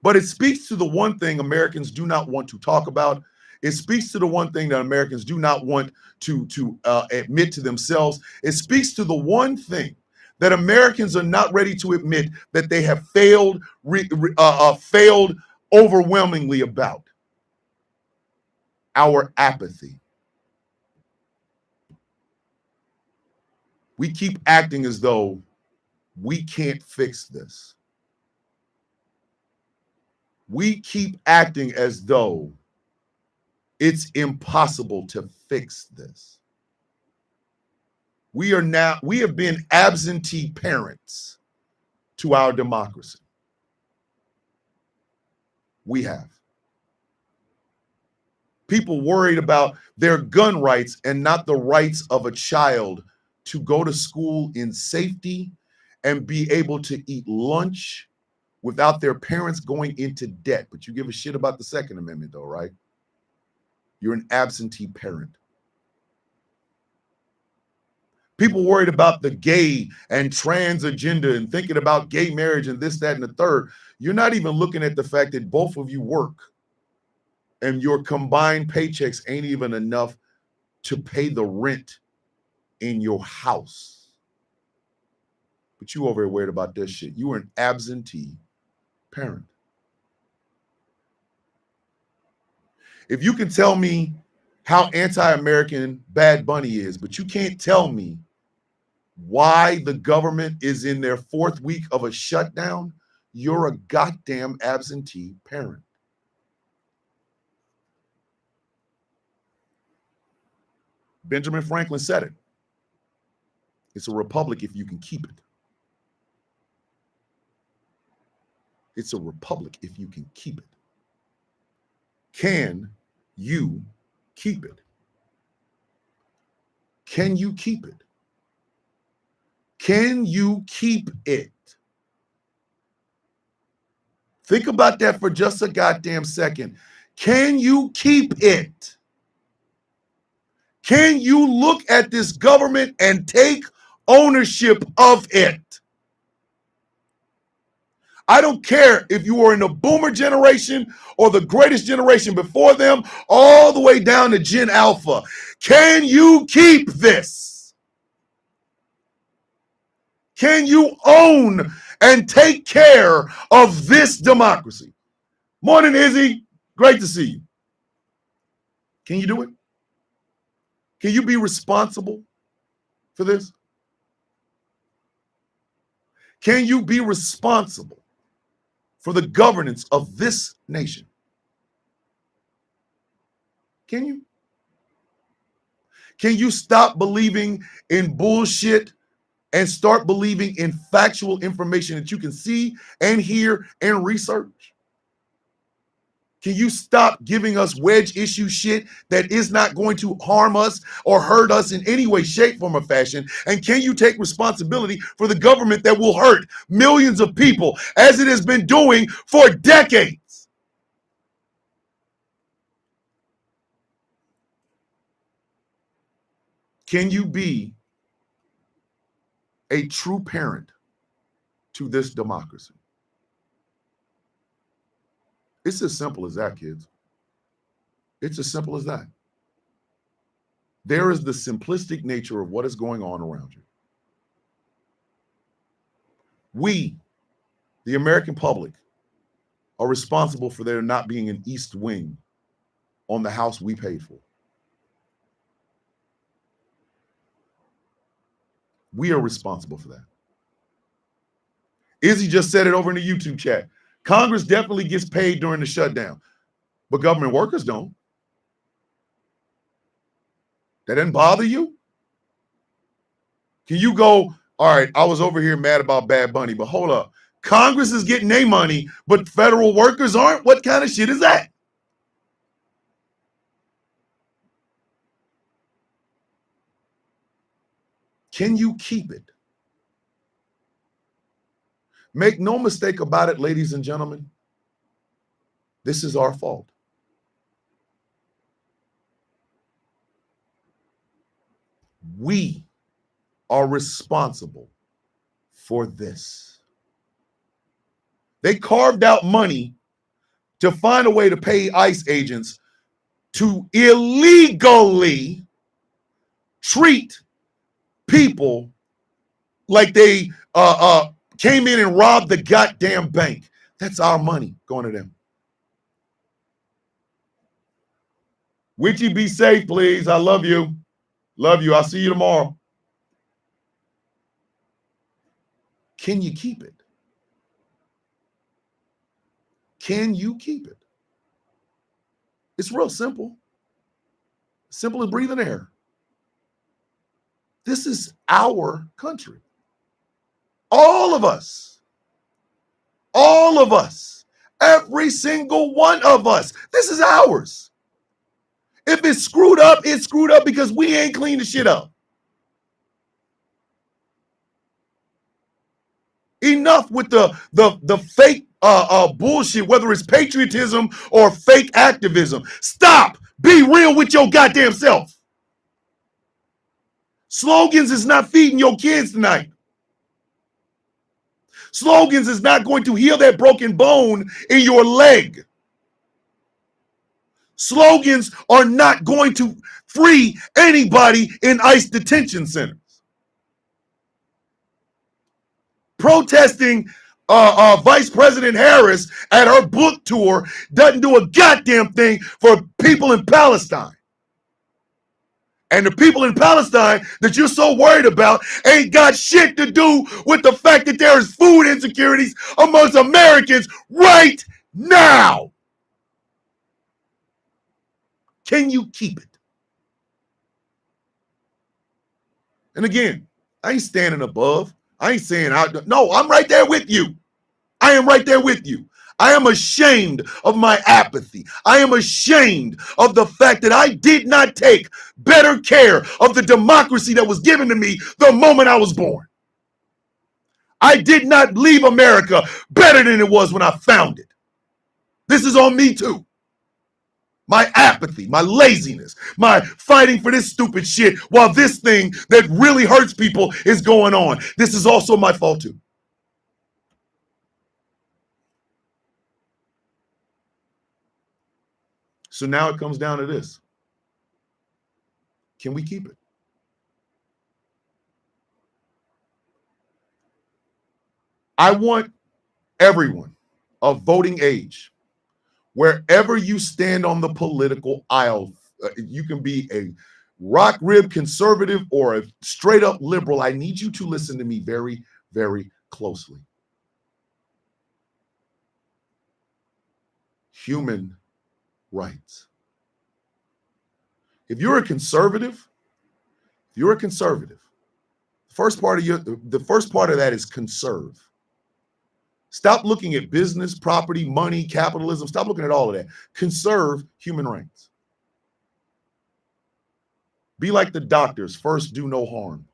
But it speaks to the one thing Americans do not want to talk about. It speaks to the one thing that Americans do not want to admit to themselves. It speaks to the one thing that Americans are not ready to admit, that they have failed overwhelmingly about? Our apathy. We keep acting as though we can't fix this. We keep acting as though it's impossible to fix this. We have been absentee parents to our democracy. We have. People worried about their gun rights and not the rights of a child to go to school in safety and be able to eat lunch without their parents going into debt. But you give a shit about the Second Amendment though, right? You're an absentee parent. People worried about the gay and trans agenda and thinking about gay marriage and this, that, and the third. You're not even looking at the fact that both of you work and your combined paychecks ain't even enough to pay the rent in your house. But you over here worried about this shit. You are an absentee parent. If you can tell me how anti-American Bad Bunny is, but you can't tell me why the government is in their 4th week of a shutdown, you're a goddamn absentee parent. Benjamin Franklin said it. It's a republic if you can keep it. It's a republic if you can keep it. Can you keep it? Can you keep it? Can you keep it? Think about that for just a goddamn second. Can you keep it? Can you look at this government and take ownership of it? I don't care if you were in the boomer generation or the greatest generation before them, all the way down to Gen Alpha. Can you keep this? Can you own and take care of this democracy? Morning, Izzy. Great to see you. Can you do it? Can you be responsible for this? Can you be responsible for the governance of this nation? Can you? Can you stop believing in bullshit and start believing in factual information that you can see and hear and research? Can you stop giving us wedge issue shit that is not going to harm us or hurt us in any way, shape, form, or fashion? And can you take responsibility for the government that will hurt millions of people as it has been doing for decades? Can you be a true parent to this democracy? It's as simple as that, kids. It's as simple as that. There is the simplistic nature of what is going on around you. We, the American public, are responsible for there not being an East Wing on the house we paid for. We are responsible for that. Izzy just said it over in the YouTube chat. Congress definitely gets paid during the shutdown, but government workers don't. That doesn't bother you? Can you go, all right, I was over here mad about Bad Bunny, but hold up. Congress is getting their money, but federal workers aren't? What kind of shit is that? Can you keep it? Make no mistake about it, ladies and gentlemen. This is our fault. We are responsible for this. They carved out money to find a way to pay ICE agents to illegally treat people like they came in and robbed the goddamn bank. That's our money going to them. Witchy, be safe, please. I love you. Love you. I'll see you tomorrow. Can you keep it? Can you keep it? It's real simple. Simple as breathing air. This is our country. All of us. All of us. Every single one of us. This is ours. If it's screwed up because we ain't cleaned the shit up. Enough with the fake bullshit, whether it's patriotism or fake activism. Stop. Be real with your goddamn self. Slogans is not feeding your kids tonight. Slogans is not going to heal that broken bone in your leg. Slogans are not going to free anybody in ICE detention centers. Protesting Vice President Harris at her book tour doesn't do a goddamn thing for people in Palestine. And the people in Palestine that you're so worried about ain't got shit to do with the fact that there is food insecurities amongst Americans right now. Can you keep it? And again, I ain't standing above. I ain't saying no, I'm right there with you. I am right there with you. I am ashamed of my apathy. I am ashamed of the fact that I did not take better care of the democracy that was given to me the moment I was born. I did not leave America better than it was when I found it. This is on me too. My apathy, my laziness, my fighting for this stupid shit while this thing that really hurts people is going on. This is also my fault too. So now it comes down to this. Can we keep it? I want everyone of voting age, wherever you stand on the political aisle, you can be a rock rib conservative or a straight up liberal. I need you to listen to me very, very closely. Human rights. If you're a conservative, the first part of that is conserve. Stop looking at business, property, money, capitalism. Stop looking at all of that. Conserve human rights. Be like the doctors. First, do no harm.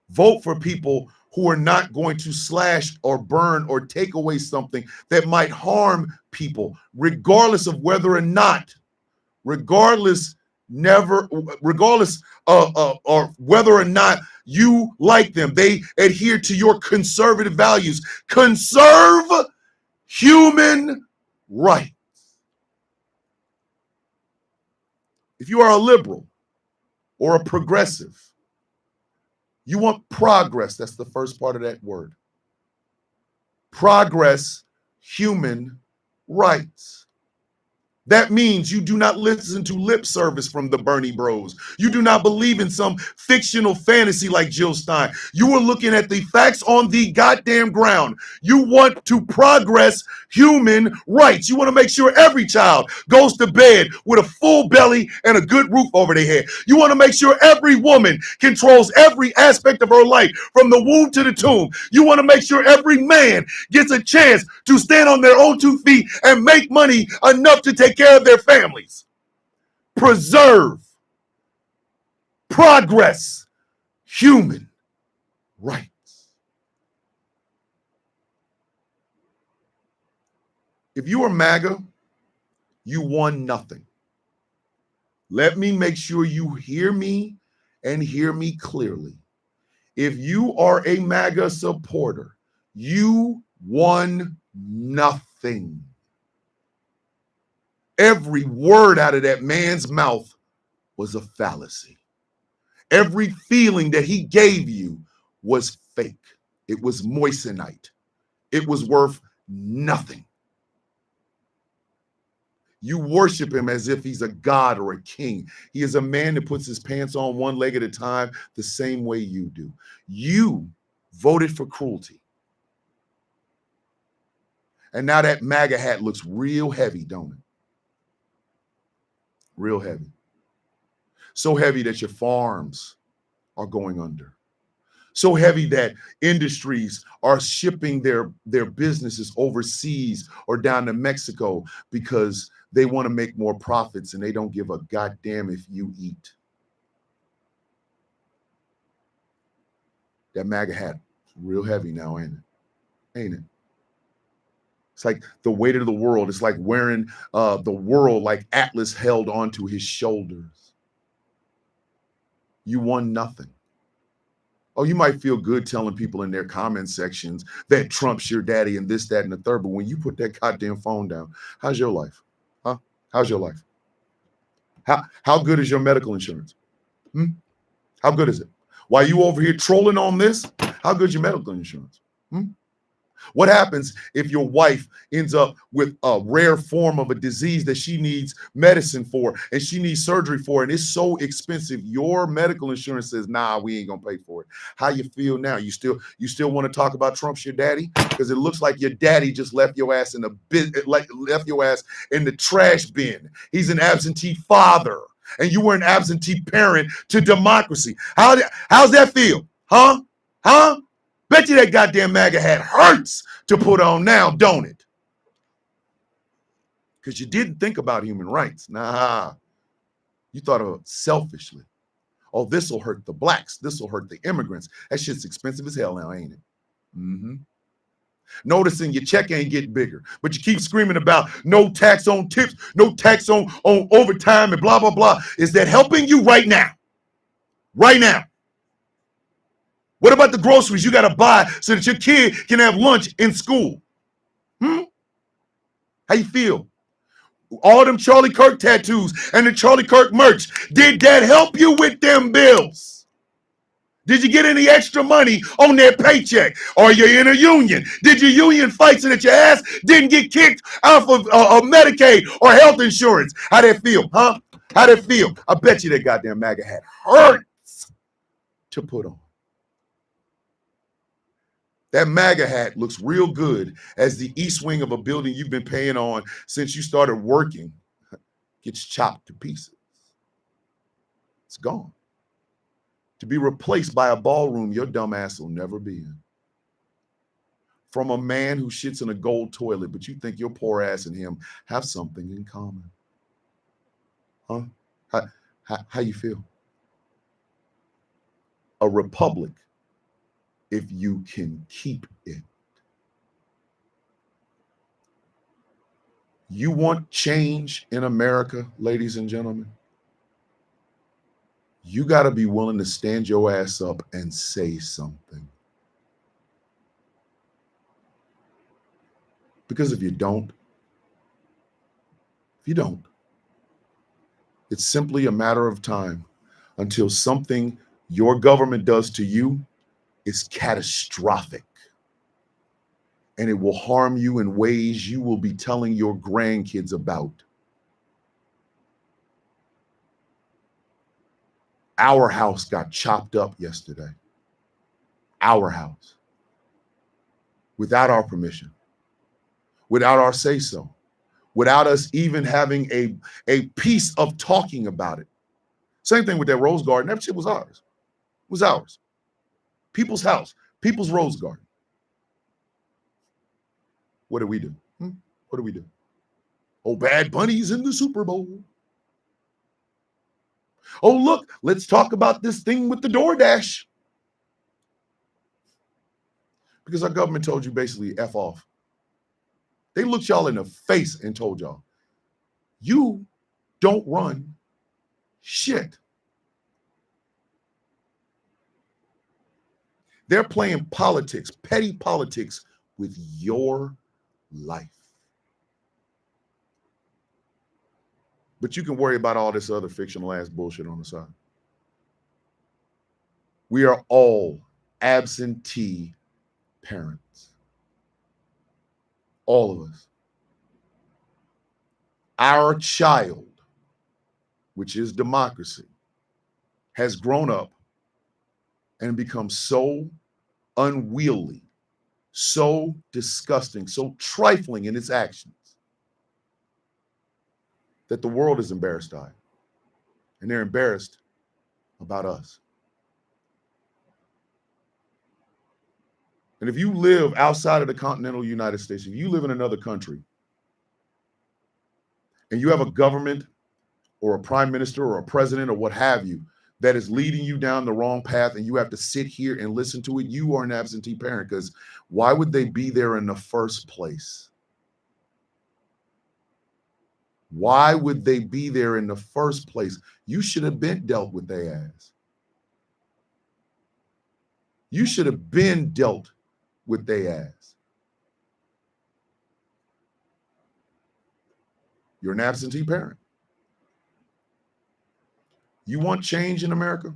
Vote for people who are not going to slash or burn or take away something that might harm people, regardless of whether or not, regardless or whether or not you like them. They adhere to your conservative values. Conserve human rights. If you are a liberal or a progressive, you want progress. That's the first part of that word. Progress, human rights. That means you do not listen to lip service from the Bernie Bros. You do not believe in some fictional fantasy like Jill Stein. You are looking at the facts on the goddamn ground. You want to progress human rights. You want to make sure every child goes to bed with a full belly and a good roof over their head. You want to make sure every woman controls every aspect of her life from the womb to the tomb. You want to make sure every man gets a chance to stand on their own 2 feet and make money enough to take care of their families. Preserve, progress, human rights. If you are MAGA, you won nothing. Let me make sure you hear me and hear me clearly. If you are a MAGA supporter, you won nothing. Every word out of that man's mouth was a fallacy. Every feeling that he gave you was fake. It was moissanite. It was worth nothing. You worship him as if he's a god or a king. He is a man that puts his pants on one leg at a time the same way you do. You voted for cruelty. And now that MAGA hat looks real heavy, don't it? Real heavy. So heavy that your farms are going under. So heavy that industries are shipping their businesses overseas or down to Mexico because they want to make more profits and they don't give a goddamn if you eat. That MAGA hat is real heavy now, ain't it? Ain't it? It's like the weight of the world. It's like wearing the world like Atlas held onto his shoulders. You won nothing. Oh, you might feel good telling people in their comment sections that Trump's your daddy and this, that, and the third. But when you put that goddamn phone down, how's your life? Huh? How's your life? How good is your medical insurance? How good is it? While you over here trolling on this, how good is your medical insurance? What happens if your wife ends up with a rare form of a disease that she needs medicine for and she needs surgery for, and it's so expensive? Your medical insurance says, nah, we ain't gonna pay for it. How you feel now? You still want to talk about Trump's your daddy? Because it looks like your daddy just left your ass in left your ass in the trash bin. He's an absentee father, and you were an absentee parent to democracy. How's that feel? Huh? Bet you that goddamn MAGA hat hurts to put on now, don't it? Because you didn't think about human rights. Nah. You thought of it selfishly. Oh, this will hurt the blacks. This will hurt the immigrants. That shit's expensive as hell now, ain't it? Noticing your check ain't getting bigger, but you keep screaming about no tax on tips, no tax on overtime and blah, blah, blah. Is that helping you right now? Right now. What about the groceries you got to buy so that your kid can have lunch in school? How you feel? All them Charlie Kirk tattoos and the Charlie Kirk merch, did that help you with them bills? Did you get any extra money on that paycheck? Are you in a union? Did your union fight so that your ass didn't get kicked off of Medicaid or health insurance? How that feel, huh? How that feel? I bet you that goddamn MAGA hat hurts to put on. That MAGA hat looks real good as the east wing of a building you've been paying on since you started working gets chopped to pieces. It's gone. To be replaced by a ballroom your dumb ass will never be in. From a man who shits in a gold toilet, but you think your poor ass and him have something in common. Huh? How you feel? A republic, if you can keep it. You want change in America, ladies and gentlemen? You got to be willing to stand your ass up and say something. Because if you don't, it's simply a matter of time until something your government does to you is catastrophic. And it will harm you in ways you will be telling your grandkids about. Our house got chopped up yesterday. Our house. Without our permission. Without our say-so. Without us even having a piece of talking about it. Same thing with that rose garden. That shit was ours. It was ours. People's house. People's rose garden. What do we do? What do we do? Oh, Bad Bunny's in the Super Bowl. Oh, look, let's talk about this thing with the DoorDash. Because our government told you basically F off. They looked y'all in the face and told y'all, you don't run shit. They're playing politics, petty politics with your life. But you can worry about all this other fictional ass bullshit on the side. We are all absentee parents. All of us. Our child, which is democracy, has grown up and become so unwieldy, so disgusting, so trifling in its actions that the world is embarrassed by it. And they're embarrassed about us. And if you live outside of the continental United States, if you live in another country and you have a government or a prime minister or a president or what have you that is leading you down the wrong path and you have to sit here and listen to it, you are an absentee parent, because why would they be there in the first place? Why would they be there in the first place? You should have been dealt with their ass. You should have been dealt with their ass. You're an absentee parent. You want change in America?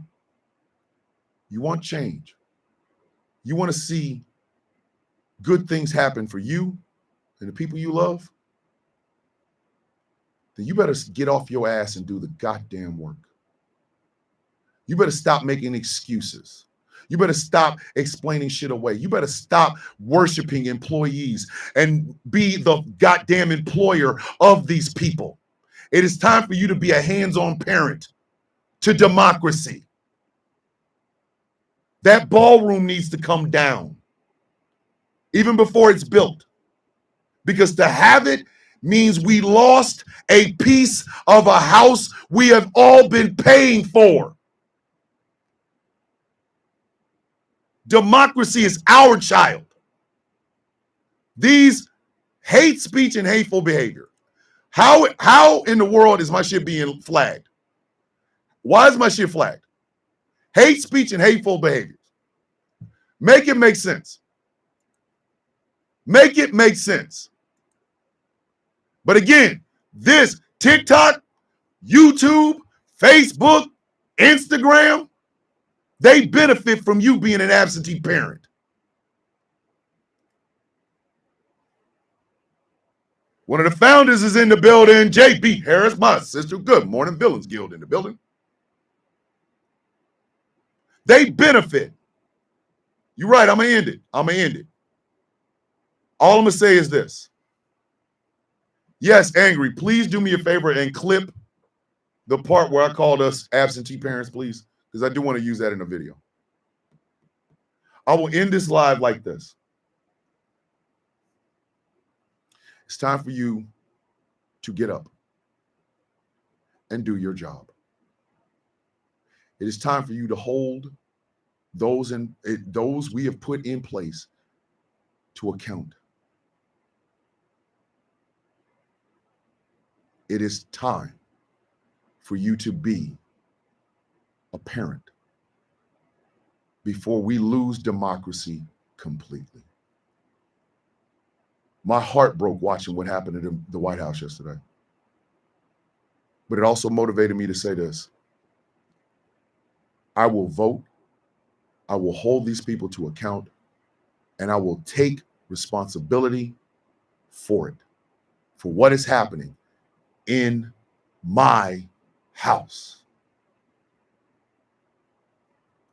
You want change. You want to see good things happen for you and the people you love? Then you better get off your ass and do the goddamn work. You better stop making excuses. You better stop explaining shit away. You better stop worshiping employees and be the goddamn employer of these people. It is time for you to be a hands-on parent to democracy. That ballroom needs to come down even before it's built, because to have it means we lost a piece of a house we have all been paying for. Democracy is our child. These hate speech and hateful behavior. How in the world is my shit being flagged? Why is my shit flagged? Hate speech and hateful behaviors. Make it make sense. Make it make sense. But again, this TikTok, YouTube, Facebook, Instagram, they benefit from you being an absentee parent. One of the founders is in the building, JB Harris, my sister. Good morning, Villains Guild in the building. They benefit. You're right, I'm going to end it. All I'm going to say is this. Yes, Angry, please do me a favor and clip the part where I called us absentee parents, please, because I do want to use that in a video. I will end this live like this. It's time for you to get up and do your job. It is time for you to hold those we have put in place to account. It is time for you to be a parent before we lose democracy completely. My heart broke watching what happened at the White House yesterday. But it also motivated me to say this. I will vote. I will hold these people to account, and I will take responsibility for it, for what is happening in my house.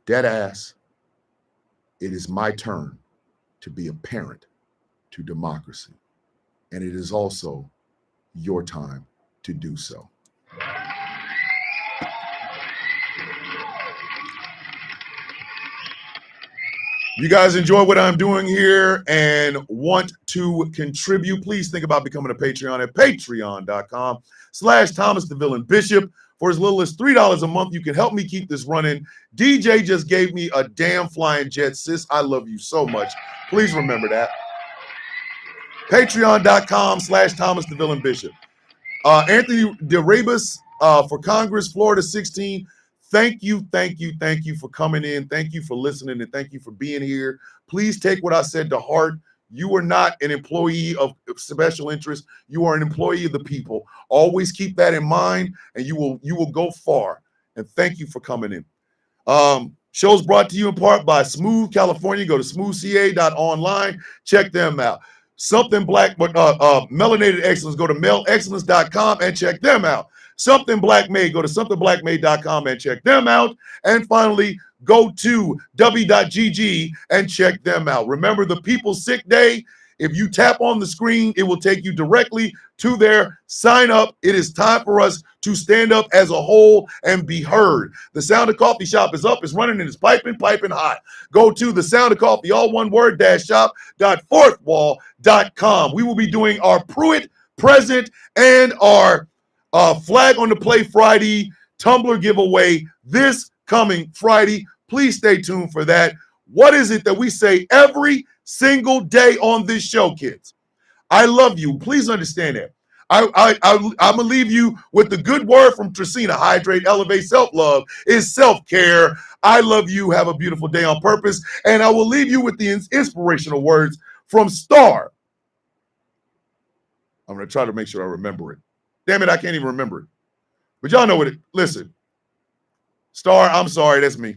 Dead ass, it is my turn to be a parent to democracy. And it is also your time to do so. You guys enjoy what I'm doing here and want to contribute, please think about becoming a Patreon at patreon.com/Thomas the Villain Bishop. For as little as $3 a month, you can help me keep this running. DJ just gave me a damn flying jet, sis. I love you so much. Please remember that. Patreon.com/Thomas the Villain Bishop. Anthony DeRabus for Congress, Florida 16. Thank you for coming in. Thank you for listening, and thank you for being here. Please take what I said to heart. You are not an employee of special interest. You are an employee of the people. Always keep that in mind, and you will go far. And thank you for coming in. Show's brought to you in part by Smooth California. Go to smoothca.online. Check them out. Something Black, Melanated Excellence. Go to maleexcellence.com and check them out. Something Black Made. Go to somethingblackmade.com and check them out. And finally, go to w.gg and check them out. Remember the People's Sick Day. If you tap on the screen, it will take you directly to their sign up. It is time for us to stand up as a whole and be heard. The Sound of Coffee shop is up, it's running, and it's piping hot. Go to the Sound of Coffee, all one word, shop.fourthwall.com. We will be doing our Pruitt present and our Flag on the Play Friday Tumblr giveaway this coming Friday. Please stay tuned for that. What is it that we say every single day on this show, kids? I love you. Please understand that. I'm gonna leave you with the good word from Tracina. Hydrate, elevate, self-love is self-care. I love you. Have a beautiful day on purpose. And I will leave you with the inspirational words from Star. I'm gonna try to make sure I remember it. Damn it, I can't even remember it. But y'all know what it. Listen, Star, I'm sorry, that's me.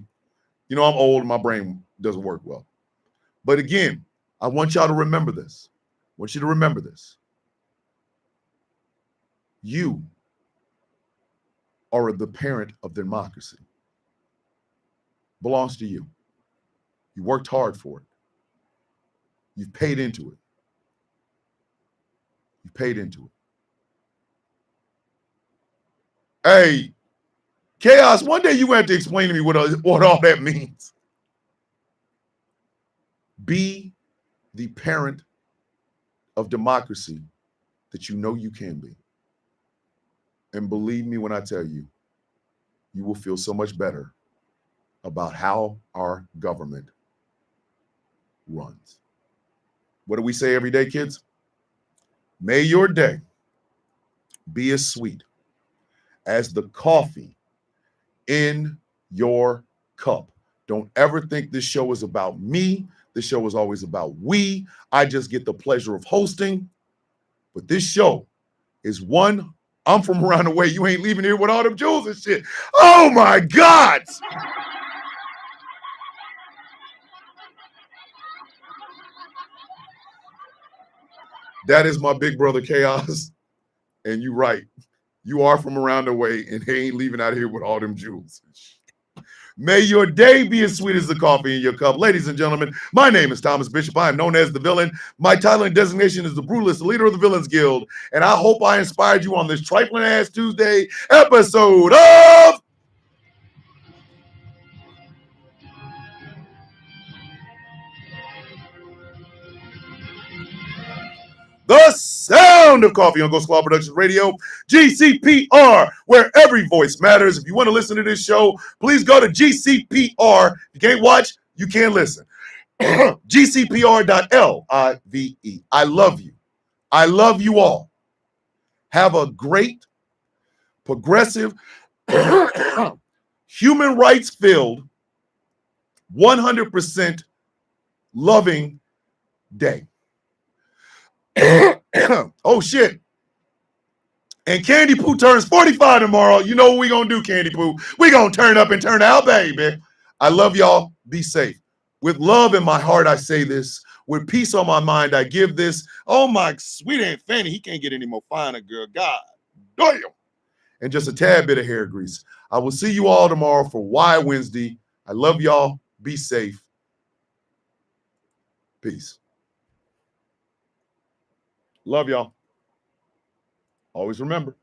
You know, I'm old and my brain doesn't work well. But again, I want y'all to remember this. I want you to remember this. You are the parent of democracy. Belongs to you. You worked hard for it. You've paid into it. You paid into it. Hey, Chaos, one day you're going to have to explain to me what all that means. Be the parent of democracy that you know you can be. And believe me when I tell you, you will feel so much better about how our government runs. What do we say every day, kids? May your day be as sweet as the coffee in your cup. Don't ever think this show is about me. This show is always about we. I just get the pleasure of hosting. But this show is one. I'm from around the way. You ain't leaving here with all them jewels and shit. Oh my God. That is my big brother Chaos. And you're right. You are from around the way and they ain't leaving out here with all them jewels. May your day be as sweet as the coffee in your cup. Ladies and gentlemen, my name is Thomas Bishop. I am known as the Villain. My title and designation is the Brutalist, the leader of the Villains Guild. And I hope I inspired you on this trifling ass Tuesday episode of The Sound of Coffee on Ghost Claw Productions Radio, GCPR, where every voice matters. If you want to listen to this show, please go to GCPR. If you can't watch, you can't listen. GCPR.live. I love you. I love you all. Have a great, progressive, human rights filled, 100% loving day. Oh shit. And Candy Poo turns 45 tomorrow. You know what we gonna do, Candy Poo? We gonna turn up and turn out, baby. I love y'all. Be safe. With love in my heart, I say this. With peace on my mind, I give this. Oh my sweet Aunt Fanny, he can't get any more finer, girl. God damn. And just a tad bit of hair grease. I will see you all tomorrow for Why Wednesday. I love y'all. Be safe. Peace. Love y'all. Always remember,